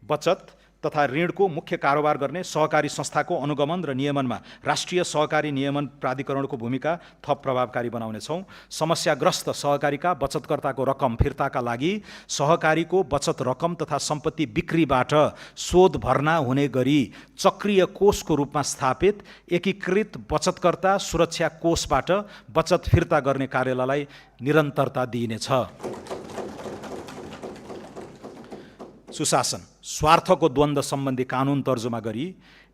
बचत तथा ऋणको मुख्य कारोबार गर्ने सहकारी संस्थाको अनुगमन र नियमनमा राष्ट्रिय सहकारी नियमन प्राधिकरणको भूमिका थप प्रभावकारी बनाउनेछौँ। समस्याग्रस्त सहकारीका बचतकर्ताको रकम फिर्ताका लागि सहकारीको बचत रकम तथा सम्पत्ति बिक्रीबाट शोध भर्ना हुने गरी चक्रीय कोषको रूपमा स्थापित एकीकृत बचतकर्ता सुरक्षा कोषबाट बचत फिर्ता गर्ने कार्यालयलाई निरन्तरता दिइनेछ। सुशासन, स्वार्थको द्वन्द्व सम्बन्धी कानुन तर्जुमा गरी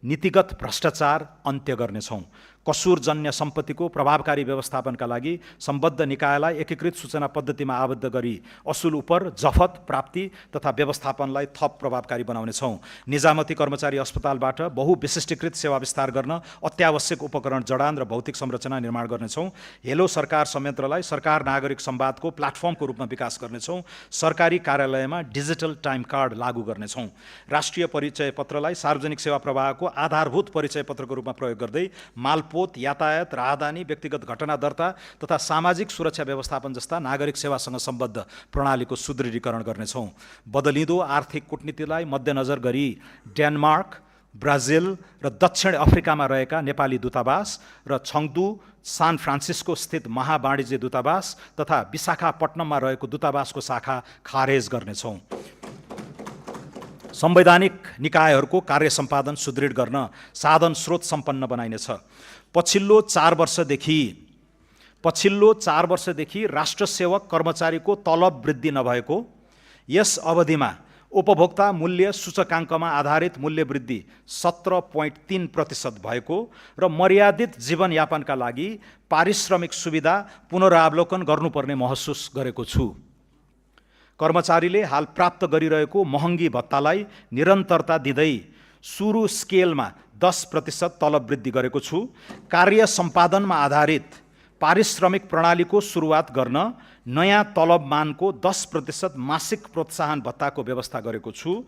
नीतिगत भ्रष्टाचार अन्त्य गर्नेछौँ। कसुरजन्य सम्पत्तिको प्रभावकारी व्यवस्थापनका लागि सम्बद्ध निकायलाई एकीकृत सूचना पद्धतिमा आबद्ध गरी असुल उपर जफत प्राप्ति तथा व्यवस्थापनलाई थप प्रभावकारी बनाउनेछौँ। निजामती कर्मचारी अस्पतालबाट बहुविशिष्टीकृत सेवा विस्तार गर्न अत्यावश्यक उपकरण जडान र भौतिक संरचना निर्माण गर्नेछौँ। हेलो सरकार संयन्त्रलाई सरकार नागरिक संवादको प्लाटफर्मको रूपमा विकास गर्नेछौँ। सरकारी कार्यालयमा डिजिटल टाइम कार्ड लागू गर्नेछौँ। राष्ट्रिय परिचय पत्रलाई सार्वजनिक सेवा प्रवाहको आधारभूत परिचय पत्रको रूपमा प्रयोग गर्दै मालपोत, यातायात, राहदानी, व्यक्तिगत घटना दर्ता तथा सामाजिक सुरक्षा व्यवस्थापन जस्ता नागरिक सेवासँग सम्बद्ध प्रणालीको सुदृढीकरण गर्नेछौँ। बदलिँदो आर्थिक कूटनीतिलाई मध्यनजर गरी डेनमार्क, ब्राजिल र दक्षिण अफ्रिकामा रहेका नेपाली दूतावास र छङ्दू, सान फ्रान्सिस्को स्थित महावाणिज्य दूतावास तथा विशाखापट्टनममा रहेको दूतावासको शाखा खारेज गर्नेछौँ। संवैधानिक निकायहरूको कार्य सम्पादन सुदृढ गर्न साधन स्रोत सम्पन्न बनाइनेछ। पछिल्लो 4 वर्षदेखि राष्ट्र सेवक कर्मचारीको तलब वृद्धि नभएको, यस अवधिमा उपभोक्ता मूल्य सूचकाङ्कमा आधारित मूल्य वृद्धि 17.3% भएको र मर्यादित जीवनयापनका लागि पारिश्रमिक सुविधा पुनरावलोकन गर्नुपर्ने महसुस गरेको छु। कर्मचारीले हाल प्राप्त गरिरहेको महँगी भत्तालाई निरन्तरता दिँदै सुरु स्केलमा 10% तलब वृद्धि गरेको छु। कार्य सम्पादनमा आधारित पारिश्रमिक प्रणालीको सुरुवात गर्न नयाँ तलबमानको 10% मासिक प्रोत्साहन भत्ताको व्यवस्था गरेको छु।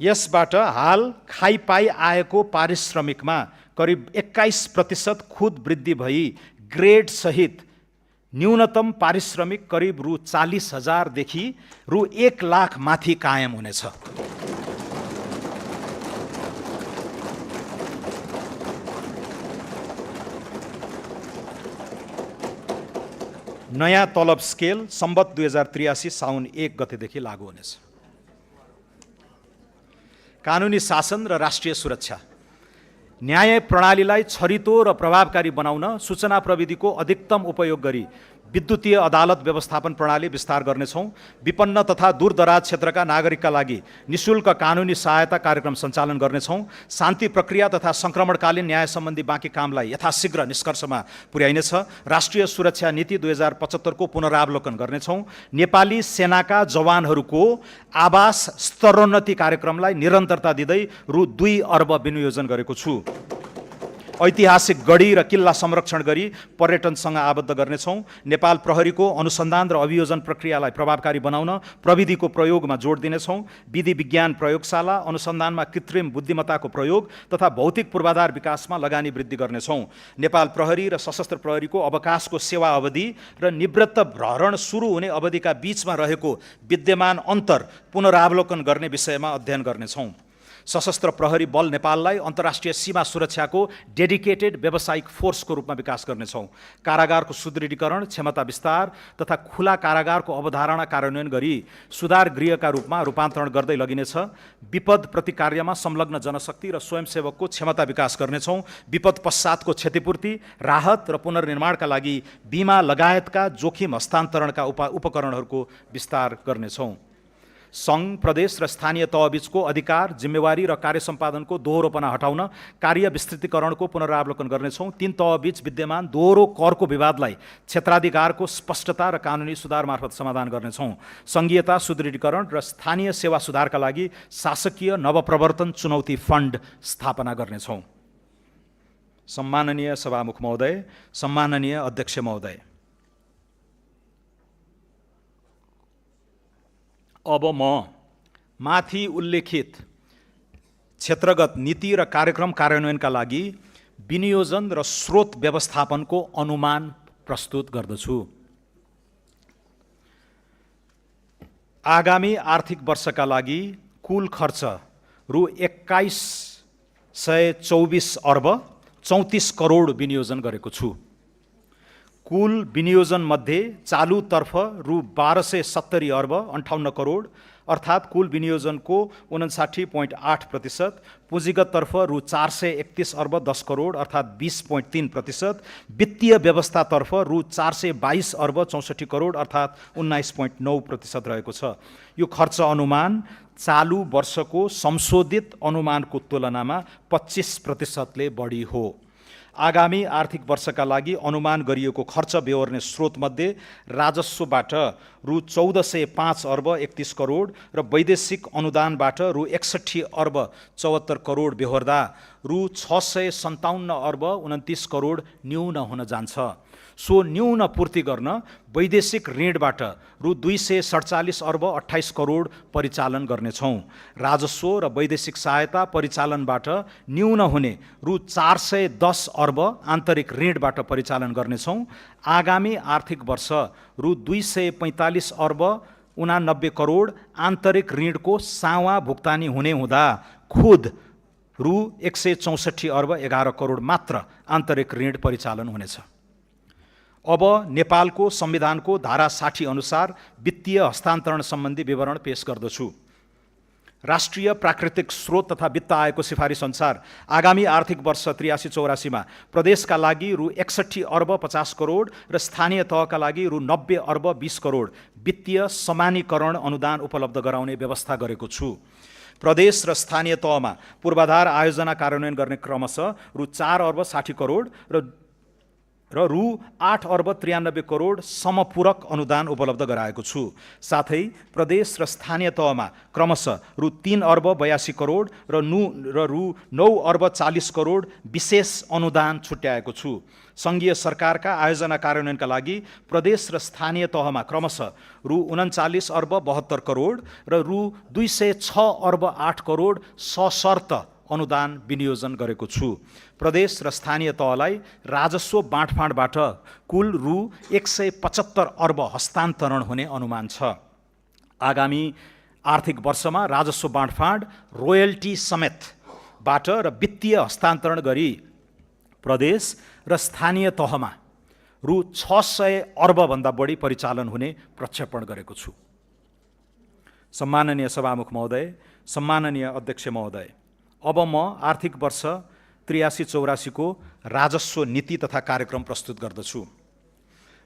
यसबाट हाल खाइपाई आएको पारिश्रमिकमा करिब 21% खुद वृद्धि भई ग्रेड सहित न्यूनतम पारिश्रमिक करिब रु 40,000 देखि रु 1 लाख माथि कायम हुनेछ। नयाँ तलब स्केल सम्बत 2083 साउन 1 गतेदेखि लागू हुनेछ। कानुनी शासन र राष्ट्रिय सुरक्षा। न्याय प्रणालीलाई छरितो र प्रभावकारी बनाउन सूचना प्रविधिको अधिकतम उपयोग गरी विद्युतीय अदालत व्यवस्थापन प्रणाली विस्तार गर्नेछौँ। विपन्न तथा दूरदराज क्षेत्रका नागरिकका लागि निशुल्क कानुनी सहायता कार्यक्रम सञ्चालन गर्नेछौँ। शान्ति प्रक्रिया तथा सङ्क्रमणकालीन न्याय सम्बन्धी बाँकी कामलाई यथाशीघ्र निष्कर्षमा पुर्याइनेछ। राष्ट्रिय सुरक्षा नीति 2075 को पुनरावलोकन गर्नेछौँ। नेपाली सेनाका जवानहरूको आवास स्तरोन्नति कार्यक्रमलाई निरन्तरता दिँदै रु 2 अर्ब विनियोजन गरेको छु। ऐतिहासिक गढी र किल्ला संरक्षण गरी पर्यटनसँग आबद्ध गर्नेछौँ। नेपाल प्रहरीको अनुसन्धान र अभियोजन प्रक्रियालाई प्रभावकारी बनाउन प्रविधिको प्रयोगमा जोड दिनेछौँ। विधि विज्ञान प्रयोगशाला, अनुसन्धानमा कृत्रिम बुद्धिमत्ताको प्रयोग तथा भौतिक पूर्वाधार विकासमा लगानी वृद्धि गर्नेछौँ। नेपाल प्रहरी र सशस्त्र प्रहरीको अवकाशको सेवा अवधि र निवृत्त भरण सुरु हुने अवधिका बीचमा रहेको विद्यमान अन्तर पुनरावलोकन गर्ने विषयमा अध्ययन गर्नेछौँ। सशस्त्र प्रहरी बल नेपाललाई अन्तर्राष्ट्रिय सीमा सुरक्षाको डेडिकेटेड व्यावसायिक फोर्सको रूपमा विकास गर्नेछौँ। कारागारको सुदृढीकरण, क्षमता विस्तार तथा खुला कारागारको अवधारणा कार्यान्वयन गरी सुधार गृहका रूपमा रूपान्तरण गर्दै लगिनेछ। विपद प्रतिकार्यमा संलग्न जनशक्ति र स्वयंसेवकको क्षमता विकास गर्नेछौँ। विपद पश्चातको क्षतिपूर्ति, राहत र पुनर्निर्माणका लागि बिमा लगायतका जोखिम हस्तान्तरणका उपकरणहरूको विस्तार गर्नेछौँ। सङ्घ, प्रदेश र स्थानीय तहबीचको अधिकार, जिम्मेवारी र कार्य सम्पादनको दोहोरोपना हटाउन कार्य विस्तृतीकरणको पुनरावलोकन गर्नेछौँ। 3 तहबीच विद्यमान दोहोरो करको विवादलाई क्षेत्राधिकारको स्पष्टता र कानुनी सुधार मार्फत समाधान गर्नेछौँ। सङ्घीयता सुदृढीकरण र स्थानीय सेवा सुधारका लागि शासकीय नवप्रवर्तन चुनौती फन्ड स्थापना गर्नेछौँ। सम्माननीय सभामुख महोदय, सम्माननीय अध्यक्ष महोदय, अब म माथि उल्लेखित क्षेत्रगत नीति र कार्यक्रम कार्यान्वयनका लागि विनियोजन र स्रोत व्यवस्थापनको अनुमान प्रस्तुत गर्दछु। आगामी आर्थिक वर्षका लागि कुल खर्च रु 2124 अर्ब 34 करोड विनियोजन गरेको छु। कुल विनियोजन मध्ये चालुतर्फ रु 1270 अर्ब 58 करोड अर्थात् कुल विनियोजनको 59.8%, पुँजीगततर्फ रु 431 अर्ब 10 करोड अर्थात् 20.3%, वित्तीय व्यवस्थातर्फ रु 422 अर्ब 64 करोड अर्थात् 19.9% रहेको छ। यो खर्च अनुमान चालु वर्षको संशोधित अनुमानको तुलनामा 25%ले बढी हो। आगामी आर्थिक वर्षका लागि अनुमान गरिएको खर्च बेहोर्ने स्रोतमध्ये राजस्वबाट रु 1405 अर्ब 31 करोड र वैदेशिक अनुदानबाट रु 61 अर्ब 74 करोड बेहोर्दा रु 657 अर्ब 29 करोड न्यून हुन जान्छ। सो न्यून पूर्ति गर्न वैदेशिक ऋणबाट रु 247 अर्ब 28 करोड परिचालन गर्नेछौँ। राजस्व र वैदेशिक सहायता परिचालनबाट न्यून हुने रु 410 अर्ब आन्तरिक ऋणबाट परिचालन गर्नेछौँ। आगामी आर्थिक वर्ष रु 245 अर्ब 89 करोड आन्तरिक ऋणको सावा भुक्तानी हुने हुँदा खुद रु 164 अर्ब 11 करोड मात्र आन्तरिक ऋण परिचालन हुनेछ। अब नेपालको संविधानको धारा 60 अनुसार वित्तीय हस्तान्तरण सम्बन्धी विवरण पेश गर्दछु। राष्ट्रिय प्राकृतिक स्रोत तथा वित्त आयोगको सिफारिस अनुसार आगामी आर्थिक वर्ष 83-84 मा प्रदेशका लागि रु 61 अर्ब 50 करोड र स्थानीय तहका लागि रु 90 अर्ब 20 करोड वित्तीय समानीकरण अनुदान उपलब्ध गराउने व्यवस्था गरेको छु। प्रदेश र स्थानीय तहमा पूर्वाधार आयोजना कार्यान्वयन गर्ने क्रमशः रु 4 अर्ब 60 करोड र र रु 8 अर्ब 93 करोड समपूरक अनुदान उपलब्ध गराएको छु। साथै प्रदेश र स्थानीय तहमा क्रमशः रु 3 अर्ब 82 करोड र रु 9 अर्ब 40 करोड विशेष अनुदान छुट्याएको छु। सङ्घीय सरकारका आयोजना कार्यान्वयनका लागि प्रदेश र स्थानीय तहमा क्रमशः रु 39 अर्ब 72 करोड र रु 206 अर्ब 8 करोड सशर्त अनुदान विनियोजन गरेको छु। प्रदेश र स्थानीय तहलाई राजस्व बाँडफाँडबाट कुल रु 175 अर्ब हस्तान्तरण हुने अनुमान छ। आगामी आर्थिक वर्षमा राजस्व बाँडफाँड रोयल्टी समेतबाट र वित्तीय हस्तान्तरण गरी प्रदेश र स्थानीय तहमा रु 600 अर्बभन्दा बढी परिचालन हुने प्रक्षेपण गरेको छु। सम्माननीय सभामुख महोदय, सम्माननीय अध्यक्ष महोदय, अब म आर्थिक वर्ष 83-84 को राजस्व नीति तथा कार्यक्रम प्रस्तुत गर्दछु।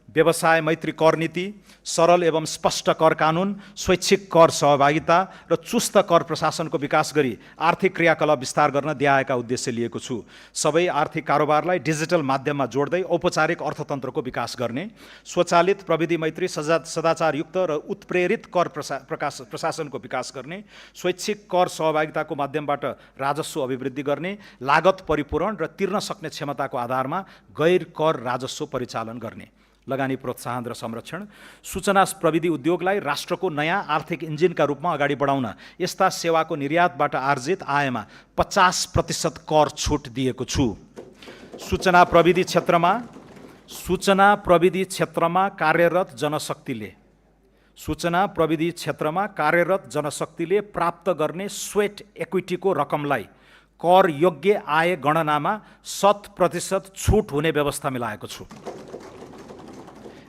व्यवसाय मैत्री कर नीति, सरल एवं स्पष्ट कर कानुन, स्वैच्छिक कर सहभागिता र चुस्त कर प्रशासनको विकास गरी आर्थिक क्रियाकलाप विस्तार गर्न दिएका उद्देश्य लिएको छु। सबै आर्थिक कारोबारलाई डिजिटल माध्यममा जोड्दै औपचारिक अर्थतन्त्रको विकास गर्ने, स्वचालित प्रविधि मैत्री सदाचारयुक्त र उत्प्रेरित कर प्रशासनको विकास गर्ने, स्वैच्छिक कर सहभागिताको माध्यमबाट राजस्व अभिवृद्धि गर्ने, लागत परिपूरण र तिर्न सक्ने क्षमताको आधारमा गैर कर राजस्व परिचालन गर्ने, लगानी प्रोत्साहन र संरक्षण, सूचना प्रविधि उद्योगलाई राष्ट्रको नयाँ आर्थिक इन्जिनका रूपमा अगाडि बढाउन यस्ता सेवाको निर्यातबाट आर्जित आयमा 50% कर छुट दिएको छु। सूचना प्रविधि क्षेत्रमा कार्यरत जनशक्तिले प्राप्त गर्ने स्वेट इक्विटीको रकमलाई कर योग्य आय गणनामा 100% छुट हुने व्यवस्था मिलाएको छु।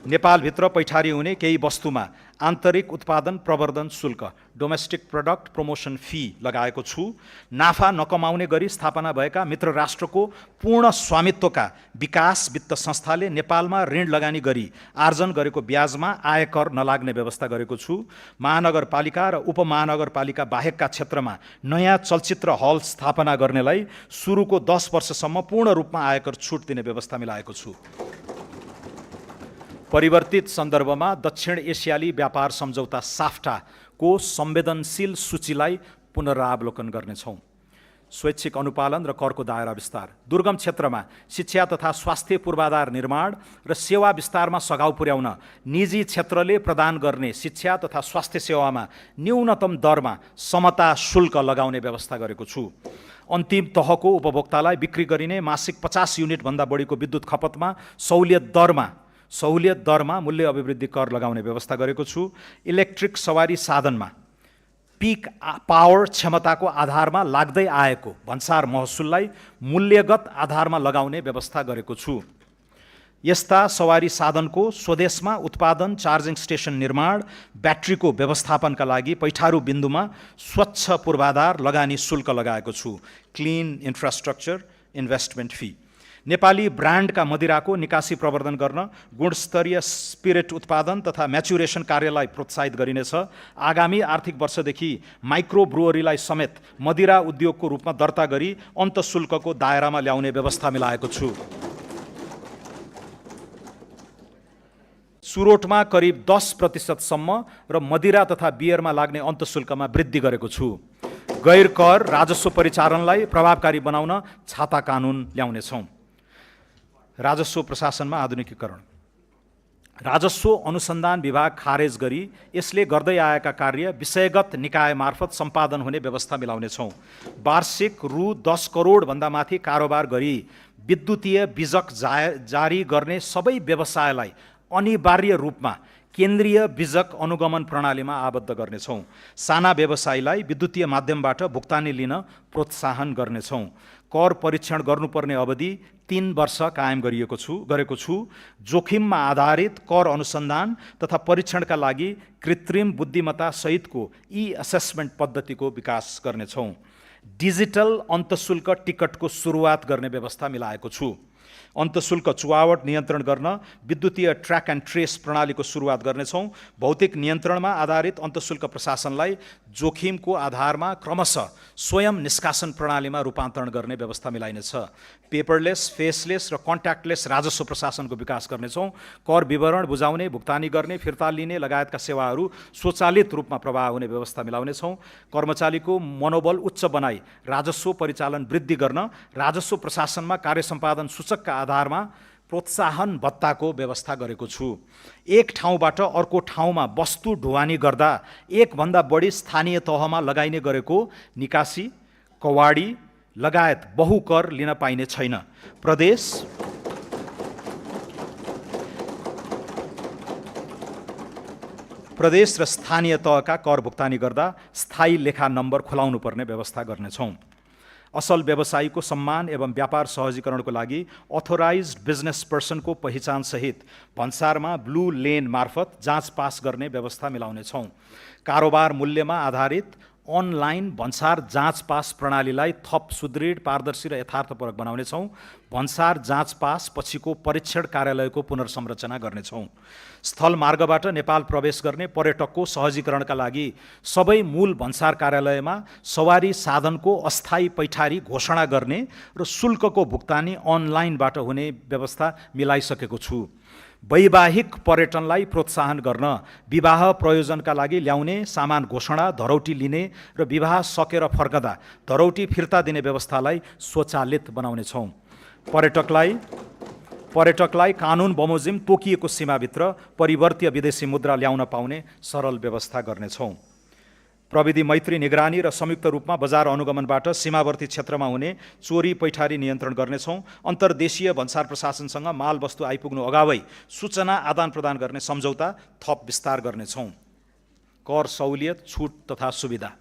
नेपालभित्र पैठारी हुने केही वस्तुमा आन्तरिक उत्पादन प्रवर्धन शुल्क डोमेस्टिक प्रोडक्ट प्रमोसन फी लगाएको छु। नाफा नकमाउने गरी स्थापना भएका मित्र राष्ट्रको पूर्ण स्वामित्वका विकास वित्त संस्थाले नेपालमा ऋण लगानी गरी आर्जन गरेको ब्याजमा आयकर नलाग्ने व्यवस्था गरेको छु। महानगरपालिका र उपमहानगरपालिका बाहेकका क्षेत्रमा नयाँ चलचित्र हल स्थापना गर्नेलाई सुरुको 10 वर्षसम्म पूर्ण रूपमा आयकर छुट दिने व्यवस्था मिलाएको छु। परिवर्तित सन्दर्भमा दक्षिण एसियाली व्यापार सम्झौता साफ्टाको संवेदनशील सूचीलाई पुनरावलोकन गर्नेछौँ। स्वैच्छिक अनुपालन र करको दायरा विस्तार, दुर्गम क्षेत्रमा शिक्षा तथा स्वास्थ्य पूर्वाधार निर्माण र सेवा विस्तारमा सघाउ पुर्याउन निजी क्षेत्रले प्रदान गर्ने शिक्षा तथा स्वास्थ्य सेवामा न्यूनतम दरमा समता शुल्क लगाउने व्यवस्था गरेको छु। अन्तिम तहको उपभोक्तालाई बिक्री गरिने मासिक 50 युनिटभन्दा बढीको विद्युत खपतमा सहुलियत दरमा मूल्य अभिवृद्धि कर लगाउने व्यवस्था गरेको छु। इलेक्ट्रिक सवारी साधनमा पिक पावर क्षमताको आधारमा लाग्दै आएको भन्सार महसुललाई मूल्यगत आधारमा लगाउने व्यवस्था गरेको छु। यस्ता सवारी साधनको स्वदेशमा उत्पादन, चार्जिङ स्टेसन निर्माण, ब्याट्रीको व्यवस्थापनका लागि पैठारू बिन्दुमा स्वच्छ पूर्वाधार लगानी शुल्क लगाएको छु। Clean infrastructure investment fee, Nepali ब्रान्डका मदिराको निकासी प्रवर्धन गर्न गुणस्तरीय स्पिरिट उत्पादन तथा म्याचुरेसन कार्यलाई प्रोत्साहित गरिनेछ। आगामी आर्थिक वर्षदेखि माइक्रो ब्रुवरीलाई समेत मदिरा उद्योगको रूपमा दर्ता गरी अन्तशुल्कको दायरामा ल्याउने व्यवस्था मिलाएको छु। सुरोटमा करिब 10% सम्म र मदिरा तथा बियरमा लाग्ने अन्तशुल्कमा वृद्धि गरेको छु। गैर कर राजस्व परिचालनलाई प्रभावकारी बनाउन छाता कानुन ल्याउनेछौँ। राजस्व प्रशासनमा आधुनिकीकरण, राजस्व अनुसन्धान विभाग खारेज गरी यसले गर्दै आएका कार्य विषयगत निकाय मार्फत सम्पादन हुने व्यवस्था मिलाउनेछौँ। वार्षिक रु 10 करोडभन्दा माथि कारोबार गरी विद्युतीय बिजक जारी गर्ने सबै व्यवसायलाई अनिवार्य रूपमा केन्द्रीय बिजक अनुगमन प्रणालीमा आबद्ध गर्नेछौँ। साना व्यवसायीलाई विद्युतीय माध्यमबाट भुक्तानी लिन प्रोत्साहन गर्नेछौँ। कर परीक्षण गर्नुपर्ने अवधि 3 वर्ष कायम गरेको छु। जोखिममा आधारित कर अनुसन्धान तथा परीक्षणका लागि कृत्रिम बुद्धिमत्ता सहितको असेसमेन्ट पद्धतिको विकास गर्नेछौँ। डिजिटल अन्तशुल्क टिकटको सुरुवात गर्ने व्यवस्था मिलाएको छु। अन्तशुल्क चुहावट नियन्त्रण गर्न विद्युतीय ट्र्याक एन्ड ट्रेस प्रणालीको सुरुवात गर्नेछौँ। भौतिक नियन्त्रणमा आधारित अन्तशुल्क प्रशासनलाई जोखिमको आधारमा क्रमशः स्वयं निष्कासन प्रणालीमा रूपान्तरण गर्ने व्यवस्था मिलाइनेछ। पेपरलेस, फेसलेस र कन्ट्याक्टलेस राजस्व प्रशासनको विकास गर्नेछौँ। कर विवरण बुझाउने, भुक्तानी गर्ने, फिर्ता लिने लगायतका सेवाहरू स्वचालित रूपमा प्रवाह हुने व्यवस्था मिलाउनेछौँ। कर्मचारीको मनोबल उच्च बनाई राजस्व परिचालन वृद्धि गर्न राजस्व प्रशासनमा कार्य सम्पादन सूचकका आधारमा प्रोत्साहन भत्ताको व्यवस्था गरेको छु। एक ठाउँबाट अर्को ठाउँमा वस्तु ढुवानी गर्दा एकभन्दा बढी स्थानीय तहमा लगाइने गरेको निकासी, कवाडी लगायत बहुकर लिन पाइने छैन। प्रदेश र स्थानीय तहका कर भुक्तानी गर्दा स्थायी लेखा नम्बर खुलाउनु पर्ने व्यवस्था गर्नेछौँ। असल व्यवसायीको सम्मान एवं व्यापार सहजीकरणको लागि अथोराइज्ड बिजनेस पर्सनको पहिचानसहित भन्सारमा ब्लू लेन मार्फत जाँच पास गर्ने व्यवस्था मिलाउनेछौँ। कारोबार मूल्यमा आधारित अनलाइन भन्सार जाँच पास प्रणालीलाई थप सुदृढ, पारदर्शी र यथार्थपरक बनाउनेछौँ। भन्सार जाँच पास पछिको परीक्षण कार्यालयको पुनर्संरचना गर्नेछौँ। स्थल मार्गबाट नेपाल प्रवेश गर्ने पर्यटकको सहजीकरणका लागि सबै मूल भन्सार कार्यालयमा सवारी साधनको अस्थायी पैठारी घोषणा गर्ने र शुल्कको भुक्तानी अनलाइनबाट हुने व्यवस्था मिलाइसकेको छु। वैवाहिक पर्यटनलाई प्रोत्साहन गर्न विवाह प्रयोजनका लागि ल्याउने सामान घोषणा, धरौटी लिने र विवाह सकेर फर्कदा धरौटी फिर्ता दिने व्यवस्थालाई स्वचालित बनाउनेछौँ। पर्यटकलाई कानुन बमोजिम तोकिएको सीमाभित्र परिवर्तीय विदेशी मुद्रा ल्याउन पाउने सरल व्यवस्था गर्नेछौँ। प्रविधि मैत्री निगरानी र संयुक्त रूपमा बजार अनुगमनबाट सीमावर्ती क्षेत्रमा हुने चोरी पैठारी नियन्त्रण गर्नेछौँ। अन्तर्देशीय भन्सार प्रशासनसँग माल वस्तु आइपुग्नु अगावै सूचना आदान प्रदान गर्ने सम्झौता थप विस्तार गर्नेछौँ। कर सहुलियत, छुट तथा सुविधा।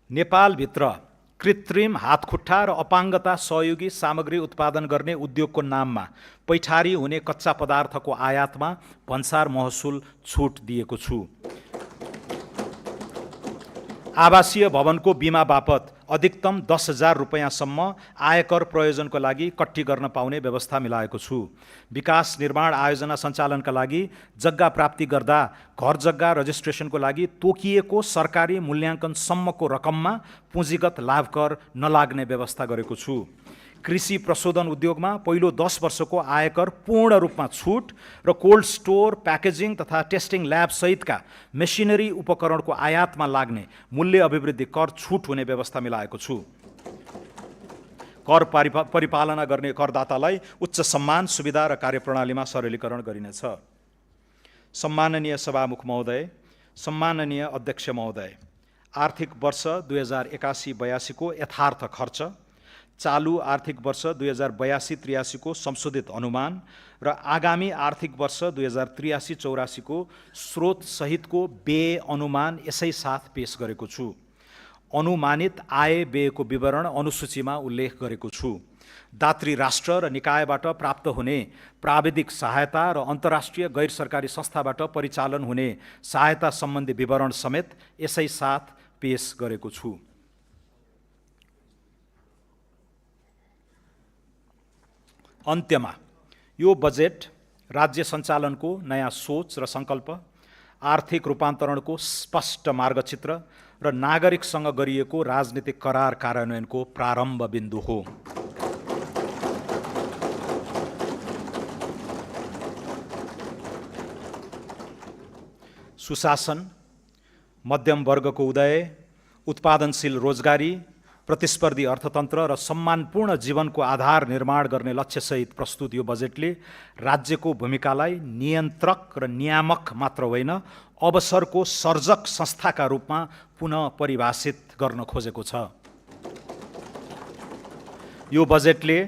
नेपालभित्र कृत्रिम हातखुट्टा र अपाङ्गता सहयोगी सामग्री उत्पादन गर्ने उद्योगको नाममा पैठारी हुने कच्चा पदार्थको आयातमा भन्सार महसुल छुट दिएको छु। आवासीय भवनको बिमा बापत अधिकतम 10,000 रुपैयाँसम्म आयकर प्रयोजनको लागि कट्टी गर्न पाउने व्यवस्था मिलाएको छु। विकास निर्माण आयोजना सञ्चालनका लागि जग्गा प्राप्ति गर्दा घर जग्गा रजिस्ट्रेसनको लागि तोकिएको सरकारी मूल्याङ्कनसम्मको रकममा पुँजीगत लाभ कर नलाग्ने व्यवस्था गरेको छु। कृषि प्रशोधन उद्योगमा पहिलो 10 वर्षको आयकर पूर्ण रूपमा छुट र कोल्ड स्टोर, प्याकेजिङ तथा टेस्टिङ ल्याब सहितका मेसिनरी उपकरणको आयातमा लाग्ने मूल्य अभिवृद्धि कर छुट हुने व्यवस्था मिलाएको छु। कर परिपालना गर्ने करदातालाई उच्च सम्मान, सुविधा र कार्यप्रणालीमा सरलीकरण गरिनेछ। सम्माननीय सभामुख महोदय, सम्माननीय अध्यक्ष महोदय, आर्थिक वर्ष 2081-82 को यथार्थ खर्च, चालू आर्थिक वर्ष 2082-83 को संशोधित अनुमान र आगामी आर्थिक वर्ष 2083-84 को स्रोत सहितको व्यय अनुमान यसै साथ पेश गरेको छु। अनुमानित आय व्ययको विवरण अनुसूचीमा उल्लेख गरेको छु। दात्री राष्ट्र र निकायबाट प्राप्त हुने प्राविधिक सहायता र अन्तर्राष्ट्रिय गैर सरकारी संस्थाबाट परिचालन हुने सहायता सम्बन्धी विवरण समेत यसै साथ पेश गरेको छु। अन्त्यमा यो बजेट राज्य सञ्चालनको नयाँ सोच र सङ्कल्प, आर्थिक रूपान्तरणको स्पष्ट मार्गचित्र र नागरिकसँग गरिएको राजनीतिक करार कार्यान्वयनको प्रारम्भ बिन्दु हो। सुशासन, मध्यम वर्गको उदय, उत्पादनशील रोजगारी, प्रतिस्पर्धी अर्थतन्त्र र सम्मानपूर्ण जीवनको आधार निर्माण गर्ने लक्ष्यसहित प्रस्तुत यो बजेटले राज्यको भूमिकालाई नियन्त्रक र नियामक मात्र होइन, अवसरको सर्जक संस्थाका रूपमा पुनः परिभाषित गर्न खोजेको छ। यो बजेटले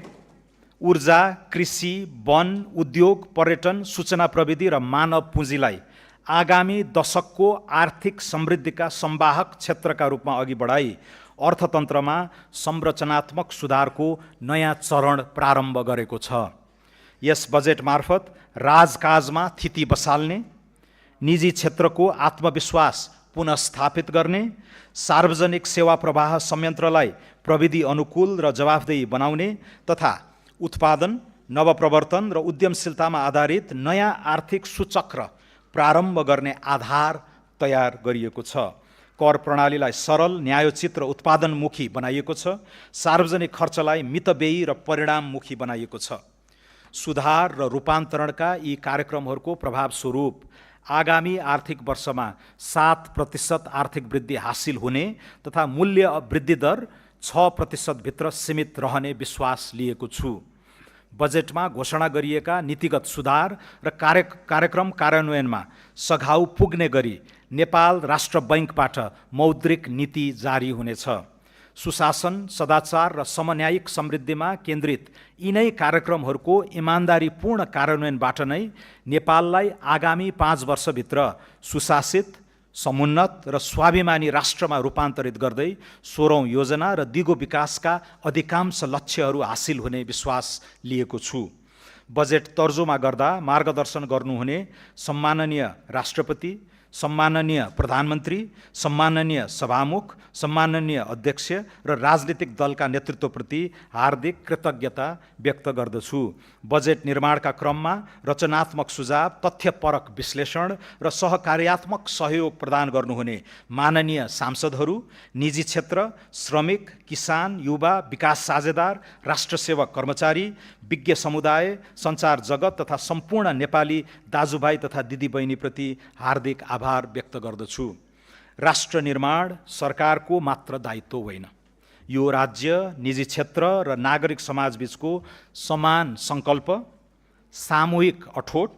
ऊर्जा, कृषि, वन, उद्योग, पर्यटन, सूचना प्रविधि र मानव पुँजीलाई आगामी दशकको आर्थिक समृद्धिका संवाहक क्षेत्रका रूपमा अघि बढाई अर्थतन्त्रमा संरचनात्मक सुधारको नयाँ चरण प्रारम्भ गरेको छ। यस बजेट मार्फत राजकाजमा थिति बसाल्ने, निजी क्षेत्रको आत्मविश्वास पुनःस्थापित गर्ने, सार्वजनिक सेवा प्रवाह संयन्त्रलाई प्रविधि अनुकूल र जवाफदेही बनाउने तथा उत्पादन, नवप्रवर्तन र उद्यमशीलतामा आधारित नयाँ आर्थिक सूचक्र प्रारम्भ गर्ने आधार तयार गरिएको छ। कर प्रणालीलाई सरल, न्यायोचित र उत्पादनमुखी बनाइएको छ। सार्वजनिक खर्चलाई मितव्ययी र परिणाममुखी बनाइएको छ। सुधार र रूपान्तरणका यी कार्यक्रमहरूको प्रभाव स्वरूप आगामी आर्थिक वर्षमा 7% आर्थिक वृद्धि हासिल हुने तथा मूल्य वृद्धि दर 6% भित्र सीमित रहने विश्वास लिएको छु। बजेटमा घोषणा गरिएका नीतिगत सुधार र कार्यक्रम कार्यान्वयनमा सघाउ पुग्ने गरी नेपाल राष्ट्र बैंकबाट मौद्रिक नीति जारी हुनेछ। सुशासन, सदाचार र समन्यायिक समृद्धिमा केन्द्रित यिनै कार्यक्रमहरूको इमान्दारीपूर्ण कार्यान्वयनबाट नै नेपाललाई आगामी 5 वर्षभित्र सुशासित, समुन्नत र स्वाभिमानी राष्ट्रमा रूपान्तरित गर्दै 16औं योजना र दिगो विकासका अधिकांश लक्ष्यहरू हासिल हुने विश्वास लिएको छु। बजेट तर्जुमा गर्दा मार्गदर्शन गर्नुहुने सम्माननीय राष्ट्रपति, सम्माननीय प्रधानमन्त्री, सम्माननीय सभामुख, सम्माननीय अध्यक्ष र राजनीतिक दलका नेतृत्वप्रति हार्दिक कृतज्ञता व्यक्त गर्दछु। बजेट निर्माणका क्रममा रचनात्मक सुझाव, तथ्यपरक विश्लेषण र सहकार्यात्मक सहयोग प्रदान गर्नुहुने माननीय सांसदहरू, निजी क्षेत्र, श्रमिक, किसान, युवा, विकास साझेदार, राष्ट्रसेवक कर्मचारी, विज्ञ समुदाय, सञ्चार जगत तथा सम्पूर्ण नेपाली दाजुभाइ तथा दिदीबहिनीप्रति हार्दिक आभार व्यक्त गर्दछु। राष्ट्र निर्माण सरकारको मात्र दायित्व होइन, यो राज्य, निजी क्षेत्र र नागरिक समाजबीचको समान सङ्कल्प, सामूहिक अठोट,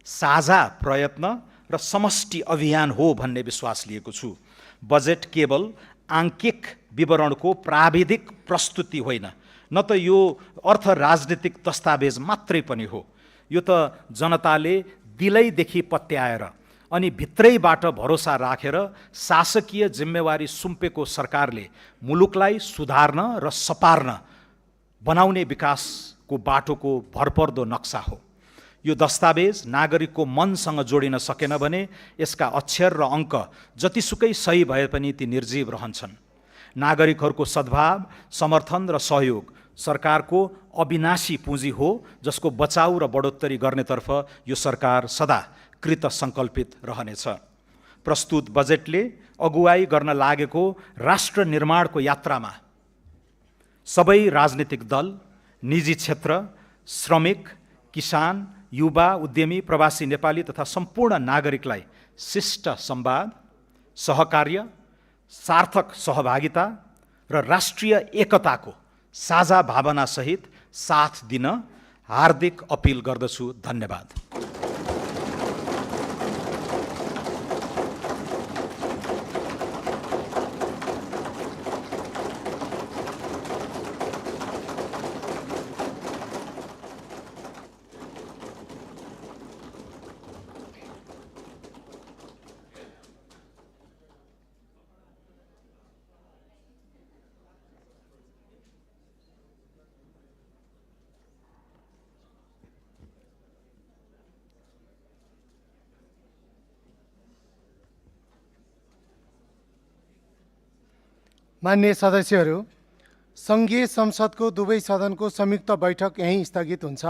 साझा प्रयत्न र समष्टि अभियान हो भन्ने विश्वास लिएको छु। बजेट केवल आङ्किक विवरणको प्राविधिक प्रस्तुति होइन, न त यो अर्थ राजनीतिक दस्तावेज मात्रै पनि हो। यो त जनताले दिलैदेखि पत्याएर अनि भित्रैबाट भरोसा राखेर शासकीय जिम्मेवारी सुम्पेको सरकारले मुलुकलाई सुधार्न र सपार्न बनाउने विकासको बाटोको भरपर्दो नक्सा हो। यो दस्तावेज नागरिकको मनसँग जोडिन सकेन भने यसका अक्षर र अङ्क जतिसुकै सही भए पनि ती निर्जीव रहन्छन्। नागरिकहरूको सद्भाव, समर्थन र सहयोग सरकारको अविनाशी पुँजी हो, जसको बचाउ र बढोत्तरी गर्नेतर्फ यो सरकार सदा कृत सङ्कल्पित रहनेछ। प्रस्तुत बजेटले अगुवाई गर्न लागेको राष्ट्र निर्माणको यात्रामा सबै राजनीतिक दल, निजी क्षेत्र, श्रमिक, किसान, युवा, उद्यमी, प्रवासी नेपाली तथा सम्पूर्ण नागरिकलाई शिष्ट संवाद, सहकार्य, सार्थक सहभागिता र राष्ट्रिय एकताको साझा भावनासहित साथ दिन हार्दिक अपिल गर्दछु। धन्यवाद। माननीय सदस्यहरू, सङ्घीय संसदको दुवै सदनको संयुक्त बैठक यहीँ स्थगित हुन्छ।